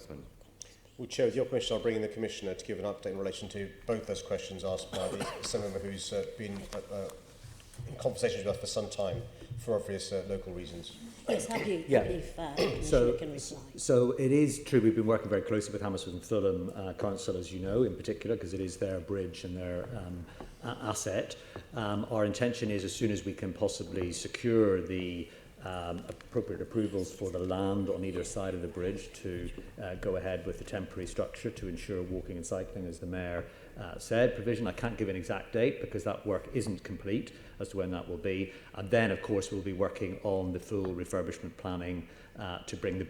Congressman. Well, Chair, with your permission, I'll bring in the Commissioner to give an update in relation to both those questions asked by the Assembly member who's been in conversations with us for some time for obvious local reasons. Yes, happy if So can reply. So it is true we've been working very closely with Hammersmith and Fulham Council, as you know, in particular, because it is their bridge and their asset. Our intention is, as soon as we can possibly secure the appropriate approvals for the land on either side of the bridge, to go ahead with the temporary structure to ensure walking and cycling, as the Mayor said. Provision, I can't give an exact date because that work isn't complete as to when that will be. And then, of course, we'll be working on the full refurbishment planning to bring the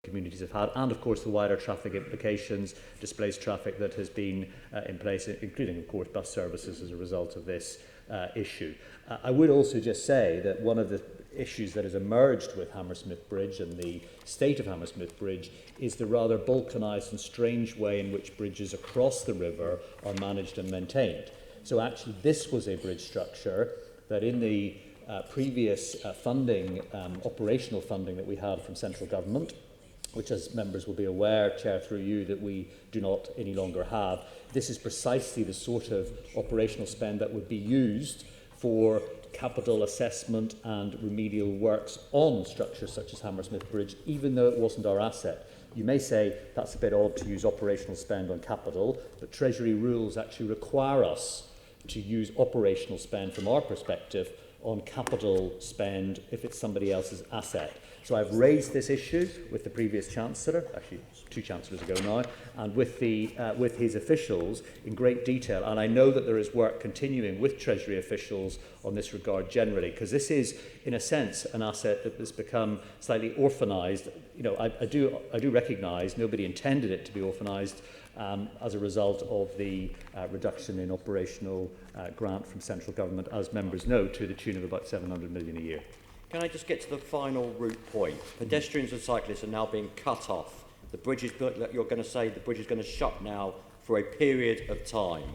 communities have had, and of course the wider traffic implications, displaced traffic that has been in place, including of course bus services as a result of this issue. I would also just say that one of the issues that has emerged with Hammersmith Bridge and the state of Hammersmith Bridge is the rather balkanised and strange way in which bridges across the river are managed and maintained. So actually this was a bridge structure that in the previous funding, operational funding that we had from central government, which, as members will be aware, Chair, through you, that we do not any longer have. This is precisely the sort of operational spend that would be used for capital assessment and remedial works on structures such as Hammersmith Bridge, even though it wasn't our asset. You may say that's a bit odd to use operational spend on capital, but Treasury rules actually require us to use operational spend from our perspective on capital spend if it's somebody else's asset. So I've raised this issue with the previous Chancellor, actually 2 Chancellors ago now, and with his officials in great detail. And I know that there is work continuing with Treasury officials on this regard generally, because this is, in a sense, an asset that has become slightly orphanised. You know, I do recognise nobody intended it to be orphanised as a result of the reduction in operational grant from central government, as members know, to the tune of about 700 million a year. Can I just get to the final route point? Pedestrians and cyclists are now being cut off. The bridge is built, you're going to say the bridge is going to shut now for a period of time.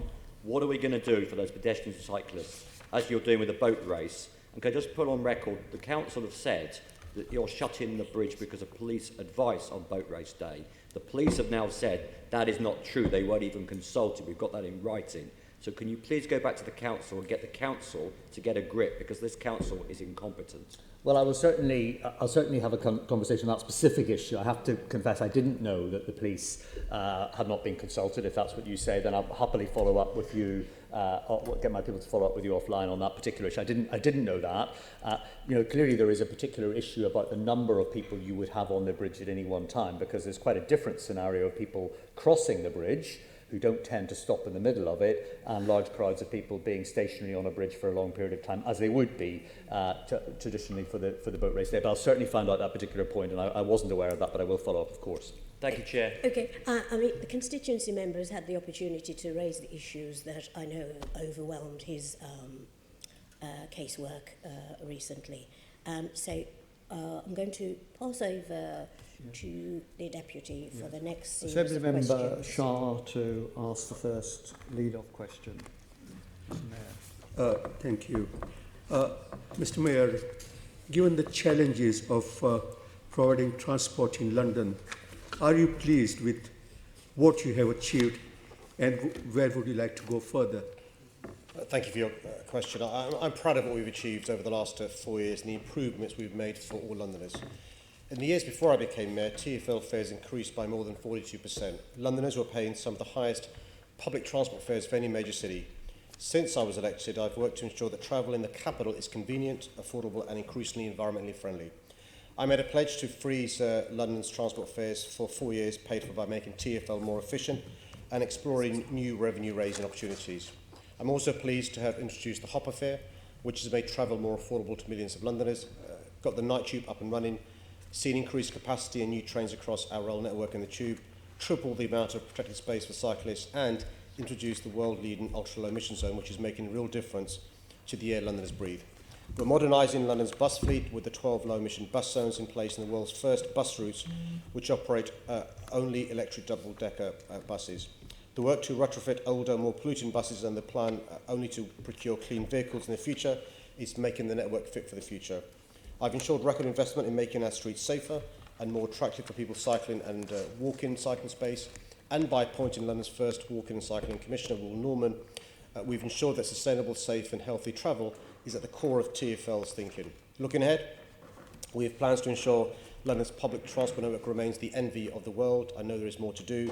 What are we going to do for those pedestrians and cyclists, as you're doing with the boat race? And can I just put on record, the council have said that you're shutting the bridge because of police advice on boat race day. The police have now said that is not true. They weren't even consulted. We've got that in writing. So can you please go back to the council and get the council to get a grip, because this council is incompetent? Well, I'll certainly have a conversation on that specific issue. I have to confess I didn't know that the police had not been consulted. If that's what you say, then I'll happily follow up with you, get my people to follow up with you offline on that particular issue. I didn't know that. You know, clearly there is a particular issue about the number of people you would have on the bridge at any one time, because there's quite a different scenario of people crossing the bridge who don't tend to stop in the middle of it, and large crowds of people being stationary on a bridge for a long period of time, as they would be traditionally for the boat race day. But I'll certainly find out that particular point, and I wasn't aware of that, but I will follow up, of course. Thank you, Chair. Okay, I mean, the constituency members had the opportunity to raise the issues that I know overwhelmed his casework recently. So I'm going to pass over to the Deputy for the next series Assembly of Member questions. Shah to ask the first lead-off question. Mayor. Thank you. Mr Mayor, given the challenges of providing transport in London, are you pleased with what you have achieved, and where would you like to go further? Thank you for your question. I'm proud of what we've achieved over the last 4 years and the improvements we've made for all Londoners. In the years before I became Mayor, TfL fares increased by more than 42%. Londoners were paying some of the highest public transport fares for any major city. Since I was elected, I've worked to ensure that travel in the capital is convenient, affordable and increasingly environmentally friendly. I made a pledge to freeze London's transport fares for 4 years, paid for by making TfL more efficient and exploring new revenue-raising opportunities. I'm also pleased to have introduced the Hopper fare, which has made travel more affordable to millions of Londoners, got the night tube up and running, seen increased capacity and new trains across our rail network in the tube, tripled the amount of protected space for cyclists, and introduced the world-leading ultra-low emission zone, which is making a real difference to the air Londoners breathe. We're modernising London's bus fleet with the 12 low-emission bus zones in place in the world's first bus routes, which operate only electric double-decker buses. The work to retrofit older, more polluting buses and the plan only to procure clean vehicles in the future is making the network fit for the future. I've ensured record investment in making our streets safer and more attractive for people cycling and walking cycling space. And by appointing London's first walking and cycling commissioner, Will Norman, we've ensured that sustainable, safe and healthy travel is at the core of TfL's thinking. Looking ahead, we have plans to ensure London's public transport network remains the envy of the world. I know there is more to do.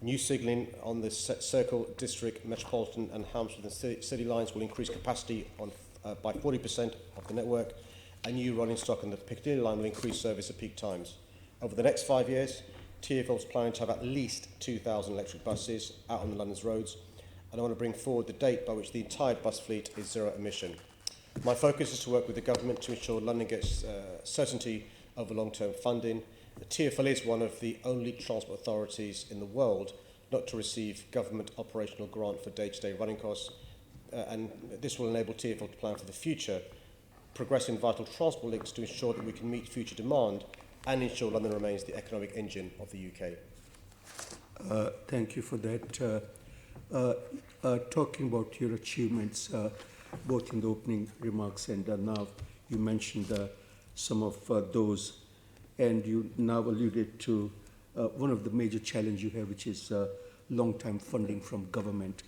New signalling on the Circle, District, Metropolitan and Hammersmith and City lines will increase capacity by 40% of the network. A new rolling stock on the Piccadilly line will increase service at peak times. Over the next 5 years, TfL is planning to have at least 2,000 electric buses out on London's roads, and I want to bring forward the date by which the entire bus fleet is zero emission. My focus is to work with the government to ensure London gets certainty over long-term funding. The TfL is one of the only transport authorities in the world not to receive government operational grant for day-to-day running costs, and this will enable TfL to plan for the future, progressing vital transport links to ensure that we can meet future demand and ensure London remains the economic engine of the UK. Thank you for that. Talking about your achievements, both in the opening remarks and now you mentioned some of those, and you now alluded to one of the major challenges you have, which is long-term funding from government.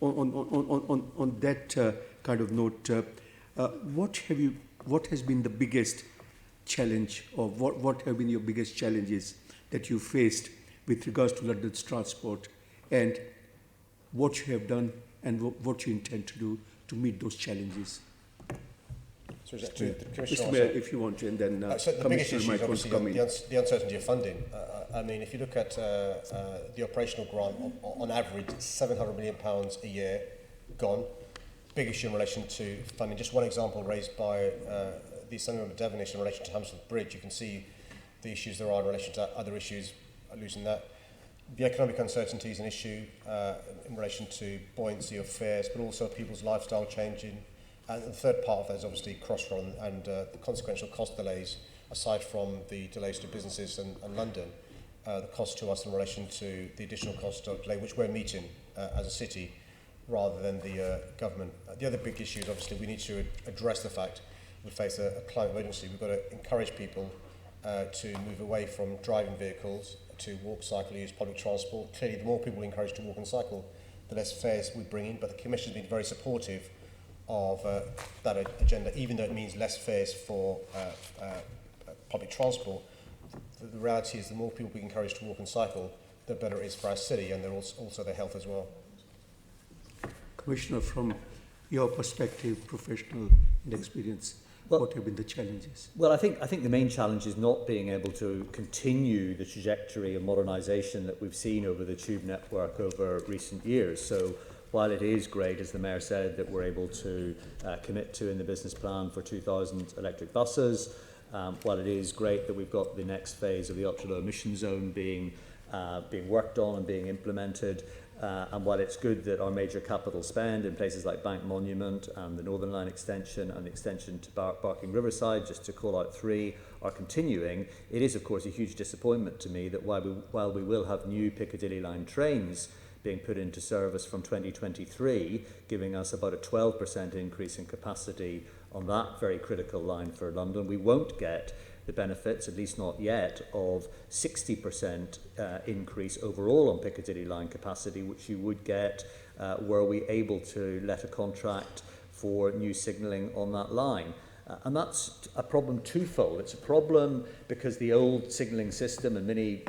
On that kind of note, what has been the biggest challenge, or what have been your biggest challenges that you faced with regards to London's transport, and what you have done and what you intend to do to meet those challenges? So is that to the Commissioner? Mr. Mayor, if you want to, and then so the biggest Commissioner issue might is want to come in. obviously the uncertainty of funding. I mean, if you look at the operational grant, on average, £700 million a year gone. Big issue in relation to funding. Just one example raised by the Assemblyman of Devonish in relation to Hammersmith Bridge. You can see the issues there are in relation to other issues, losing that. The economic uncertainty is an issue in relation to buoyancy of fares, but also people's lifestyle changing. And the third part of that is obviously Crossrail and the consequential cost delays, aside from the delays to businesses and London, the cost to us in relation to the additional cost of delay, which we're meeting as a city, rather than the government. The other big issue is obviously we need to address the fact we face a climate emergency. We've got to encourage people to move away from driving vehicles, to walk, cycle, use public transport. Clearly, the more people we encourage to walk and cycle, the less fares we bring in, but the Commission has been very supportive of that agenda, even though it means less fares for public transport. The reality is the more people we encourage to walk and cycle, the better it is for our city and also their health as well. Commissioner, from your perspective, professional and experience, what have been the challenges? Well, I think the main challenge is not being able to continue the trajectory of modernisation that we've seen over the tube network over recent years. So while it is great, as the Mayor said, that we're able to commit to in the business plan for 2,000 electric buses, while it is great that we've got the next phase of the ultra-low emission zone being worked on and being implemented, and while it's good that our major capital spend in places like Bank Monument and the Northern Line extension and the extension to Barking Riverside, just to call out three, are continuing, it is of course a huge disappointment to me that while we will have new Piccadilly Line trains being put into service from 2023, giving us about a 12% increase in capacity on that very critical line for London, we won't get the benefits, at least not yet, of 60% increase overall on Piccadilly Line capacity, which you would get were we able to let a contract for new signalling on that line. And that's a problem twofold. It's a problem because the old signalling system, and many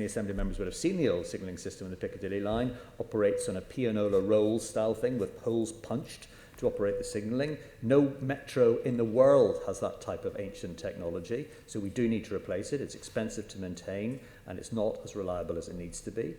Assembly members would have seen the old signalling system in the Piccadilly Line, operates on a pianola roll style thing with holes punched to operate the signalling. No metro in the world has that type of ancient technology, so we do need to replace it. It's expensive to maintain, and it's not as reliable as it needs to be.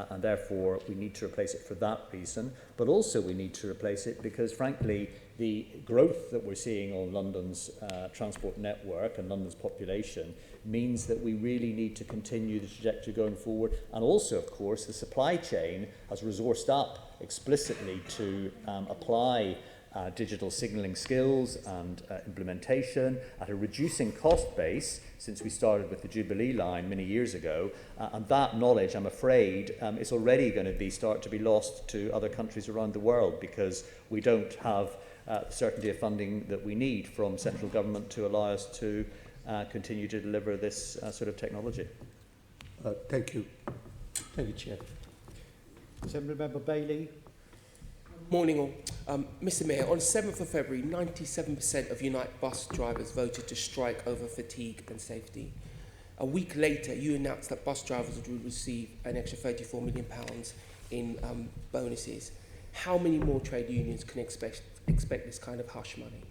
And therefore, we need to replace it for that reason. But also we need to replace it because, frankly, the growth that we're seeing on London's transport network and London's population means that we really need to continue the trajectory going forward. And also, of course, the supply chain has resourced up explicitly to apply digital signalling skills and implementation at a reducing cost base since we started with the Jubilee line many years ago. And that knowledge, I'm afraid, is already going to start to be lost to other countries around the world because we don't have the certainty of funding that we need from central government to allow us to continue to deliver this sort of technology. Thank you. Thank you, Chair. Assembly Member Bailey. Morning all. Mr Mayor, on 7th of February, 97% of Unite bus drivers voted to strike over fatigue and safety. A week later, you announced that bus drivers would receive an extra £34 million in bonuses. How many more trade unions can expect this kind of hush money?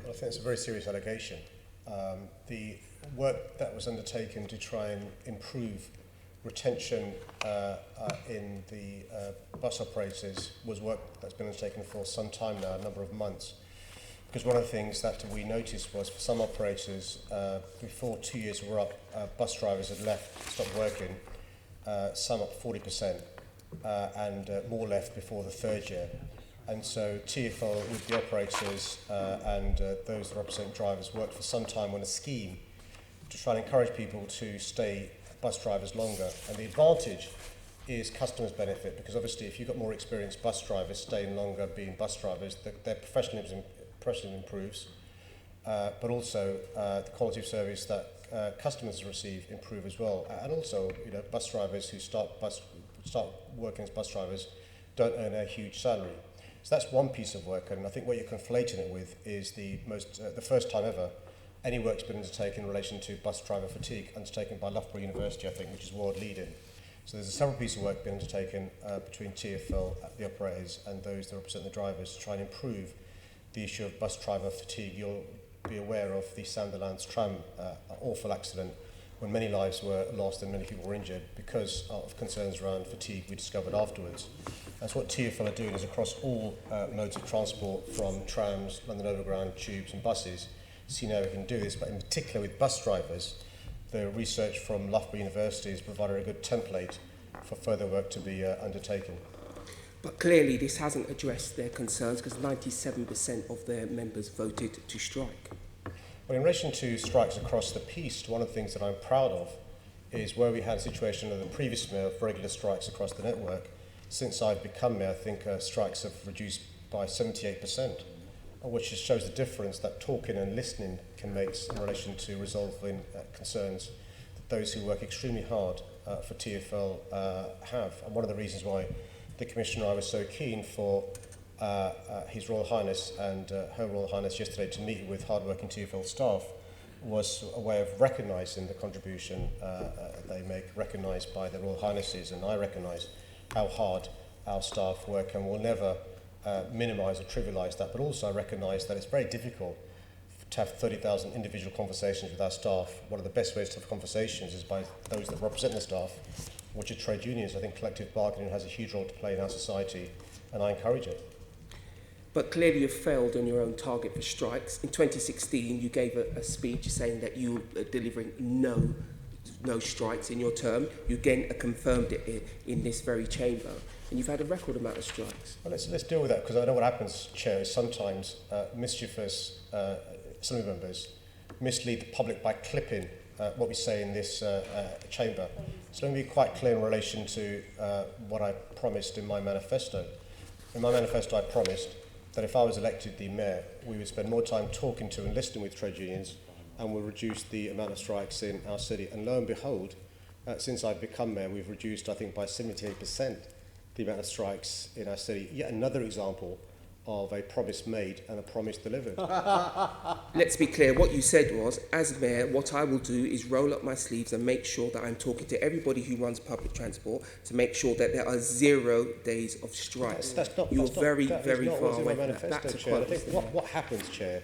Well, I think it's a very serious allegation. The work that was undertaken to try and improve retention in the bus operators was work that's been undertaken for some time now, a number of months. Because one of the things that we noticed was for some operators, before 2 years were up, bus drivers had left, stopped working, some up 40%, and more left before the third year. And so TfL with the operators and those that represent drivers worked for some time on a scheme to try and encourage people to stay bus drivers longer. And the advantage is customers benefit because obviously if you've got more experienced bus drivers staying longer being bus drivers, their professionalism improves, but also the quality of service that customers receive improve as well. And also, bus drivers who start working as bus drivers don't earn a huge salary. So that's one piece of work, and I think what you're conflating it with is the first time ever any work's been undertaken in relation to bus driver fatigue, undertaken by Loughborough University, I think, which is world leading. So there's several pieces of work being undertaken between TfL, the operators, and those that represent the drivers to try and improve the issue of bus driver fatigue. You'll be aware of the Sandilands tram awful accident when many lives were lost and many people were injured because of concerns around fatigue we discovered afterwards. That's what TfL are doing is across all modes of transport from trams, London Overground, tubes and buses, see how we can do this, but in particular with bus drivers, the research from Loughborough University has provided a good template for further work to be undertaken. But clearly this hasn't addressed their concerns because 97% of their members voted to strike. Well, in relation to strikes across the piece, one of the things that I'm proud of is where we had a situation of the previous mayor of regular strikes across the network. Since I've become mayor, I think strikes have reduced by 78%, which just shows the difference that talking and listening can make in relation to resolving concerns that those who work extremely hard for TfL have. And one of the reasons why the Commissioner I was so keen for His Royal Highness and Her Royal Highness yesterday to meet with hard-working TfL staff was a way of recognising the contribution they make, recognised by their Royal Highnesses, and I recognise how hard our staff work and will never minimise or trivialise that, but also I recognise that it's very difficult to have 30,000 individual conversations with our staff. One of the best ways to have conversations is by those that represent the staff, which are trade unions. I think collective bargaining has a huge role to play in our society, and I encourage it. But clearly you've failed on your own target for strikes. In 2016, you gave a speech saying that you were delivering no strikes in your term. You again confirmed it in this very chamber. And you've had a record amount of strikes. Well, let's deal with that, because I know what happens, Chair, is sometimes mischievous Assembly members mislead the public by clipping what we say in this chamber. So let me be quite clear in relation to what I promised in my manifesto. In my manifesto, I promised that if I was elected the mayor, we would spend more time talking to and listening with trade unions, and we'll reduce the amount of strikes in our city. And lo and behold, since I've become mayor, we've reduced, I think, by 78% the amount of strikes in our city. Yet another example of a promise made and a promise delivered. Let's be clear, what you said was, as Mayor, what I will do is roll up my sleeves and make sure that I'm talking to everybody who runs public transport to make sure that there are 0 days of strikes. You're very far away from that. That's a Chair. I quote. think what happens, Chair,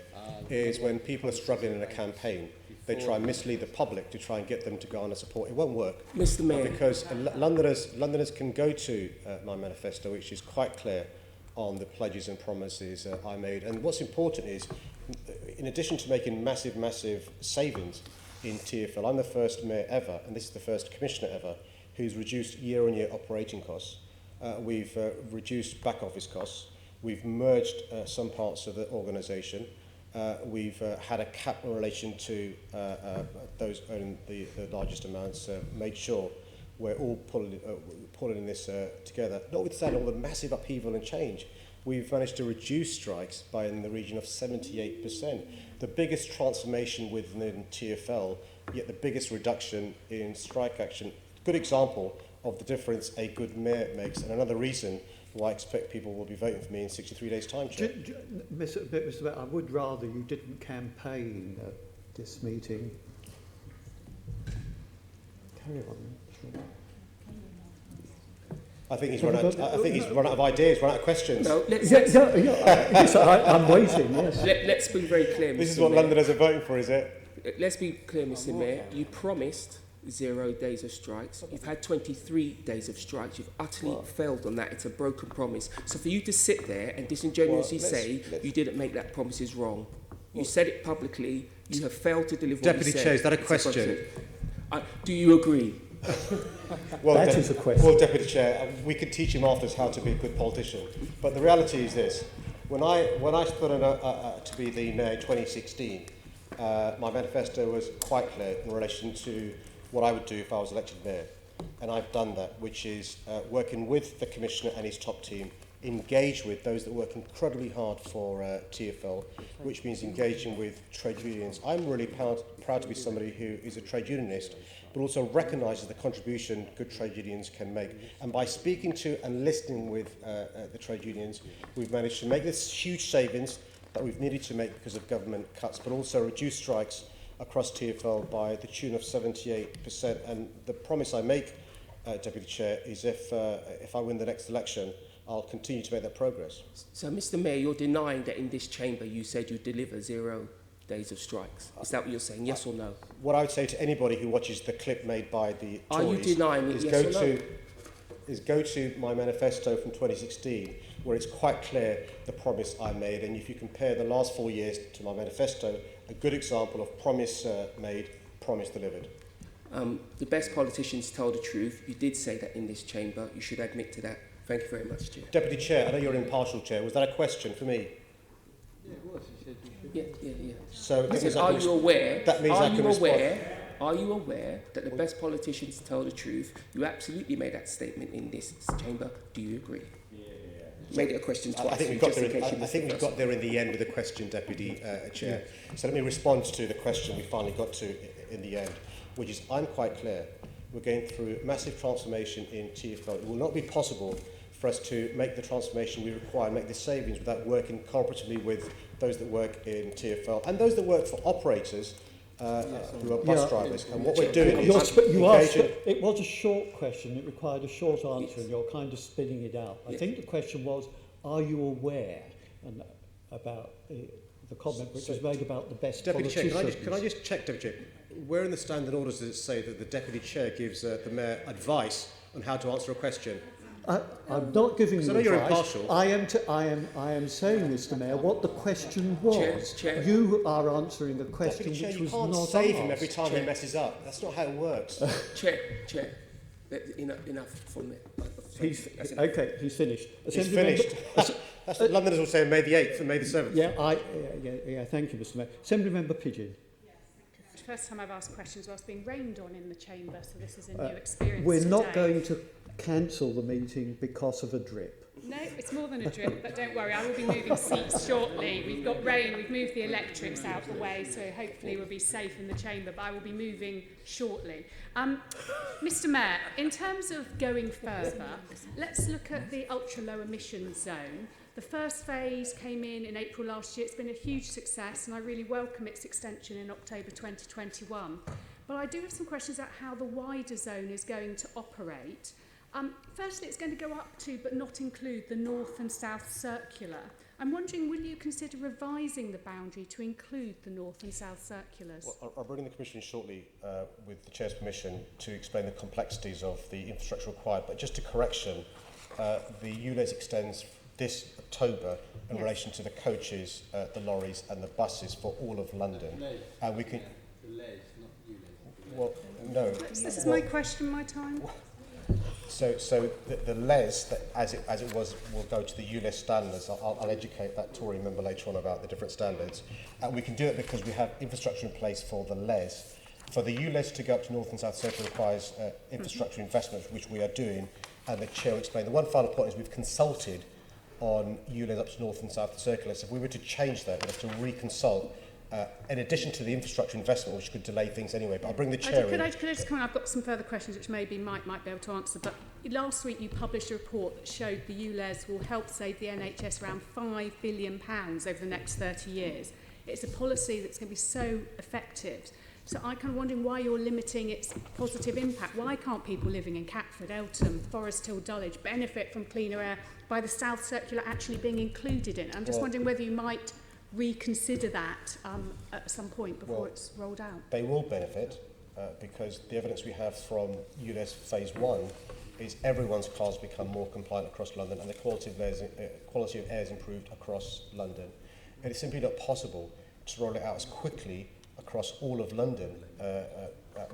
is when people are struggling in a campaign, they try and mislead the public to try and get them to garner support. It won't work. Mr. Mayor. Because Londoners can go to my manifesto, which is quite clear on the pledges and promises I made. And what's important is, in addition to making massive savings in TfL, I'm the first mayor ever, and this is the first commissioner ever, who's reduced year-on-year operating costs. We've reduced back office costs. We've merged some parts of the organisation. We've had a cap in relation to those owning the largest amounts, made sure we're all pulling this together. Notwithstanding all the massive upheaval and change, we've managed to reduce strikes by in the region of 78%. The biggest transformation within TfL, yet the biggest reduction in strike action. Good example of the difference a good mayor makes, and another reason why I expect people will be voting for me in 63 days' time, Chair. Mr. Mayor, I would rather you didn't campaign at this meeting. Carry on. I think he's run out of ideas, run out of questions. No, let's Yes, I'm waiting, yes. let's be very clear, Mr. This is what Mayor. Londoners are voting for, is it? Let's be clear, Mr. Mayor. You promised 0 days of strikes. You've had 23 days of strikes. You've utterly failed on that. It's a broken promise. So for you to sit there and disingenuously say you didn't make that promise is wrong. You said it publicly. You have failed to deliver what you Deputy said. Chair, is that a It's question? do you agree? Well, That is a question. Well, Deputy Chair, we could teach him afterwards how to be a good politician. But the reality is this. When I stood to be the mayor in 2016, my manifesto was quite clear in relation to what I would do if I was elected mayor. And I've done that, which is working with the Commissioner and his top team, engage with those that work incredibly hard for TfL, which means engaging with trade unions. I'm really proud to be somebody who is a trade unionist, but also recognises the contribution good trade unions can make. And by speaking to and listening with the trade unions, we've managed to make this huge savings that we've needed to make because of government cuts, but also reduce strikes across TfL by the tune of 78%. And the promise I make, Deputy Chair, is if I win the next election, I'll continue to make that progress. So, Mr. Mayor, you're denying that in this chamber you said you'd deliver 0 days of strikes. Is that what you're saying? Yes or no? What I would say to anybody who watches the clip made by the Are you Tories denying it, is yes or no? go to my manifesto from 2016, where it's quite clear the promise I made. And if you compare the last 4 years to my manifesto, a good example of promise made, promise delivered. The best politicians tell the truth. You did say that in this chamber. You should admit to that. Thank you very much, Chair. Deputy Chair, I know you're impartial, Chair. Was that a question for me? Yeah. So that I said, means I are can you aware? that means are I can you respond. Are you aware that the best politicians tell the truth? You absolutely made that statement in this chamber. Do you agree? Made it a question twice. I think we've got there in the end with a question, Deputy Chair. So let me respond to the question we finally got to in the end, which is I'm quite clear. We're going through massive transformation in TfL. It will not be possible for us to make the transformation we require, make the savings without working cooperatively with those that work in TfL and those that work for operators who are bus drivers. And what we're doing is It was a short question. It required a short answer, and you're kind of spinning it out. I think the question was, are you aware about the comment which was made about the best Deputy Chair, politicians? can I just check, Deputy Chair? Where in the standard orders does it say that the Deputy Chair gives the Mayor advice on how to answer a question? I'm not giving you I know you're advice. impartial. I am saying, Mr. Mayor, what the question was. Chair. You are answering a question Deputy Chair, which you was can't not save asked. him every time he messes up. That's not how it works. Chair. Enough from there. He's That's enough. okay. He's finished. He's Assembly finished. That's what Londoners will say on May the 8th and May the 7th. Yeah, thank you, Mr. Mayor. Assembly Member Pidgeon. It's the first time I've asked questions whilst being rained on in the chamber, so this is a new experience. We're today. not going to cancel the meeting because of a drip. No, it's more than a drip, but don't worry, I will be moving seats shortly. We've got rain, we've moved the electrics out the way, so hopefully we'll be safe in the chamber, but I will be moving shortly. Mr. Mayor, in terms of going further, let's look at the ultra-low emission zone. The first phase came in April last year. It's been a huge success, and I really welcome its extension in October 2021. But I do have some questions about how the wider zone is going to operate. Firstly, it's going to go up to but not include the north and south circular. I'm wondering, will you consider revising the boundary to include the north and south circulars? Well, I'll bring in the Commission shortly with the Chair's permission to explain the complexities of the infrastructure required. But just a correction, the ULEZ extends this October in relation to the coaches, the lorries and the buses for all of London. And we can... Well, no. This is my question, my time. So the LES, that as it was, will go to the ULEZ standards. I'll educate that Tory member later on about the different standards. We can do it because we have infrastructure in place for the LES. For the ULEZ to go up to North and South Circular requires infrastructure investment, which we are doing, and the Chair will explain. The one final point is we've consulted on ULEZ up to North and South Circular. So if we were to change that, we'd have to reconsult. In addition to the infrastructure investment, which could delay things anyway, but I'll bring the Chair in. Could I just come on? I've got some further questions which maybe Mike might be able to answer, but last week you published a report that showed the ULEZ will help save the NHS around £5 billion over the next 30 years. It's a policy that's going to be so effective. So I'm kind of wondering why you're limiting its positive impact. Why can't people living in Catford, Eltham, Forest Hill, Dulwich benefit from cleaner air by the South Circular actually being included in it? I'm just wondering whether you might reconsider that at some point before it's rolled out. They will benefit because the evidence we have from ULEZ Phase 1 is everyone's cars become more compliant across London and the quality of air is improved across London. It is simply not possible to roll it out as quickly across all of London.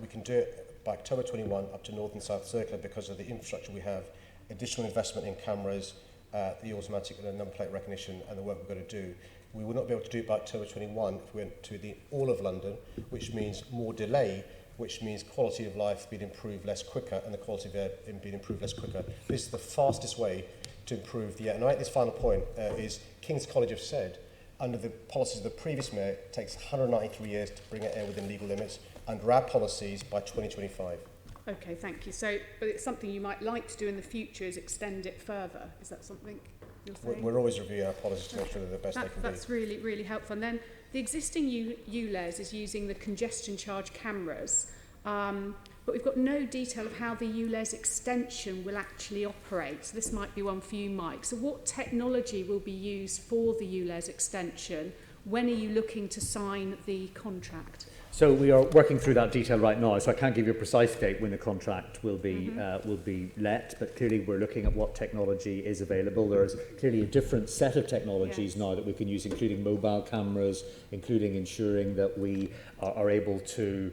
We can do it by October 21 up to North and South Circular because of the infrastructure we have, additional investment in cameras, the automatic number plate recognition and the work we've got to do. We will not be able to do it by October 21 if we went to the all of London, which means more delay, which means quality of life being improved less quicker and the quality of air being improved less quicker. This is the fastest way to improve the air. And I think this final point is King's College have said, under the policies of the previous mayor, it takes 193 years to bring air within legal limits. Under our policies, by 2025. Okay, thank you. So, but it's something you might like to do in the future is extend it further. Is that something you're saying? We're always reviewing our policies to make sure they're the best they can be. That's really, really helpful. And then the existing ULEZ is using the congestion charge cameras, but we've got no detail of how the ULEZ extension will actually operate. So this might be one for you, Mike. So what technology will be used for the ULEZ extension? When are you looking to sign the contract? So we are working through that detail right now, so I can't give you a precise date when the contract will be let, but clearly we're looking at what technology is available. There is clearly a different set of technologies now that we can use, including mobile cameras, including ensuring that we are able to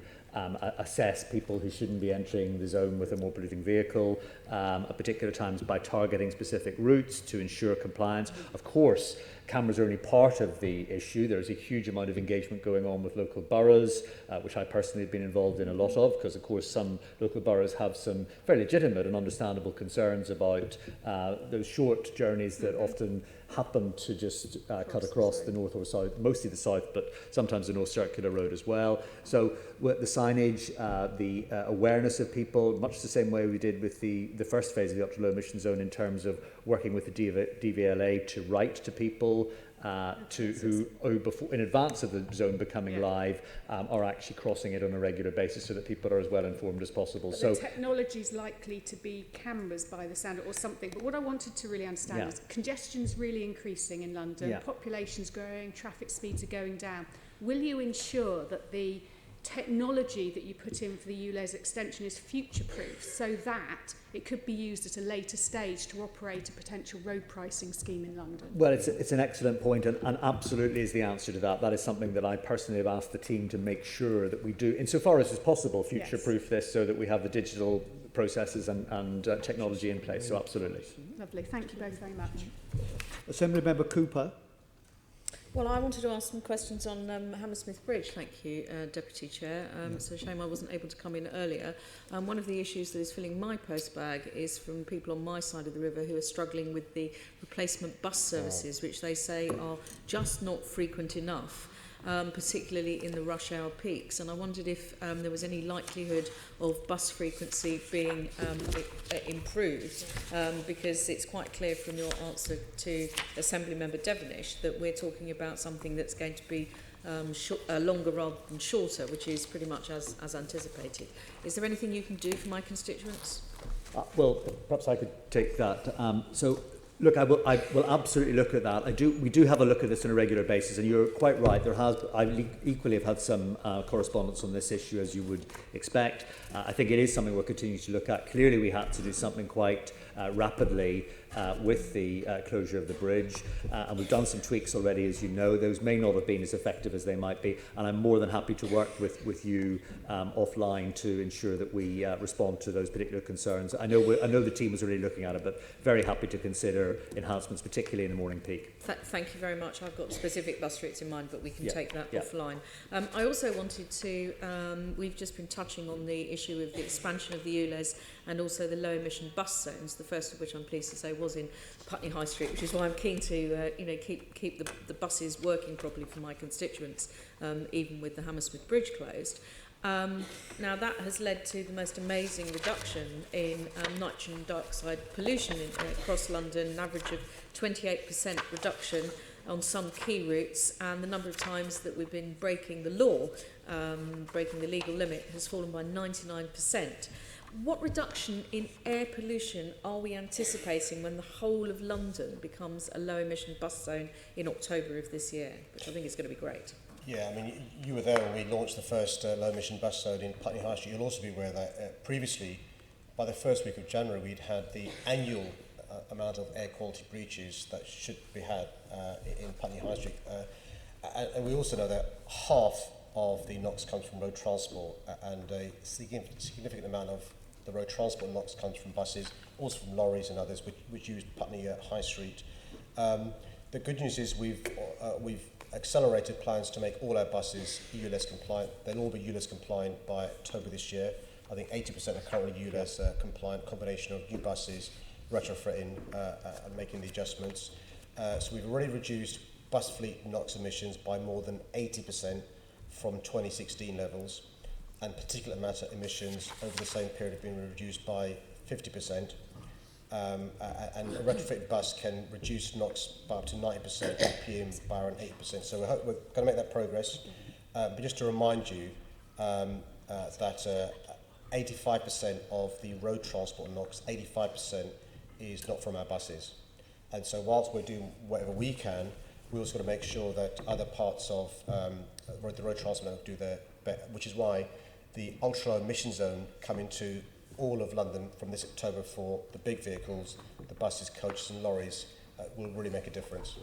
assess people who shouldn't be entering the zone with a more polluting vehicle at particular times by targeting specific routes to ensure compliance. Of course, cameras are only part of the issue. There's a huge amount of engagement going on with local boroughs, which I personally have been involved in a lot of, because of course some local boroughs have some very legitimate and understandable concerns about those short journeys that often happen to just cut across the north or south, mostly the south, but sometimes the North Circular Road as well. So with the signage, the awareness of people, much the same way we did with the first phase of the ultra-low emission zone in terms of working with the DVLA to write to people who before, in advance of the zone becoming live, are actually crossing it on a regular basis so that people are as well informed as possible. But so the technology is likely to be cameras by the sound or something. But what I wanted to really understand is congestion's really increasing in London, population's growing, traffic speeds are going down. Will you ensure that the technology that you put in for the ULEZ extension is future-proof so that it could be used at a later stage to operate a potential road pricing scheme in London? Well, it's an excellent point, and absolutely is the answer to that. That is something that I personally have asked the team to make sure that we do, insofar as is possible, future-proof this so that we have the digital processes and technology in place. So absolutely. Lovely. Thank you both very much. Assembly Member Cooper. Well, I wanted to ask some questions on Hammersmith Bridge. Thank you, Deputy Chair. It's a shame I wasn't able to come in earlier. One of the issues that is filling my postbag is from people on my side of the river who are struggling with the replacement bus services, which they say are just not frequent enough. particularly in the rush hour peaks. And I wondered if there was any likelihood of bus frequency being improved, because it's quite clear from your answer to Assembly Member Devenish that we're talking about something that's going to be longer rather than shorter, which is pretty much as anticipated. Is there anything you can do for my constituents? Well, perhaps I could take that. Look, I will absolutely look at that. We do have a look at this on a regular basis, and you're quite right. I equally have had some correspondence on this issue, as you would expect. I think it is something we're continuing to look at. Clearly, we had to do something quite rapidly with the closure of the bridge, and we've done some tweaks already, as you know. Those may not have been as effective as they might be, and I'm more than happy to work with you offline to ensure that we respond to those particular concerns. I know the team is already looking at it, but very happy to consider enhancements, particularly in the morning peak. Thank you very much. I've got specific bus routes in mind, but we can take that offline. I also wanted to, we've just been touching on the issue of the expansion of the ULEZ and also the low emission bus zones, the first of which I'm pleased to say was in Putney High Street, which is why I'm keen to keep the buses working properly for my constituents, even with the Hammersmith Bridge closed. Now that has led to the most amazing reduction in nitrogen dioxide pollution across London, an average of 28% reduction on some key routes, and the number of times that we've been breaking the law, breaking the legal limit, has fallen by 99%. What reduction in air pollution are we anticipating when the whole of London becomes a low emission bus zone in October of this year, which I think is going to be great? Yeah, I mean, you were there when we launched the first low-emission bus zone in Putney High Street. You'll also be aware that previously, by the first week of January, we'd had the annual amount of air quality breaches that should be had in Putney High Street. And we also know that half of the NOx comes from road transport, and a significant amount of the road transport NOx comes from buses, also from lorries and others, which use Putney High Street. The good news is we've accelerated plans to make all our buses ULEZ compliant. They'll all be ULEZ compliant by October this year. I think 80% are currently ULEZ compliant, combination of new buses, retrofitting and making the adjustments. So we've already reduced bus fleet NOx emissions by more than 80% from 2016 levels, and particulate matter emissions over the same period have been reduced by 50%. And a retrofitted bus can reduce NOx by up to 90%, PM by around 80%. So we're going to make that progress. But just to remind you that 85% of the road transport NOx, 85% is not from our buses. And so whilst we're doing whatever we can, we also got to make sure that other parts of the road transport do their bit, which is why the ultra-low emission zone coming to all of London from this October for the big vehicles, the buses, coaches and lorries will really make a difference.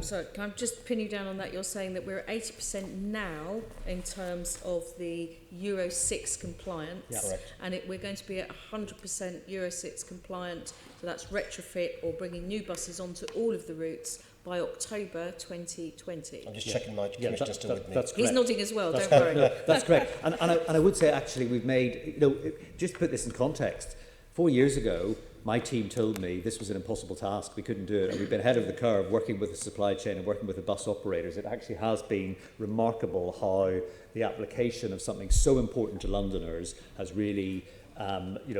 So can I just pin you down on that? You're saying that we're at 80% now in terms of the Euro 6 compliance, and we're going to be at 100% Euro 6 compliant, so that's retrofit or bringing new buses onto all of the routes by October 2020. I'm just checking my commissioner's still with me. That's He's nodding as well, don't worry. No, that's correct. And I would say, actually, we've made, just to put this in context, 4 years ago, my team told me this was an impossible task. We couldn't do it. And we've been ahead of the curve working with the supply chain and working with the bus operators. It actually has been remarkable how the application of something so important to Londoners has really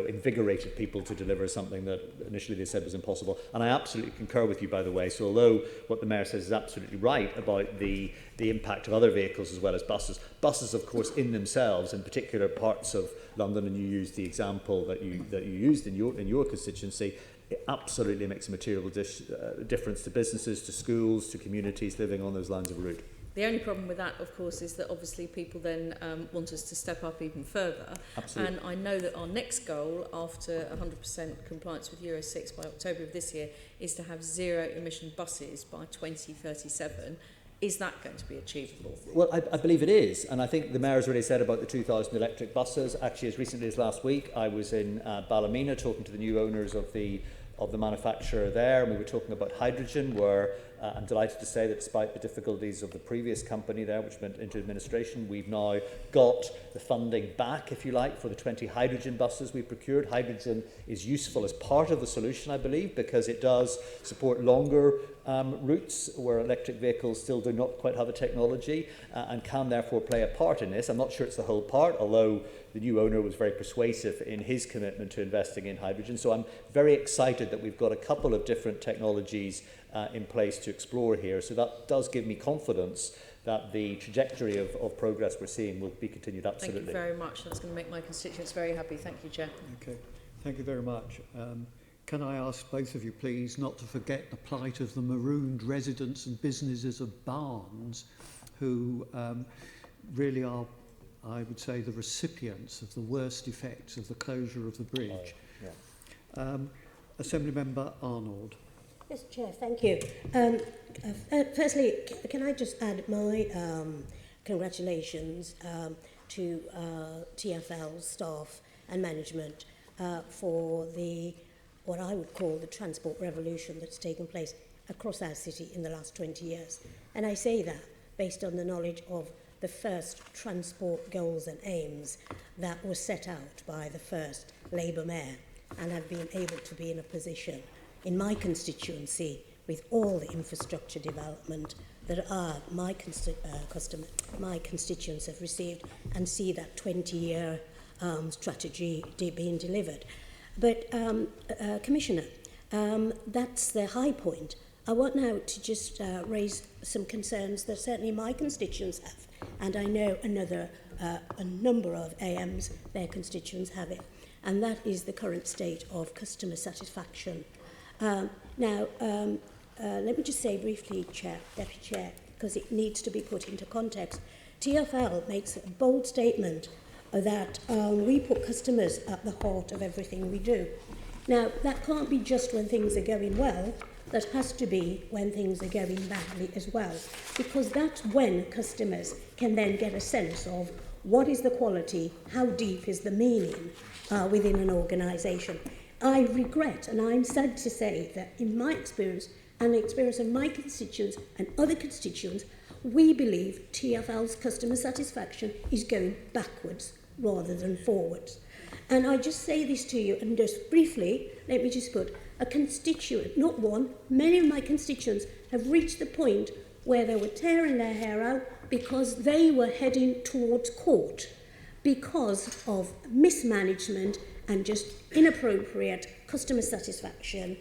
invigorated people to deliver something that initially they said was impossible. And I absolutely concur with you, by the way. So although what the Mayor says is absolutely right about the impact of other vehicles as well as buses, buses, of course, in themselves, in particular parts of London, and you used the example that you used in your constituency, it absolutely makes a material difference to businesses, to schools, to communities living on those lines of route. The only problem with that, of course, is that obviously people then want us to step up even further. Absolutely. And I know that our next goal, after 100% compliance with Euro 6 by October of this year, is to have zero emission buses by 2037. Is that going to be achievable? Well, I believe it is. And I think the Mayor's already said about the 2,000 electric buses. Actually, as recently as last week, I was in Ballymena talking to the new owners of the manufacturer there, and we were talking about hydrogen, where I'm delighted to say that despite the difficulties of the previous company there, which went into administration, we've now got the funding back, if you like, for the 20 hydrogen buses we procured. Hydrogen is useful as part of the solution, I believe, because it does support longer routes where electric vehicles still do not quite have a technology and can therefore play a part in this. I'm not sure it's the whole part, although the new owner was very persuasive in his commitment to investing in hydrogen. So I'm very excited that we've got a couple of different technologies in place to explore here. So that does give me confidence that the trajectory of progress we're seeing will be continued. Absolutely. Thank you very much. That's going to make my constituents very happy. Thank you, Chair. Okay, thank you very much. Can I ask both of you, please, not to forget the plight of the marooned residents and businesses of Barnes, who really are, I would say, the recipients of the worst effects of the closure of the bridge. Assembly Member Arnold. Mr. Chair, thank you. Firstly, can I just add my congratulations to TfL staff and management for what I would call the transport revolution that's taken place across our city in the last 20 years. And I say that based on the knowledge of the first transport goals and aims that were set out by the first Labour Mayor, and I've been able to be in a position in my constituency with all the infrastructure development that my constituents have received, and see that 20-year strategy being delivered. But, Commissioner, that's the high point. I want now to just raise some concerns that certainly my constituents have, and I know a number of AMs, their constituents have it, and that is the current state of customer satisfaction. Let me just say briefly, Deputy Chair, because it needs to be put into context. TfL makes a bold statement that we put customers at the heart of everything we do. Now, that can't be just when things are going well. That has to be when things are going badly as well, because that's when customers can then get a sense of what is the quality, how deep is the meaning within an organisation. I regret, and I'm sad to say, that in my experience and the experience of my constituents and other constituents, we believe TfL's customer satisfaction is going backwards rather than forwards. And I just say this to you, and just briefly, let me just put, a constituent, not one, many of my constituents have reached the point where they were tearing their hair out because they were heading towards court because of mismanagement and just inappropriate customer satisfaction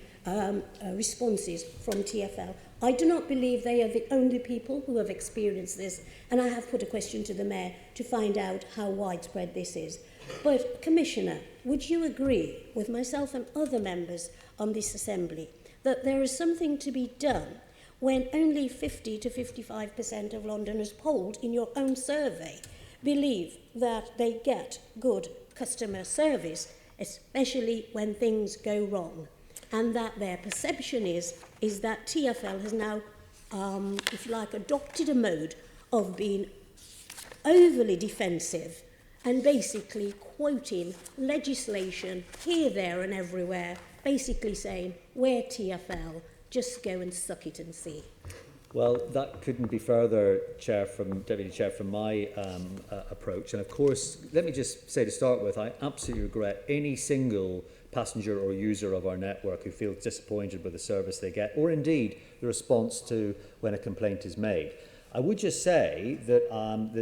responses from TfL. I do not believe they are the only people who have experienced this, and I have put a question to the Mayor to find out how widespread this is. But, Commissioner, would you agree with myself and other members on this Assembly that there is something to be done when only 50 to 55% of Londoners polled in your own survey believe that they get good customer service, especially when things go wrong, and that their perception is that TfL has now, if you like, adopted a mode of being overly defensive and basically quoting legislation here, there and everywhere, basically saying, we're TfL, just go and suck it and see. Well, that couldn't be further, Deputy Chair, from my approach. And of course, let me just say to start with, I absolutely regret any single passenger or user of our network who feels disappointed with the service they get, or indeed the response to when a complaint is made. I would just say that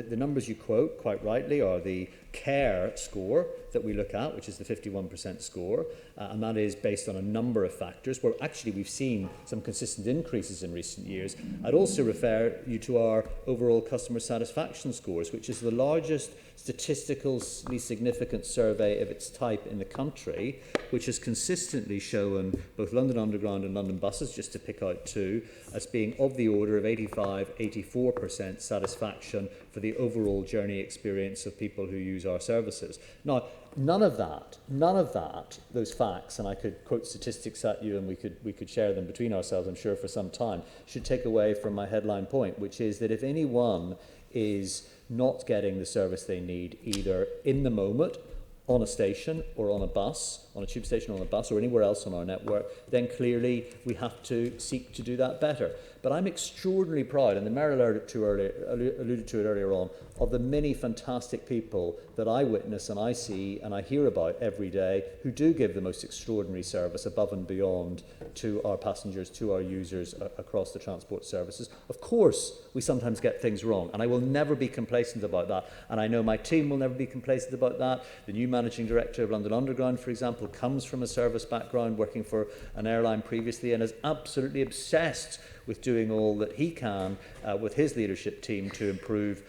the numbers you quote, quite rightly, are the CARE score that we look at, which is the 51% score, and that is based on a number of factors, where actually we've seen some consistent increases in recent years. I'd also refer you to our overall customer satisfaction scores, which is the largest statistically significant survey of its type in the country, which has consistently shown both London Underground and London buses, just to pick out two, as being of the order of 85–84% satisfaction for the overall journey experience of people who use our services. Now, none of that, those facts, and I could quote statistics at you and we could share them between ourselves, I'm sure, for some time, should take away from my headline point, which is that if anyone is not getting the service they need, either in the moment, on a station or on a bus, on a tube station or on a bus or anywhere else on our network, then clearly we have to seek to do that better. But I'm extraordinarily proud, and the Mayor alluded to it earlier on, of the many fantastic people that I witness and I see and I hear about every day who do give the most extraordinary service above and beyond to our passengers, to our users across the transport services. Of course, we sometimes get things wrong, and I will never be complacent about that. And I know my team will never be complacent about that. The new managing director of London Underground, for example, comes from a service background, working for an airline previously, and is absolutely obsessed with doing all that he can with his leadership team to improve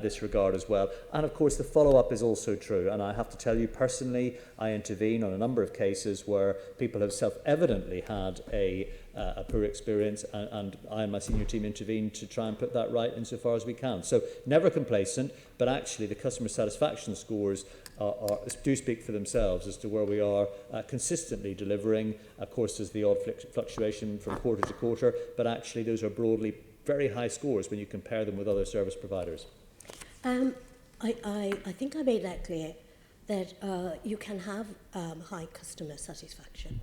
this regard as well. And of course the follow-up is also true, and I have to tell you personally, I intervene on a number of cases where people have self-evidently had a poor experience, and I and my senior team intervene to try and put that right insofar as we can. So never complacent, but actually the customer satisfaction scores do speak for themselves as to where we are consistently delivering. Of course, there's the odd fluctuation from quarter to quarter, but actually those are broadly very high scores when you compare them with other service providers. I think I made that clear, that you can have high customer satisfaction.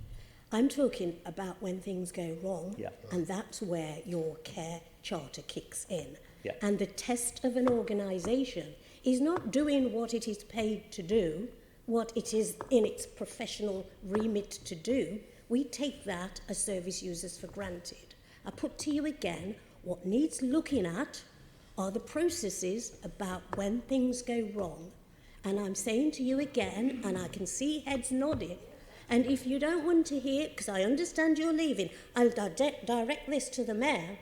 I'm talking about when things go wrong, and that's where your care charter kicks in. And the test of an organisation is not doing what it is paid to do, what it is in its professional remit to do. We take that as service users for granted. I put to you again, what needs looking at are the processes about when things go wrong. And I'm saying to you again, and I can see heads nodding, and if you don't want to hear, because I understand you're leaving, I'll direct this to the Mayor,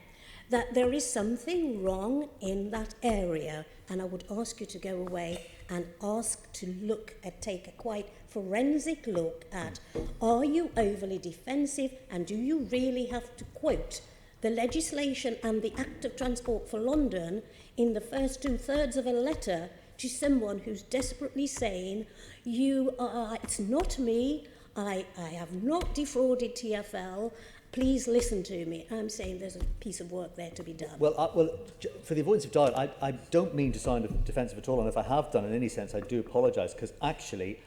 that there is something wrong in that area, and I would ask you to go away and ask to take a quite forensic look at, are you overly defensive, and do you really have to quote the legislation and the Act of Transport for London in the first 2/3 of a letter to someone who's desperately saying, it's not me, I have not defrauded TfL, please listen to me. I'm saying there's a piece of work there to be done. Well, for the avoidance of doubt, I don't mean to sound defensive at all, and if I have done in any sense, I do apologise, because actually,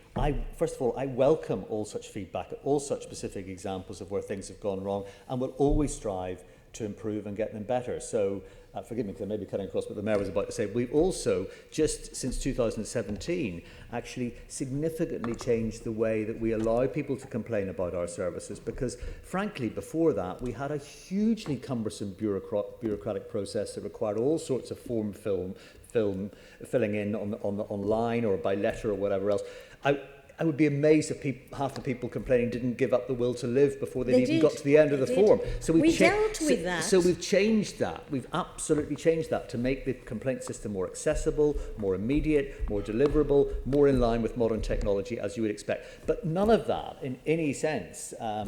first of all, I welcome all such feedback, all such specific examples of where things have gone wrong, and will always strive to improve and get them better. So, forgive me because I may be cutting across what the Mayor was about to say. We've also, just since 2017, actually significantly changed the way that we allow people to complain about our services, because, frankly, before that, we had a hugely cumbersome bureaucratic process that required all sorts of form filling in online or by letter or whatever else. I would be amazed if half the people complaining didn't give up the will to live before they even got to the end of the form. So we dealt with that. So we've changed that. We've absolutely changed that to make the complaint system more accessible, more immediate, more deliverable, more in line with modern technology, as you would expect. But none of that, in any sense, I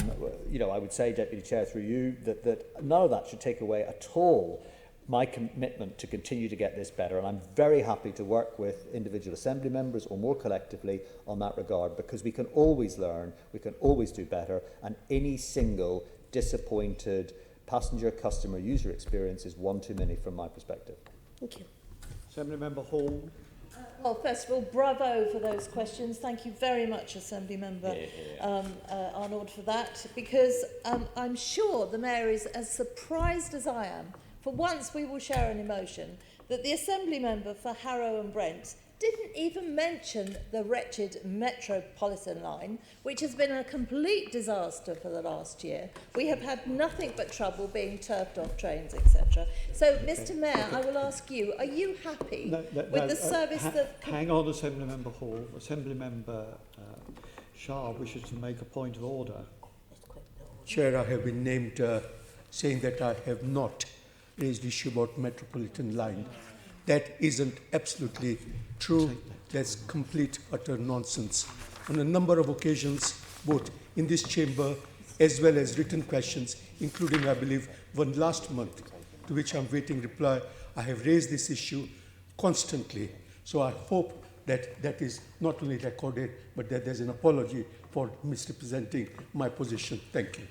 would say, Deputy Chair, through you, that none of that should take away at all my commitment to continue to get this better, and I'm very happy to work with individual Assembly members or more collectively on that regard, because we can always learn, we can always do better, and any single disappointed passenger, customer, user experience is one too many from my perspective. Thank you. Assembly Member Hall. Well, first of all, bravo for those questions. Thank you very much, Assembly Member Arnold, for that, because I'm sure the Mayor is as surprised as I am. For once, we will share an emotion that the Assembly Member for Harrow and Brent didn't even mention the wretched Metropolitan line, which has been a complete disaster for the last year. We have had nothing but trouble being turfed off trains, etc. So, Mr. Mayor, I will ask you, are you happy with the service that... Hang on, Assembly Member Hall. Assembly Member Shah wishes to make a point of order. Chair, I have been named saying that I have not raised the issue about Metropolitan line. That isn't absolutely true. That's complete, utter nonsense. On a number of occasions, both in this chamber as well as written questions, including, I believe, one last month, to which I'm waiting reply, I have raised this issue constantly. So I hope that that is not only recorded, but that there's an apology for misrepresenting my position. Thank you.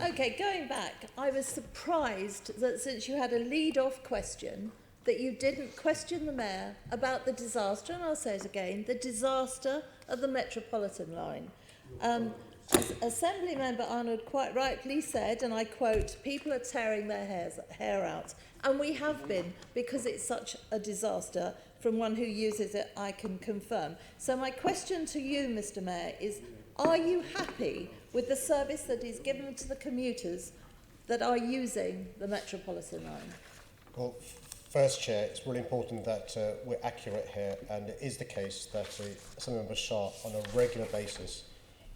Okay, going back, I was surprised that since you had a lead-off question, that you didn't question the Mayor about the disaster, and I'll say it again, the disaster of the Metropolitan line. as Assembly Member Arnold quite rightly said, and I quote, people are tearing their hair out. And we have been, because it's such a disaster. From one who uses it, I can confirm. So my question to you, Mr. Mayor, is are you happy with the service that is given to the commuters that are using the Metropolitan line? Well, first, Chair, it's really important that we're accurate here, and it is the case that Assembly Shah, on a regular basis,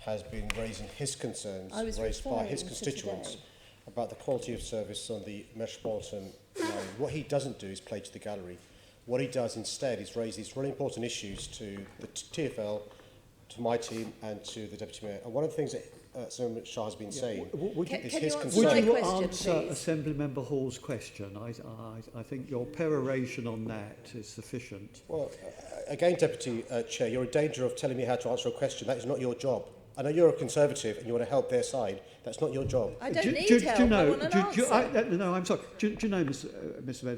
has been raising his concerns raised by his constituents about the quality of service on the Metropolitan line. What he doesn't do is play to the gallery. What he does instead is raise these really important issues to the TfL, to my team, and to the Deputy Mayor. And one of the things that Senator Shah has been saying is his concern. Would you question, answer please? Assembly Member Hall's question? I think your peroration on that is sufficient. Well, again, Deputy Chair, you're in danger of telling me how to answer a question. That is not your job. I know you're a Conservative and you want to help their side. That's not your job. I don't need help. I want an answer. No, I'm sorry. Do you know, Mr. Mayor,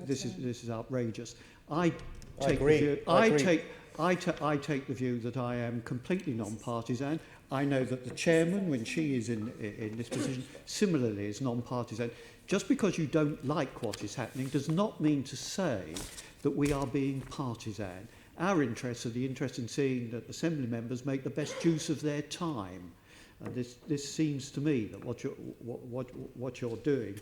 this is outrageous. I take the view that I am completely non-partisan. I know that the chairman, when she is in this position, similarly is non-partisan. Just because you don't like what is happening does not mean to say that we are being partisan. Our interests are the interest in seeing that Assembly members make the best use of their time. And this seems to me that what you're doing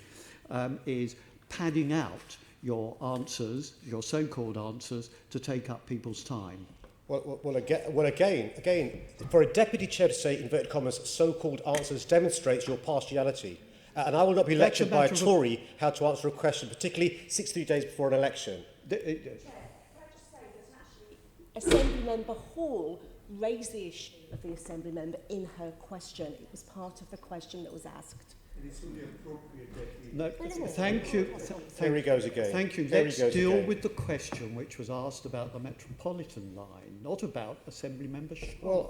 is padding out your answers, your so-called answers, to take up people's time. Well, again, for a deputy chair to say, inverted commas, so-called answers demonstrates your partiality. And I will not be lectured by a Tory how to answer a question, particularly 63 days before an election. Assembly Member Hall raised the issue of the Assembly Member in her question. It was part of the question that was asked. No, thank you. Here he goes again. Thank you. Let's deal with the question which was asked about the Metropolitan line, not about Assembly Member Shaw.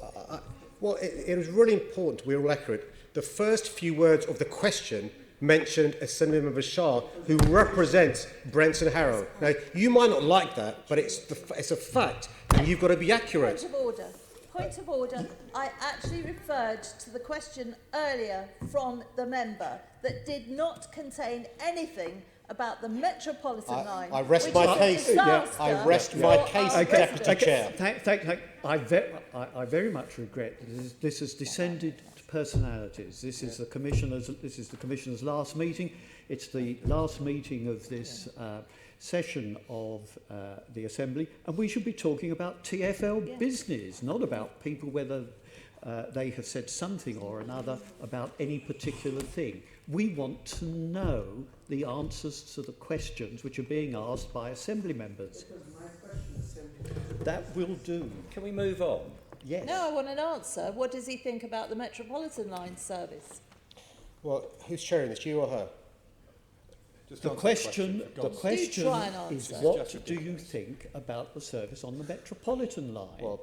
Well, it was really important we're all accurate. The first few words of the question mentioned Assembly Member Shah, who represents Brenton Harrow. Now, you might not like that, but it's a fact, and you've got to be accurate. Point of order. Point of order. I actually referred to the question earlier from the member that did not contain anything about the Metropolitan line. I rest my case. I rest my case, Deputy Chair. I very much regret that this has descended to personalities. This is the Commissioner's last meeting. It's the last meeting of this session of the Assembly, and we should be talking about TfL business, not about people whether they have said something or another about any particular thing. We want to know the answers to the questions which are being asked by Assembly members. That will do. Can we move on? Yes. No, I want an answer. What does he think about the Metropolitan line service? Well, who's chairing this, you or her? The question try and is, answer. what do you think about the service on the Metropolitan line? Well,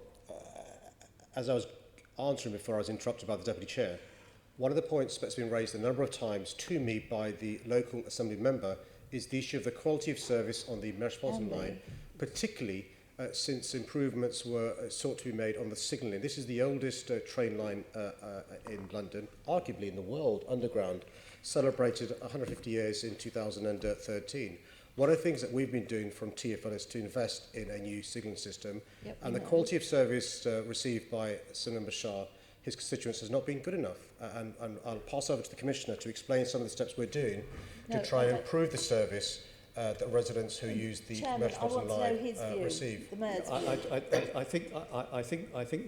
as I was answering before I was interrupted by the Deputy Chair, one of the points that's been raised a number of times to me by the local Assembly member is the issue of the quality of service on the Metropolitan line, particularly since improvements were sought to be made on the signalling. This is the oldest train line in London, arguably in the world, underground, celebrated 150 years in 2013. One of the things that we've been doing from TfL is to invest in a new signalling system, and the quality of service received by Senator Shah, his constituents, has not been good enough. And I'll pass over to the Commissioner to explain some of the steps we're doing to try and improve the service that residents who use the Metropolitan line receive. I think,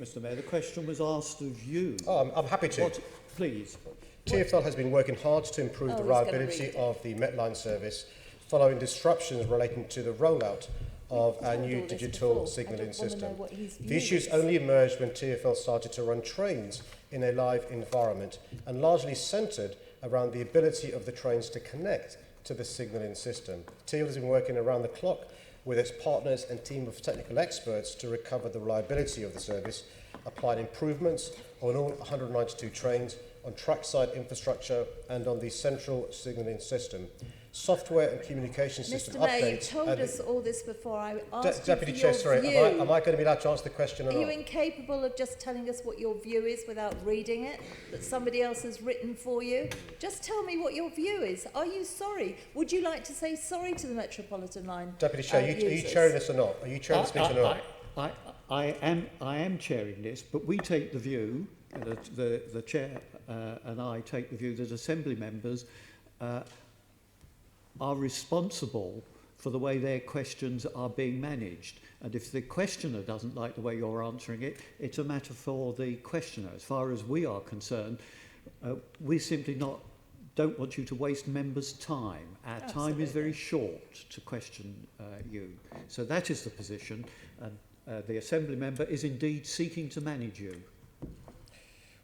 Mr. Mayor, the question was asked of you. Oh, I'm happy to. Please. TfL has been working hard to improve the reliability of the Metline service following disruptions relating to the rollout of our new digital signalling system. The issues only emerged when TfL started to run trains in a live environment and largely centred around the ability of the trains to connect to the signalling system. TfL has been working around the clock with its partners and team of technical experts to recover the reliability of the service, applied improvements on all 192 trains, on trackside infrastructure and on the central signalling system. software and communication system Mr. Mayor, you updates. told us all this before. I asked Deputy you for Chair, your sorry, view. am I going to be allowed to answer the question or Are you not? incapable of just telling us what your view is without reading it, that somebody else has written for you? Just tell me what your view is. Are you sorry? Would you like to say sorry to the Metropolitan line Deputy Chair, are you users? chairing this or not? Are you chairing this meeting or not? I am chairing this, but we take the view, the chair and I take the view that Assembly members are responsible for the way their questions are being managed. And if the questioner doesn't like the way you're answering it, it's a matter for the questioner. As far as we are concerned, we simply don't want you to waste members' time. Our time is very short to question you. So that is the position, and the Assembly member is indeed seeking to manage you.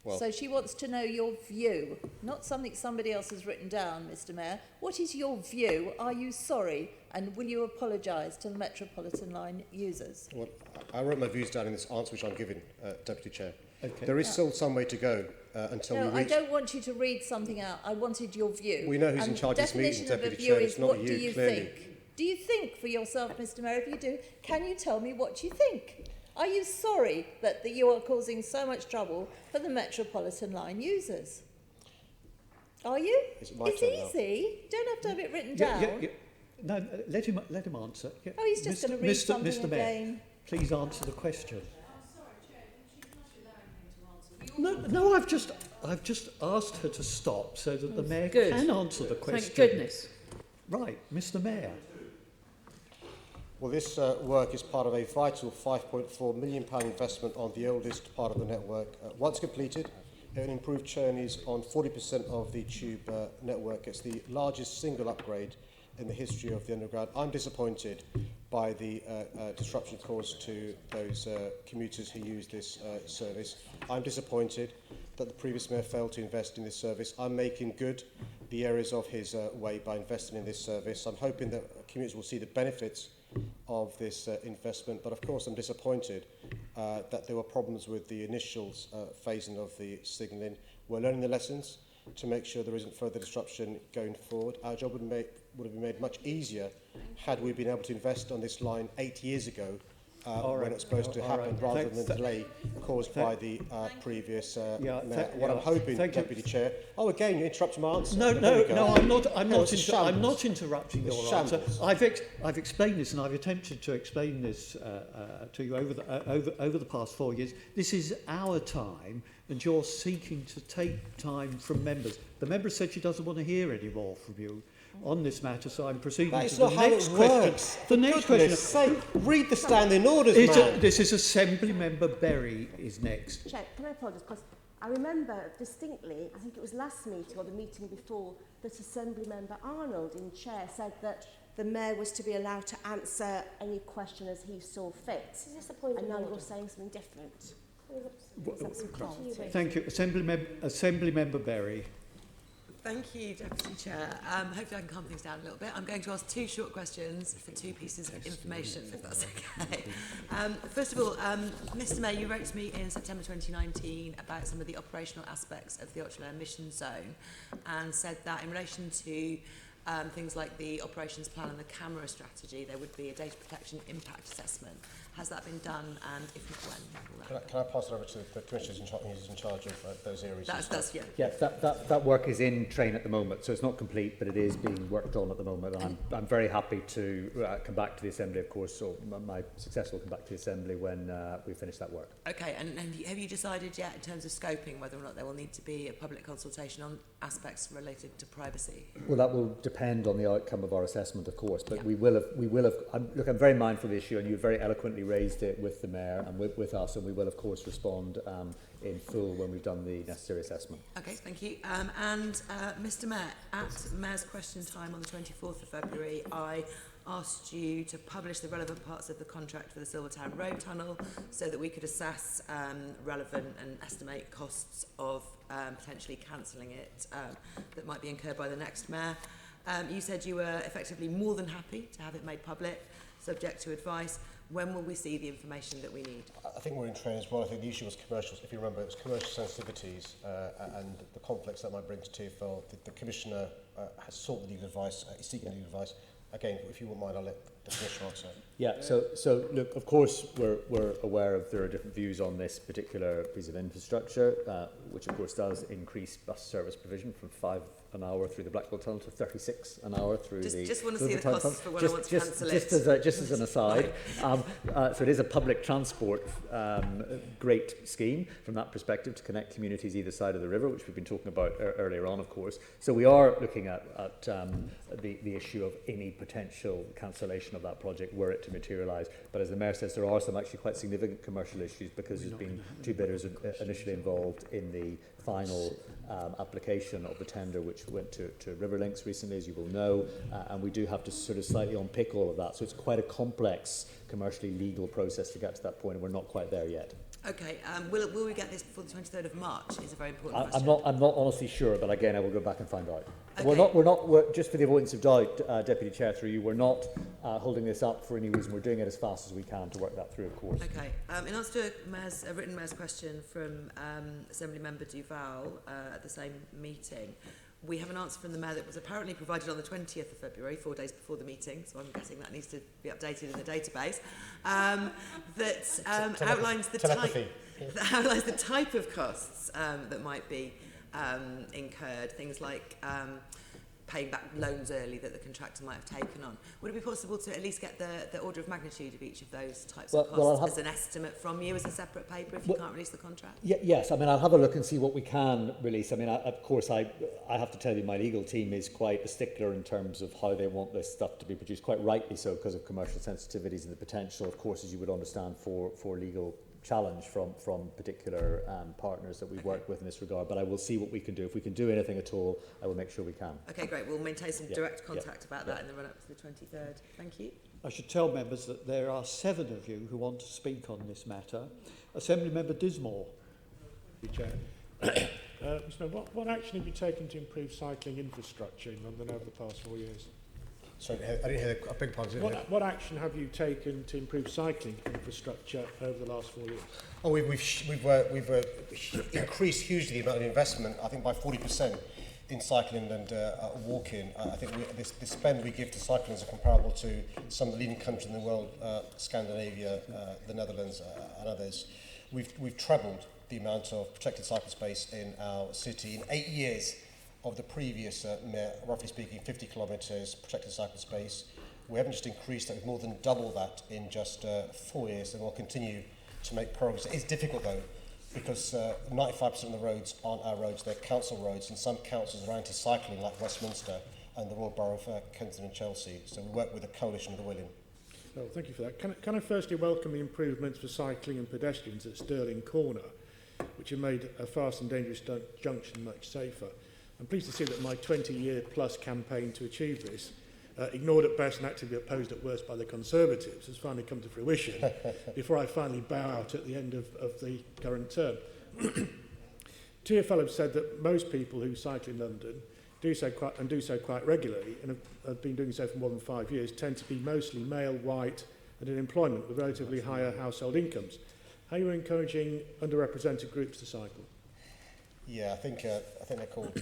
Well, So she wants to know your view, not something somebody else has written down, Mr. Mayor. What is your view? Are you sorry? And will you apologise to the Metropolitan line users? well, I wrote my views down in this answer which I'm giving, Deputy Chair. Okay. There is still some way to go until No, we I reach... don't want you to read something out. I wanted your view. We know who's in And charge of this meeting, definition of a Deputy view Chair, is it's not what you, do you clearly. think? Do you think for yourself, Mr. Mayor? If you do, can you tell me what you think? Are you sorry that you are causing so much trouble for the Metropolitan line users? Are you? Is it my It's turn now? easy. You don't have to have it written down. No, let him answer. Yeah. Oh, he's just going to read something Mr. Mayor, again. please answer the question. No, I've just asked her to stop so that the Mayor Good. can answer the question. Thank goodness. Right, Mr. Mayor. Well, this work is part of a vital £5.4 million investment on the oldest part of the network. Once completed, it will improve journeys on 40% of the tube network. It's the largest single upgrade in the history of the Underground. I'm disappointed by the disruption caused to those commuters who use this service. I'm disappointed that the previous mayor failed to invest in this service. I'm making good the areas of his way by investing in this service. I'm hoping that commuters will see the benefits of this investment, but of course I'm disappointed that there were problems with the initial phasing of the signalling. We're learning the lessons to make sure there isn't further disruption going forward. Our job would have been made much easier had we been able to invest on this line 8 years ago when it's supposed to happen, rather than the delay caused by the previous mayor. What I'm hoping, Deputy Chair... Oh, again, you interrupted my answer. I'm not shambles. interrupting your It's answer. shambles. I've explained this, and I've attempted to explain this to you over the past 4 years. This is our time, and you're seeking to take time from members. The member said she doesn't want to hear any more from you on this matter, so I'm proceeding That is to the not how next it question. works. The next question. Sake, read the standing orders, man. This is Assembly Member Berry is next. Chair, can I apologise? Because I remember distinctly, I think it was last meeting or the meeting before, that Assembly Member Arnold in chair said that the Mayor was to be allowed to answer any question as he saw fit. Is this a point and now you're saying something different? Let's have some clarity. Thank you. Assembly Member Berry. Thank you, Deputy Chair. Hopefully I can calm things down a little bit. I'm going to ask two short questions for two pieces of information, if that's okay. First of all, Mr Mayor, you wrote to me in September 2019 about some of the operational aspects of the Ochrolere Mission Zone and said that in relation to things like the operations plan and the camera strategy, there would be a data protection impact assessment. Has that been done, and if not, when? Can I pass it over to the Commissioner who's in charge of those areas? Yeah, that work is in train at the moment, so it's not complete, but it is being worked on at the moment. I'm very happy to come back to the Assembly, of course, or my successor will come back to the Assembly when we finish that work. Okay, and have you decided yet in terms of scoping whether or not there will need to be a public consultation on aspects related to privacy? Well, that will depend on the outcome of our assessment, of course, but we will have. I'm very mindful of the issue, and you very eloquently raised it with the Mayor and with us, and we will of course respond in full when we've done the necessary assessment. Okay, thank you. Mr Mayor, at Mayor's question time on the 24th of February, I asked you to publish the relevant parts of the contract for the Silvertown Road Tunnel so that we could assess relevant and estimate costs of potentially cancelling it that might be incurred by the next Mayor. You said you were effectively more than happy to have it made public, subject to advice. When will we see the information that we need? I think we're in train as well. I think the issue was commercials. If you remember, it was commercial sensitivities and the conflicts that might bring to TfL. The Commissioner has sought legal advice, is seeking legal advice. Again, if you wouldn't mind, I'll let the Commissioner answer. Yeah, so look, of course, we're aware of there are different views on this particular piece of infrastructure, which of course does increase bus service provision from 5 an hour through the Blackwell Tunnel to 36 an hour through the... Just want to see the costs for when I want to cancel it. Just as an aside, so it is a public transport great scheme from that perspective to connect communities either side of the river, which we've been talking about earlier on, of course. So we are looking at the issue of any potential cancellation of that project were it to materialise. But as the Mayor says, there are some actually quite significant commercial issues because there's been 2 bidders initially involved in the final application of the tender, which went to Riverlinks recently, as you will know, and we do have to sort of slightly unpick all of that. So it's quite a complex, commercially legal process to get to that point, and we're not quite there yet. Okay, will we get this before the 23rd of March? Is a very important question. I'm not honestly sure, but again, I will go back and find out. Okay. We're just for the avoidance of doubt, Deputy Chair, through you, we're not holding this up for any reason. We're doing it as fast as we can to work that through, of course. Okay. In answer to a written Mayor's question from Assembly Member Duval at the same meeting, we have an answer from the Mayor that was apparently provided on the 20th of February, 4 days before the meeting, so I'm guessing that needs to be updated in the database, that outlines the type of costs that might be incurred, things like paying back loans early that the contractor might have taken on. Would it be possible to at least get the order of magnitude of each of those types of costs as an estimate from you as a separate paper if you can't release the contract? Yes, I mean, I'll have a look and see what we can release. I mean, of course, I have to tell you, my legal team is quite a stickler in terms of how they want this stuff to be produced, quite rightly so, because of commercial sensitivities and the potential, of course, as you would understand, for legal challenge from particular partners that we work with in this regard, but I will see what we can do. If we can do anything at all, I will make sure we can. Okay, great. We'll maintain some direct contact about that in the run-up to the 23rd. Thank you. I should tell members that there are 7 of you who want to speak on this matter. Assembly Member Dismore. Chair. Mr. Mayor, what action have you taken to improve cycling infrastructure in London over the past 4 years? Sorry, I didn't hear a big part. What action have you taken to improve cycling infrastructure over the last 4 years? Oh, we've increased hugely the amount of investment, I think by 40% in cycling and walking. I think the spend we give to cycling is comparable to some of the leading countries in the world, Scandinavia, the Netherlands and others. We've trebled the amount of protected cycle space in our city in 8 years. Of the previous, roughly speaking, 50 kilometres protected cycle space. We haven't just increased that, we've more than doubled that in just 4 years, and we'll continue to make progress. It's difficult though, because 95% of the roads aren't our roads, they're council roads, and some councils are anti-cycling, like Westminster and the Royal Borough of Kensington and Chelsea. So we work with a coalition of the willing. Well, thank you for that. Can I firstly welcome the improvements for cycling and pedestrians at Stirling Corner, which have made a fast and dangerous junction much safer. I'm pleased to see that my 20-year-plus campaign to achieve this, ignored at best and actively opposed at worst by the Conservatives, has finally come to fruition before I finally bow out at the end of the current term. TfL have said that most people who cycle in London do so quite regularly, and have been doing so for more than 5 years, tend to be mostly male, white, and in employment with relatively higher household incomes. How are you encouraging underrepresented groups to cycle? Yeah, I think they're called,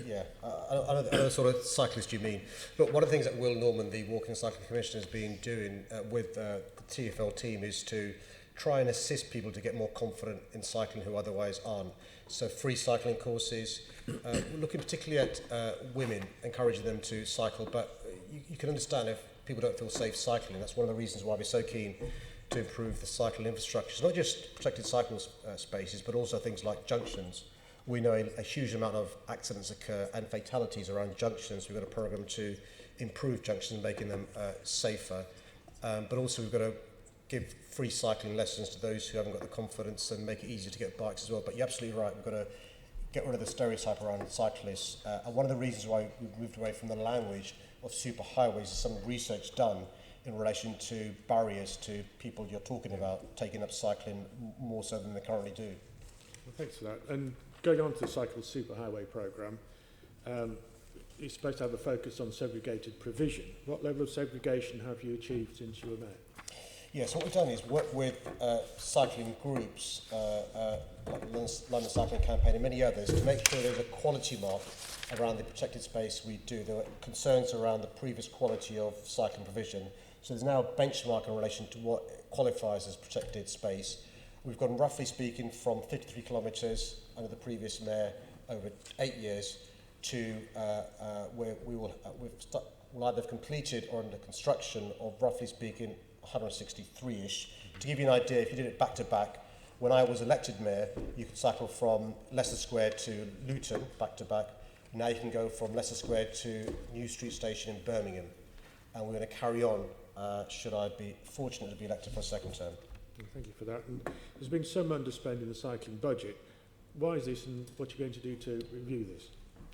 I know the sort of cyclists you mean. But one of the things that Will Norman, the Walking and Cycling Commissioner, has been doing with the TfL team is to try and assist people to get more confident in cycling who otherwise aren't. So free cycling courses, looking particularly at women, encouraging them to cycle. But you can understand if people don't feel safe cycling. That's one of the reasons why we're so keen to improve the cycling infrastructure. It's not just protected cycle spaces, but also things like junctions. We know a huge amount of accidents occur and fatalities around junctions. We've got a programme to improve junctions and making them safer. But also we've got to give free cycling lessons to those who haven't got the confidence and make it easier to get bikes as well. But you're absolutely right, we've got to get rid of the stereotype around cyclists. And one of the reasons why we've moved away from the language of superhighways is some research done in relation to barriers to people you're talking about taking up cycling more so than they currently do. Well, thanks for that. And going on to the Cycle Superhighway programme, you're supposed to have a focus on segregated provision. What level of segregation have you achieved since you were mayor? Yes, what we've done is work with cycling groups, like London Cycling Campaign and many others, to make sure there's a quality mark around the protected space we do. There were concerns around the previous quality of cycling provision. So there's now a benchmark in relation to what qualifies as protected space. We've gone, roughly speaking, from 53 kilometres under the previous mayor over 8 years to where we'll either have completed or under construction of, roughly speaking, 163-ish. To give you an idea, if you did it back to back, when I was elected mayor, you could cycle from Leicester Square to Luton back to back. Now you can go from Leicester Square to New Street Station in Birmingham. And we're going to carry on should I be fortunate to be elected for a second term. Thank you for that. And there's been some underspend in the cycling budget. Why is this, and what are you going to do to review this?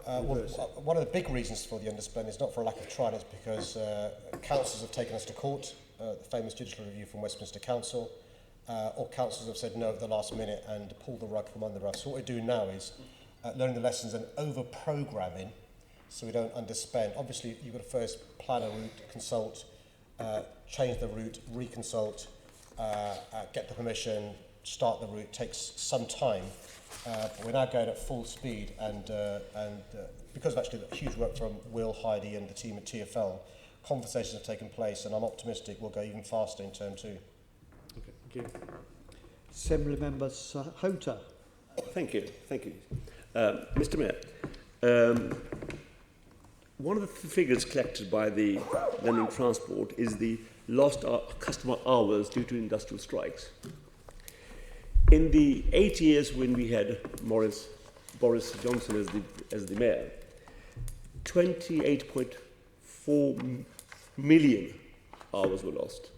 One of the big reasons for the underspend is not for a lack of trying, it's because councils have taken us to court, the famous judicial review from Westminster Council, or councils have said no at the last minute and pulled the rug from under us. So what we're doing now is learning the lessons and over-programming so we don't underspend. Obviously, you've got to first plan a route, consult, change the route, reconsult, get the permission, start the route. Takes some time. But we're now going at full speed, and because of actually the huge work from Will, Heidi and the team at TfL, conversations have taken place, and I'm optimistic we'll go even faster in term 2. Okay, thank you. Assembly Member Hota. Thank you. Mr Mayor, one of the figures collected by the London Transport is the lost customer hours due to industrial strikes. In the 8 years when we had Boris Johnson as the mayor, 28.4 million hours were lost.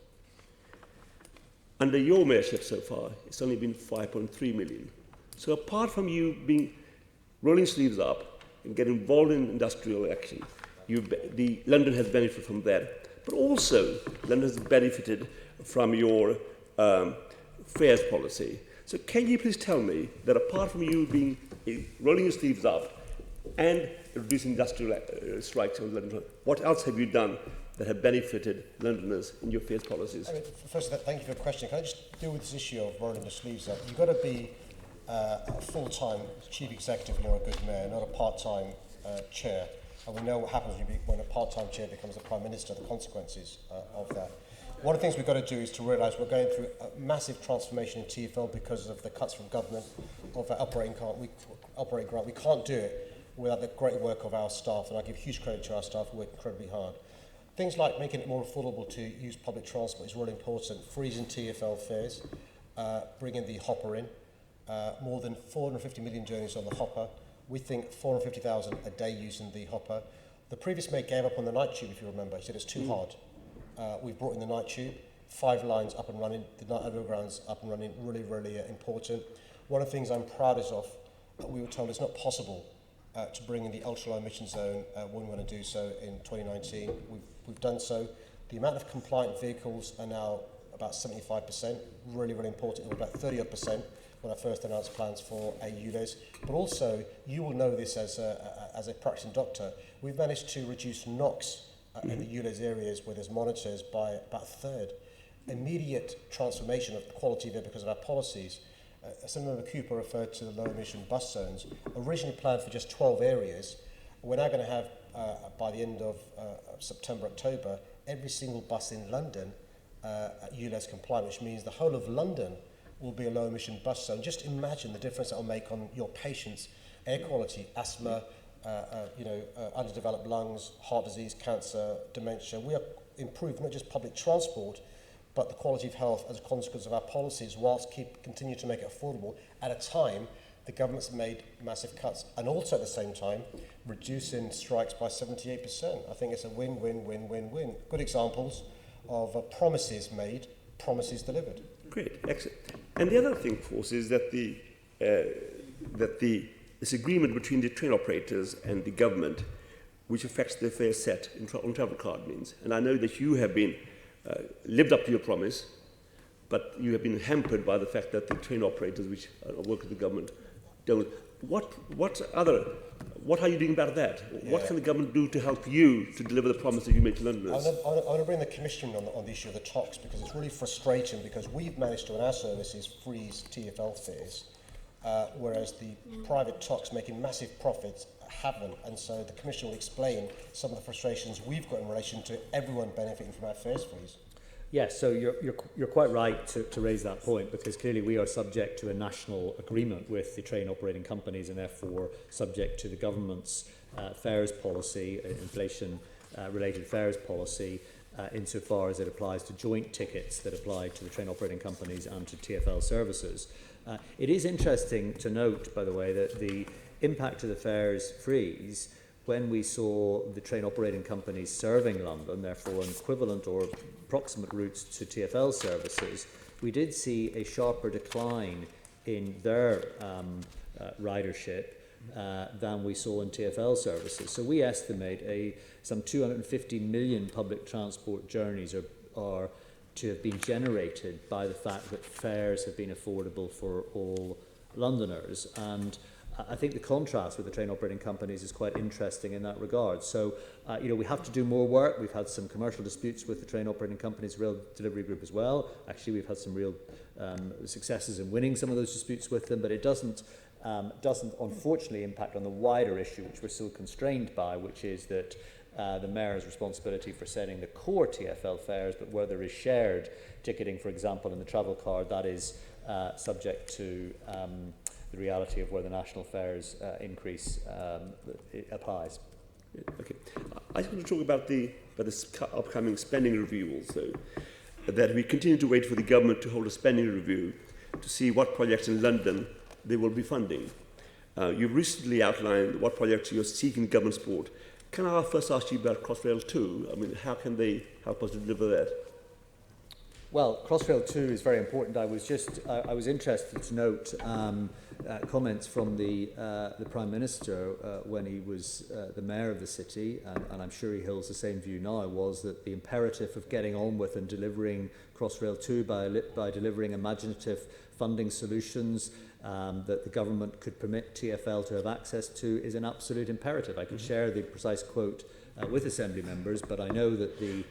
Under your mayorship so far, it's only been 5.3 million. So apart from you being rolling sleeves up and getting involved in industrial action, London has benefited from that. But also, London has benefited from your fares policy. So can you please tell me that apart from you being rolling your sleeves up and reducing industrial strikes on London, what else have you done that have benefited Londoners in your fares policies? First, thank you for your question. Can I just deal with this issue of rolling the sleeves up? You've got to be a full-time chief executive when you're a good mayor, not a part-time chair. And we know what happens when a part-time chair becomes the Prime Minister, the consequences of that. One of the things we've got to do is to realise we're going through a massive transformation in TfL because of the cuts from government of our operating grant. We can't do it without the great work of our staff, and I give huge credit to our staff who work incredibly hard. Things like making it more affordable to use public transport is really important. Freezing TfL fares, bringing the hopper in, more than 450 million journeys on the hopper. We think 450,000 a day using the hopper. The previous mayor gave up on the night tube, if you remember. He said it's too hard. We've brought in the night tube, 5 lines up and running, the night overground's up and running, really, really important. One of the things I'm proudest of, we were told it's not possible to bring in the ultra-low emission zone when we want to do so in 2019. We've done so. The amount of compliant vehicles are now about 75%, really, really important. It was about 30% when I first announced plans for a ULEZ. But also, you will know this as a practicing doctor, we've managed to reduce NOx in the ULEZ areas where there's monitors by about a third. Immediate transformation of the quality there because of our policies. Assemblymember Cooper referred to the low emission bus zones, originally planned for just 12 areas. We're now going to have, by the end of September, October, every single bus in London ULEZ compliant, which means the whole of London will be a low emission bus zone. Just imagine the difference that will make on your patients' air quality, asthma, underdeveloped lungs, heart disease, cancer, dementia. We are improving not just public transport, but the quality of health as a consequence of our policies, whilst continue to make it affordable at a time the government's made massive cuts, and also at the same time reducing strikes by 78%. I think it's a win-win-win-win-win. Good examples of promises made, promises delivered. Great, excellent. And the other thing, of course, is that this agreement between the train operators and the government, which affects the fare set on travel card means. And I know that you have been lived up to your promise, but you have been hampered by the fact that the train operators, which work with the government, don't. What are you doing about that? What can the government do to help you to deliver the promise that you made to Londoners? I want to bring the Commission on the issue of the TOCs, because it's really frustrating, because we've managed to, in our services, freeze TfL fares, whereas the private TOCs making massive profits haven't. And so the Commission will explain some of the frustrations we've got in relation to everyone benefiting from our fares freeze. Yes, so you're quite right to raise that point, because clearly we are subject to a national agreement with the train operating companies, and therefore subject to the government's fares policy, inflation-related fares policy, insofar as it applies to joint tickets that apply to the train operating companies and to TfL services. It is interesting to note, by the way, that the impact of the fares freeze, when we saw the train operating companies serving London, therefore an equivalent or approximate routes to TfL services, we did see a sharper decline in their ridership than we saw in TfL services. So we estimate some 250 million public transport journeys are to have been generated by the fact that fares have been affordable for all Londoners. And I think the contrast with the train operating companies is quite interesting in that regard. So, we have to do more work. We've had some commercial disputes with the train operating companies, Rail Delivery Group as well. Actually, we've had some real successes in winning some of those disputes with them, but it doesn't unfortunately impact on the wider issue, which we're still constrained by, which is that the Mayor's responsibility for setting the core TfL fares, but where there is shared ticketing, for example, in the travel card, that is subject to the reality of where the national fares increase applies. Okay, I just want to talk about this upcoming spending review also. That we continue to wait for the government to hold a spending review to see what projects in London they will be funding. You've recently outlined what projects you're seeking government support. Can I first ask you about Crossrail 2? I mean, how can they help us to deliver that? Well, Crossrail 2 is very important. I was interested to note comments from the Prime Minister when he was the Mayor of the city, and I'm sure he holds the same view now, was that the imperative of getting on with and delivering Crossrail 2 by delivering imaginative funding solutions that the government could permit TfL to have access to is an absolute imperative. I could share the precise quote with Assembly members, but I know that the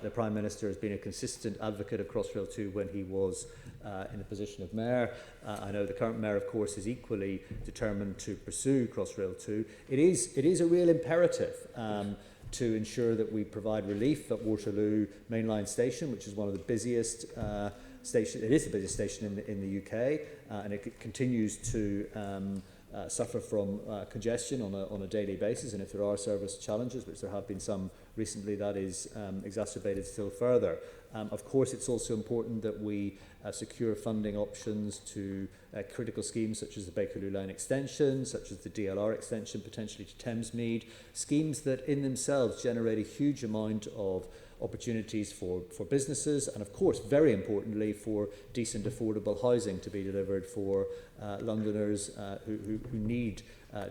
Prime Minister has been a consistent advocate of Crossrail 2 when he was in the position of Mayor. I know the current Mayor, of course, is equally determined to pursue Crossrail 2. It is a real imperative to ensure that we provide relief at Waterloo Mainline Station, which is one of the busiest station. It is the busiest station in the UK, and it continues to suffer from congestion on a daily basis, and if there are service challenges, which there have been some recently, that is exacerbated still further. Of course, it's also important that we secure funding options to critical schemes such as the Bakerloo Line extension, such as the DLR extension, potentially to Thamesmead, schemes that in themselves generate a huge amount of opportunities for businesses, and of course, very importantly, for decent affordable housing to be delivered for Londoners who need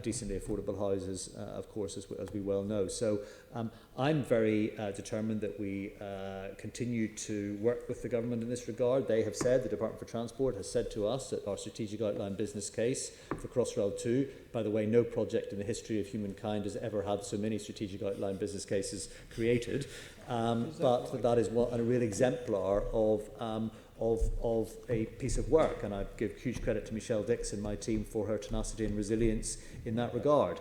decently affordable houses, of course, as we well know. So I'm very determined that we continue to work with the government in this regard. They have said, the Department for Transport has said to us that our strategic outline business case for Crossrail 2, by the way, no project in the history of humankind has ever had so many strategic outline business cases created, but that is a real exemplar of a piece of work, and I give huge credit to Michelle Dix and my team for her tenacity and resilience in that regard.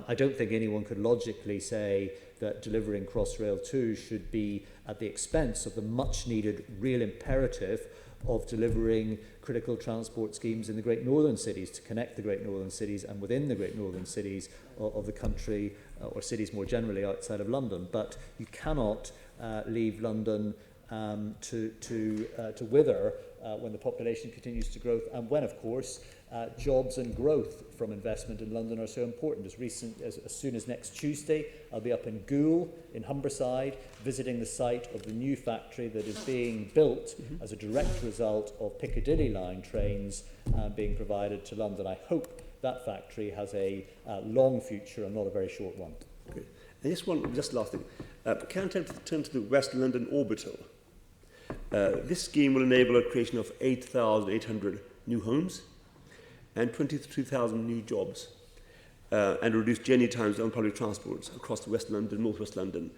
I don't think anyone could logically say that delivering Crossrail 2 should be at the expense of the much needed real imperative of delivering critical transport schemes in the Great Northern Cities to connect the Great Northern Cities and within the Great Northern Cities of the country, or cities more generally outside of London. But you cannot leave London to wither when the population continues to grow, and when, of course, jobs and growth from investment in London are so important. As soon as next Tuesday, I'll be up in Goole, in Humberside, visiting the site of the new factory that is being built as a direct result of Piccadilly line trains being provided to London. I hope that factory has a long future and not a very short one. Okay. And just last thing. Can I turn to the West London Orbital? This scheme will enable a creation of 8,800 new homes. and 23,000 new jobs, and reduce journey times on public transports across West London, North West London.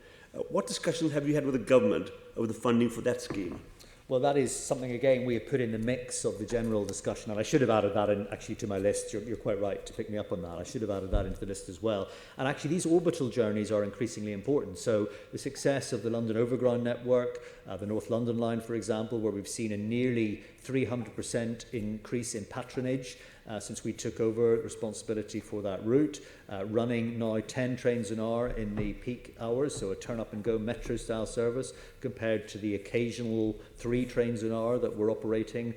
What discussions have you had with the government over the funding for that scheme? Well, that is something, again, we have put in the mix of the general discussion, and I should have added that in, actually, to my list. You're quite right to pick me up on that. I should have added that into the list as well. And actually, these orbital journeys are increasingly important. So the success of the London Overground network, the North London line, for example, where we've seen a nearly 300% increase in patronage since we took over responsibility for that route, running now 10 trains an hour in the peak hours, so a turn-up-and-go metro-style service, compared to the occasional 3 trains an hour that were operating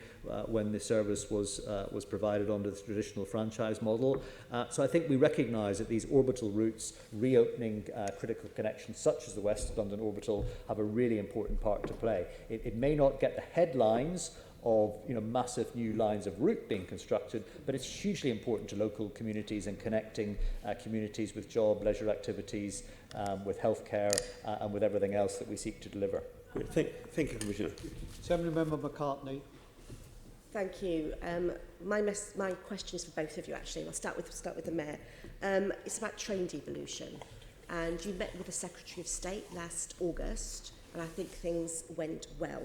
when the service was provided under the traditional franchise model. So I think we recognise that these orbital routes, reopening critical connections such as the West London Orbital, have a really important part to play. It may not get the headlines of massive new lines of route being constructed, but it's hugely important to local communities and connecting communities with job, leisure activities, with healthcare, and with everything else that we seek to deliver. Thank you, Commissioner. Assembly Member McCartney. Thank you. My question is for both of you, actually. I'll start with the Mayor. It's about train devolution. And you met with the Secretary of State last August, and I think things went well.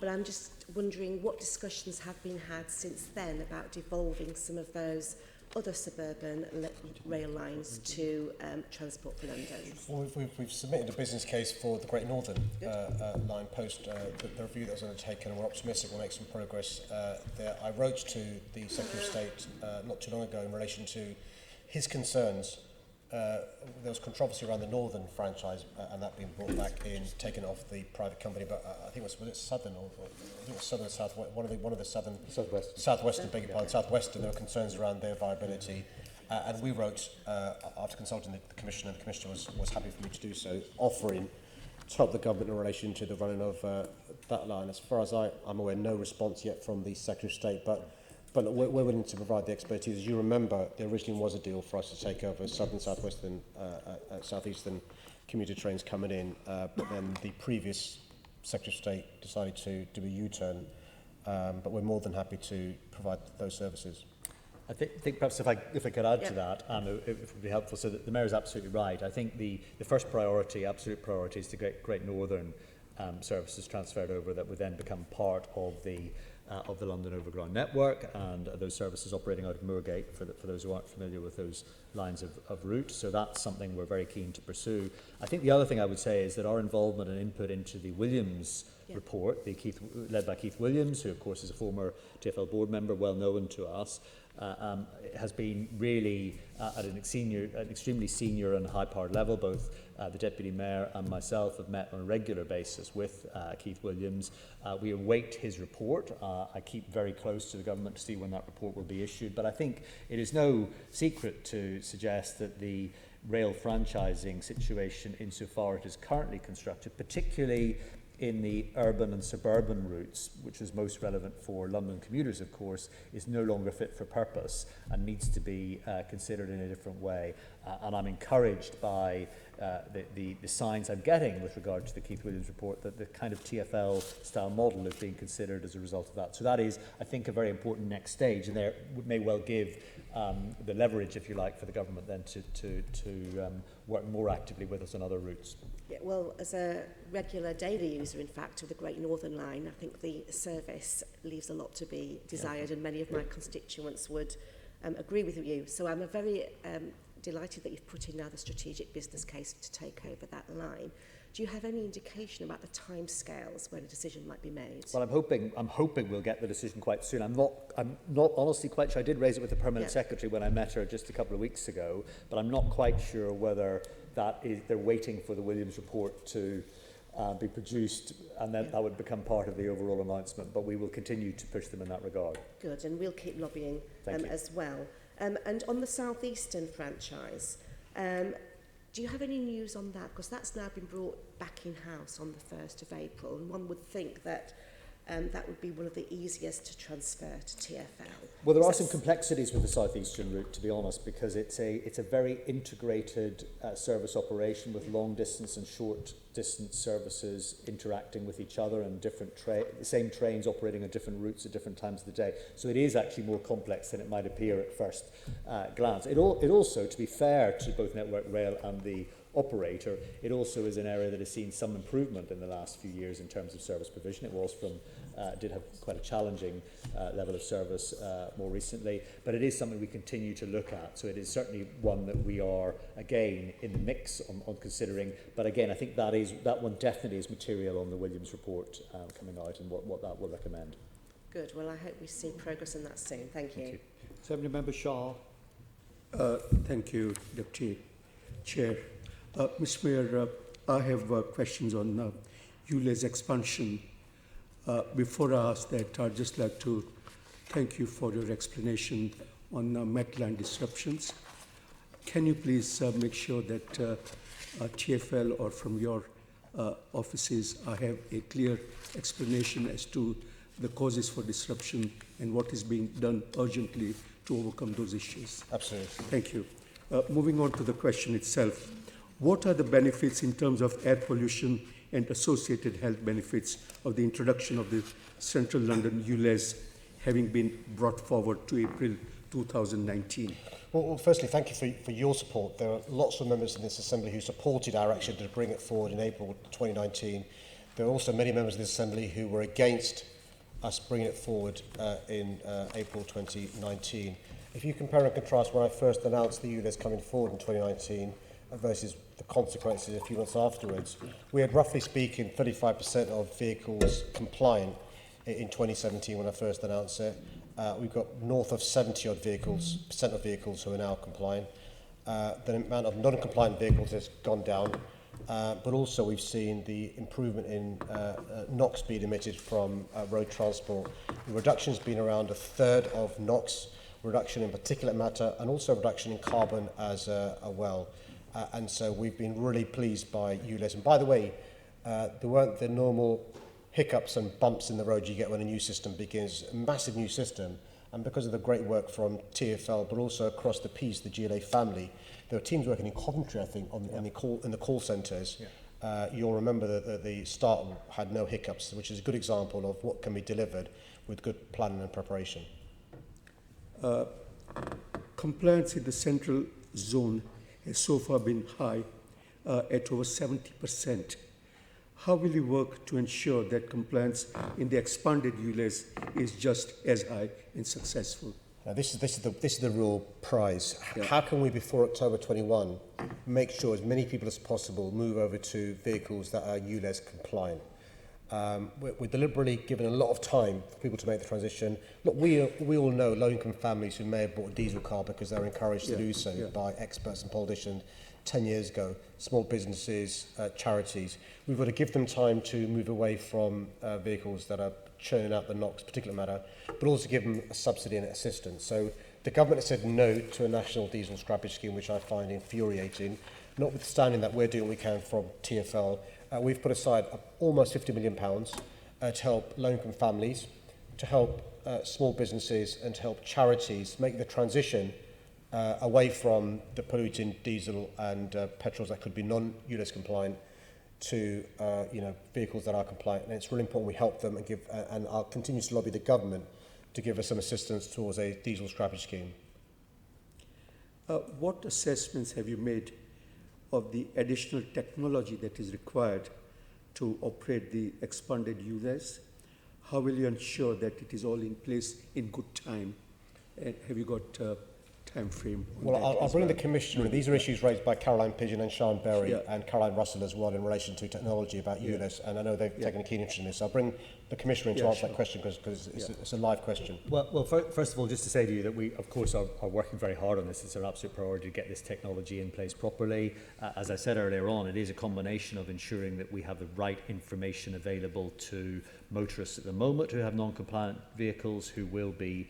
But I'm just wondering what discussions have been had since then about devolving some of those other suburban rail lines to Transport for London. Well, we've submitted a business case for the Great Northern line post the review that was undertaken, and we're optimistic we'll make some progress there. I wrote to the Secretary of State not too long ago in relation to his concerns. There was controversy around the Northern franchise and that being brought back in, taken off the private company, but I think was it Southern or I think it was Southern Southwest, one of the Southern Southwestern, beg your pardon, Southwestern. There were concerns around their viability, and we wrote after consulting the Commissioner, and the Commissioner was happy for me to do so, offering to help the government in relation to the running of that line. As far as I'm aware, no response yet from the Secretary of State, but we're willing to provide the expertise. As you remember, there originally was a deal for us to take over Southern, Southwestern, Southeastern commuter trains coming in, but then the previous Secretary of State decided to do a U-turn, but we're more than happy to provide those services. I think perhaps if I could add to that, it would be helpful. So that the Mayor is absolutely right. I think the first priority, absolute priority, is to get Great Northern services transferred over that would then become part of the London Overground network, and those services operating out of Moorgate for those who aren't familiar with those lines of route. So that's something we're very keen to pursue. I think the other thing I would say is that our involvement and input into the Williams report, led by Keith Williams, who of course is a former TfL board member, well known to us, has been really at an extremely senior and high-powered level. Both the Deputy Mayor and myself have met on a regular basis with Keith Williams. We await his report. I keep very close to the government to see when that report will be issued. But I think it is no secret to suggest that the rail franchising situation, insofar it is currently constructed, particularly in the urban and suburban routes, which is most relevant for London commuters, of course, is no longer fit for purpose and needs to be considered in a different way. And I'm encouraged by the signs I'm getting with regard to the Keith Williams report that the kind of TfL-style model is being considered as a result of that. So that is, I think, a very important next stage, and there may well give the leverage, if you like, for the government then to work more actively with us on other routes. Yeah, well, as a regular daily user, in fact, of the Great Northern Line, I think the service leaves a lot to be desired, and many of my constituents would agree with you. So I'm very delighted that you've put in now the strategic business case to take over that line. Do you have any indication about the timescales when a decision might be made? Well, I'm hoping we'll get the decision quite soon. I'm not honestly quite sure. I did raise it with the Permanent Secretary when I met her just a couple of weeks ago, but I'm not quite sure whether they're waiting for the Williams report to be produced, and then that would become part of the overall announcement. But we will continue to push them in that regard. Good, and we'll keep lobbying as well. And on the Southeastern franchise, do you have any news on that? Because that's now been brought back in-house on the 1st of April, and one would think that that would be one of the easiest to transfer to TfL. Well, there are So some complexities with the southeastern route, to be honest, because it's a very integrated service operation with long distance and short distance services interacting with each other, and the same trains operating on different routes at different times of the day. So it is actually more complex than it might appear at first glance. It also, to be fair to both Network Rail and the operator, it also is an area that has seen some improvement in the last few years in terms of service provision. It was did have quite a challenging level of service more recently, but it is something we continue to look at. So it is certainly one that we are, again, in the mix on considering. But again, I think that one definitely is material on the Williams report coming out, and what that will recommend. good. Well, I hope we see progress in that soon. Thank you. Assembly Member Shah. Thank you, Deputy Chair. Mr. Mayor, I have questions on ULEZ expansion. Before I ask that, I'd just like to thank you for your explanation on Metland disruptions. Can you please make sure that TfL or from your offices, I have a clear explanation as to the causes for disruption and what is being done urgently to overcome those issues? Absolutely. Thank you. Moving on to the question itself, what are the benefits in terms of air pollution and associated health benefits of the introduction of the Central London ULEZ having been brought forward to April 2019? Well, firstly, thank you for your support. There are lots of members in this Assembly who supported our action to bring it forward in April 2019. There are also many members of this Assembly who were against us bringing it forward in April 2019. If you compare and contrast when I first announced the ULEZ coming forward in 2019 versus the consequences a few months afterwards, we had, roughly speaking, 35% of vehicles compliant in 2017 when I first announced it. We've got north of 70% of vehicles who are now compliant. The amount of non-compliant vehicles has gone down, but also we've seen the improvement in NOx being emitted from road transport. The reduction has been around a third of NOx, reduction in particulate matter, and also reduction in carbon as well. And so we've been really pleased by ULEZ. And by the way, there weren't the normal hiccups and bumps in the road you get when a new system begins, a massive new system. And because of the great work from TfL, but also across the piece, the GLA family, there are teams working in Coventry, I think, in the call centres. Yeah. You'll remember that the start had no hiccups, which is a good example of what can be delivered with good planning and preparation. Compliance in the central zone has so far been high, at over 70%. How will you work to ensure that compliance in the expanded ULEZ is just as high and successful? Now, this is the real prize. Yeah. How can we, before October 21, make sure as many people as possible move over to vehicles that are ULEZ compliant? We're deliberately given a lot of time for people to make the transition. Look, we all know low-income families who may have bought a diesel car because they're encouraged to do so by experts and politicians 10 years ago, small businesses, charities. We've got to give them time to move away from vehicles that are churning out the NOx particulate matter, but also give them a subsidy and assistance. So the government has said no to a national diesel scrappage scheme, which I find infuriating. Notwithstanding that we're doing what we can from TfL, we've put aside almost £50 million to help low-income families, to help small businesses, and to help charities make the transition away from the polluting diesel and petrols that could be non-ULEZ compliant to vehicles that are compliant. And it's really important we help them and give, and I'll continue to lobby the government to give us some assistance towards a diesel scrappage scheme. What assessments have you made of the additional technology that is required to operate the expanded ULEZ? How will you ensure that it is all in place in good time? And have you got time frame? Well, I'll bring the Commissioner. These are issues raised by Caroline Pigeon and Sean Berry and Caroline Russell as well in relation to technology about ULEZ, and I know they've taken a keen interest in this. So I'll bring the Commissioner in to answer that question because it's a live question. Well, first of all, just to say to you that we, of course, are working very hard on this. It's our absolute priority to get this technology in place properly. As I said earlier on, it is a combination of ensuring that we have the right information available to motorists at the moment who have non-compliant vehicles who will be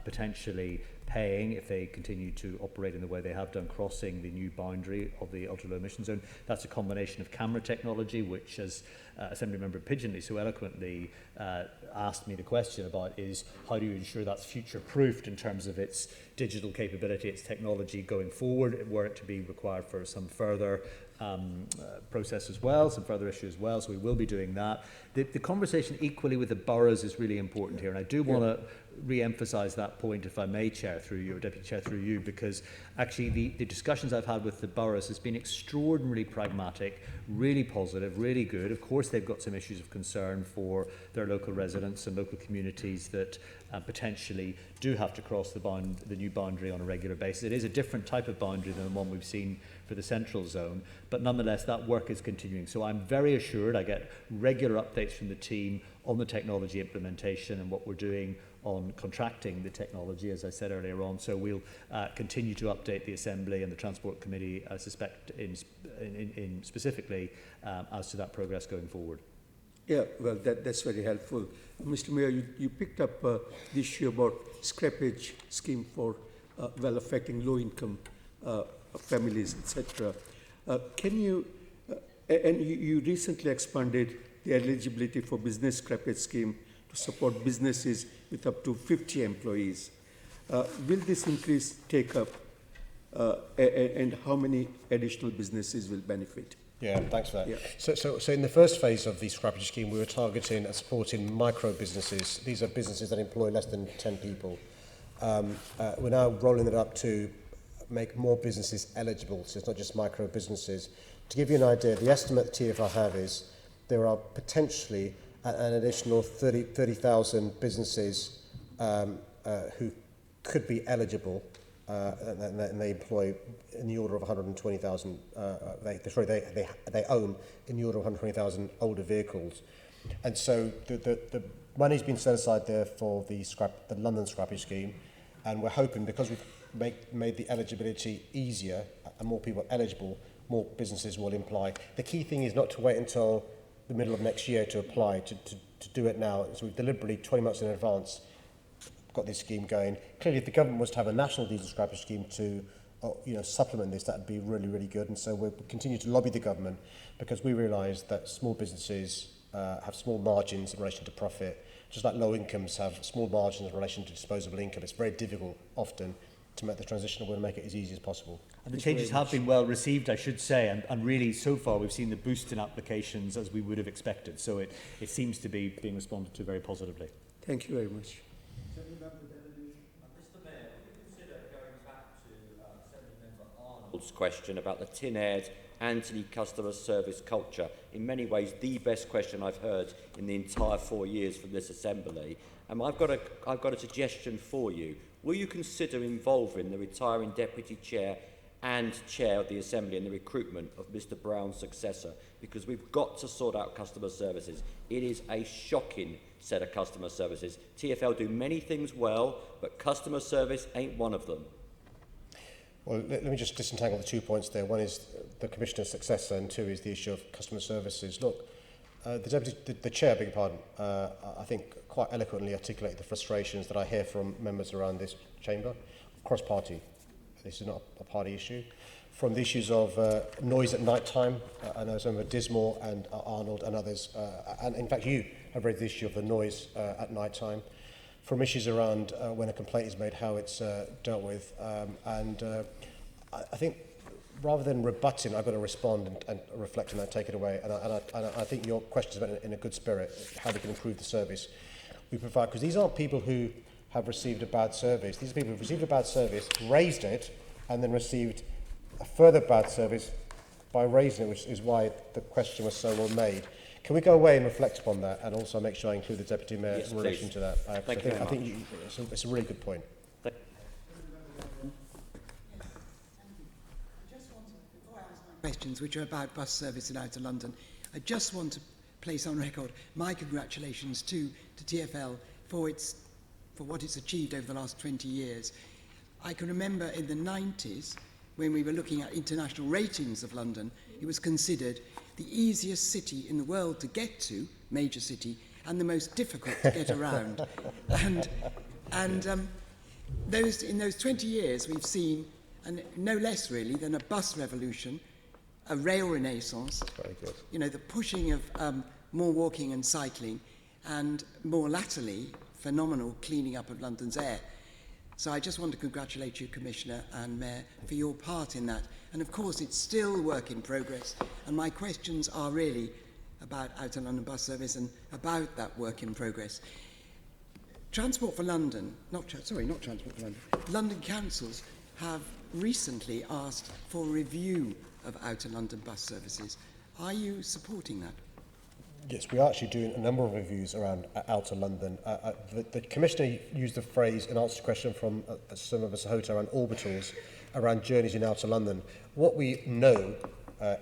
potentially paying if they continue to operate in the way they have done, crossing the new boundary of the ultra-low emission zone. That's a combination of camera technology, which, as Assemblymember Pidgenley so eloquently asked me the question about, is how do you ensure that's future-proofed in terms of its digital capability, its technology going forward, were it to be required for some further process as well, some further issue as well, so we will be doing that. The conversation equally with the boroughs is really important here, and I do want to re-emphasise that point, if I may, Chair, through you, or Deputy Chair, through you, because actually the discussions I've had with the boroughs has been extraordinarily pragmatic, really positive, really good. Of course, they've got some issues of concern for their local residents and local communities that potentially do have to cross the new boundary on a regular basis. It is a different type of boundary than the one we've seen for the central zone, but nonetheless, that work is continuing. So I'm very assured. I get regular updates from the team on the technology implementation and what we're doing on contracting the technology, as I said earlier on. So we'll continue to update the Assembly and the Transport Committee, I suspect, in specifically as to that progress going forward. Yeah, well, that's very helpful. Mr. Mayor, you picked up the issue about scrappage scheme for, affecting low-income families, etc. Can you, and you recently expanded the eligibility for business scrappage scheme to support businesses with up to 50 employees. Will this increase take up, and how many additional businesses will benefit? Yeah, thanks for that. Yeah. So in the first phase of the scrappage scheme, we were targeting and supporting micro businesses. These are businesses that employ less than 10 people. We're now rolling it up to make more businesses eligible, so it's not just micro businesses. To give you an idea, the estimate that TfL have is there are potentially an additional 30,000 businesses who could be eligible, and they employ in the order of 120,000. They own in the order of 120,000 older vehicles, and so the money's been set aside there for the London scrappage scheme, and we're hoping because we've made the eligibility easier and more people eligible, more businesses will apply. The key thing is not to wait until the middle of next year to apply, to do it now. So we've deliberately 20 months in advance got this scheme going. Clearly, if the government was to have a national diesel scrappage scheme to supplement this, that would be really, really good. And so we'll continue to lobby the government because we realise that small businesses have small margins in relation to profit, just like low incomes have small margins in relation to disposable income. It's very difficult often to make the transition. We're going to make it as easy as possible. And the changes have been well received, I should say, and really so far we've seen the boost in applications as we would have expected. So it seems to be being responded to very positively. Thank you very much. Mr. Mayor, would you consider going back to Assemblymember Arnold's question about the tin-aired anti-customer service culture? In many ways, the best question I've heard in the entire 4 years from this Assembly. And I've got a suggestion for you. Will you consider involving the retiring Deputy Chair and Chair of the Assembly in the recruitment of Mr Brown's successor? Because we've got to sort out customer services. It is a shocking set of customer services. TfL do many things well, but customer service ain't one of them. Well, let me just disentangle the 2 points there. One is the Commissioner's successor, and two is the issue of customer services. Look, the Chair, beg your pardon, I think quite eloquently articulated the frustrations that I hear from members around this chamber, cross-party. This is not a party issue. From the issues of noise at night time, I know some of Dismore and Arnold and others, and in fact you have raised the issue of the noise at night time. From issues around when a complaint is made, how it's dealt with. I think rather than rebutting, I've got to respond and reflect on that, take it away. And I think your question is in a good spirit, how we can improve the service we provide. Because these aren't people who have received a bad service. These are people who have received a bad service, raised it, and then received a further bad service by raising it, which is why the question was so well made. Can we go away and reflect upon that, and also make sure I include the Deputy Mayor in relation to that? I think it's a really good point. Questions which are about bus service in outer London. I just want to place on record my congratulations to TfL for what it's achieved over the last 20 years. I can remember in the 90s, when we were looking at international ratings of London, it was considered the easiest city in the world to get to, major city, and the most difficult to get around. And in those 20 years, we've seen, and no less really, than a bus revolution, a rail renaissance, Very good. you know, the pushing of more walking and cycling, and more latterly, phenomenal cleaning up of London's air. So I just want to congratulate you, Commissioner and Mayor, for your part in that. And of course, it's still work in progress. And my questions are really about Outer London Bus Service and about that work in progress. Transport for London, not Transport for London, London councils have recently asked for a review of Outer London bus services. Are you supporting that? Yes, we are actually doing a number of reviews around Outer London. The Commissioner used the phrase in answer to a question from some of us around orbitals, around journeys in Outer London. What we know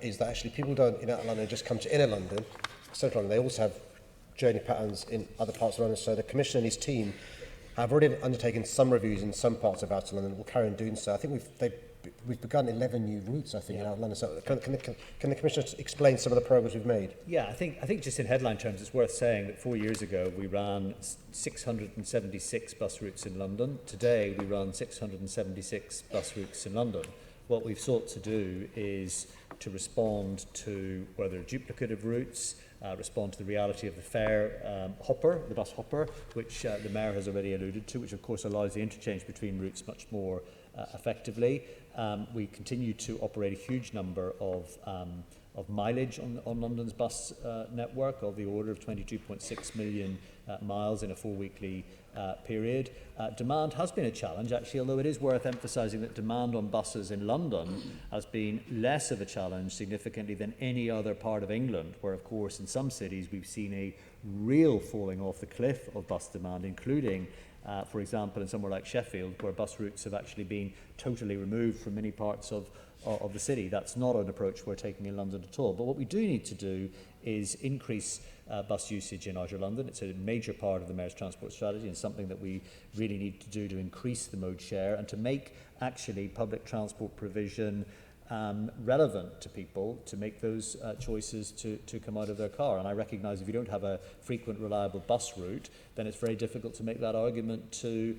is that actually people don't in Outer London just come to Inner London, Central London. They also have journey patterns in other parts of London. So the Commissioner and his team have already undertaken some reviews in some parts of Outer London. We'll carry on doing so. I think we've begun 11 new routes, I think, in Outer London. So can the Commissioner explain some of the progress we've made? Yeah, I think just in headline terms, it's worth saying that 4 years ago we ran 676 bus routes in London. Today we run 676 bus routes in London. What we've sought to do is to respond to where there are duplicative routes, respond to the reality of the fare hopper, the bus hopper, which the Mayor has already alluded to, which of course allows the interchange between routes much more effectively. We continue to operate a huge number of mileage on London's bus network, of the order of 22.6 million miles in a 4-weekly period. Demand has been a challenge, actually, although it is worth emphasising that demand on buses in London has been less of a challenge significantly than any other part of England, where, of course, in some cities we've seen a real falling off the cliff of bus demand, including for example, in somewhere like Sheffield, where bus routes have actually been totally removed from many parts of the city. That's not an approach we're taking in London at all. But what we do need to do is increase bus usage in Outer London. It's a major part of the Mayor's transport strategy and something that we really need to do to increase the mode share and to make actually public transport provision relevant to people, to make those choices to come out of their car. And I recognise if you don't have a frequent, reliable bus route, then it's very difficult to make that argument to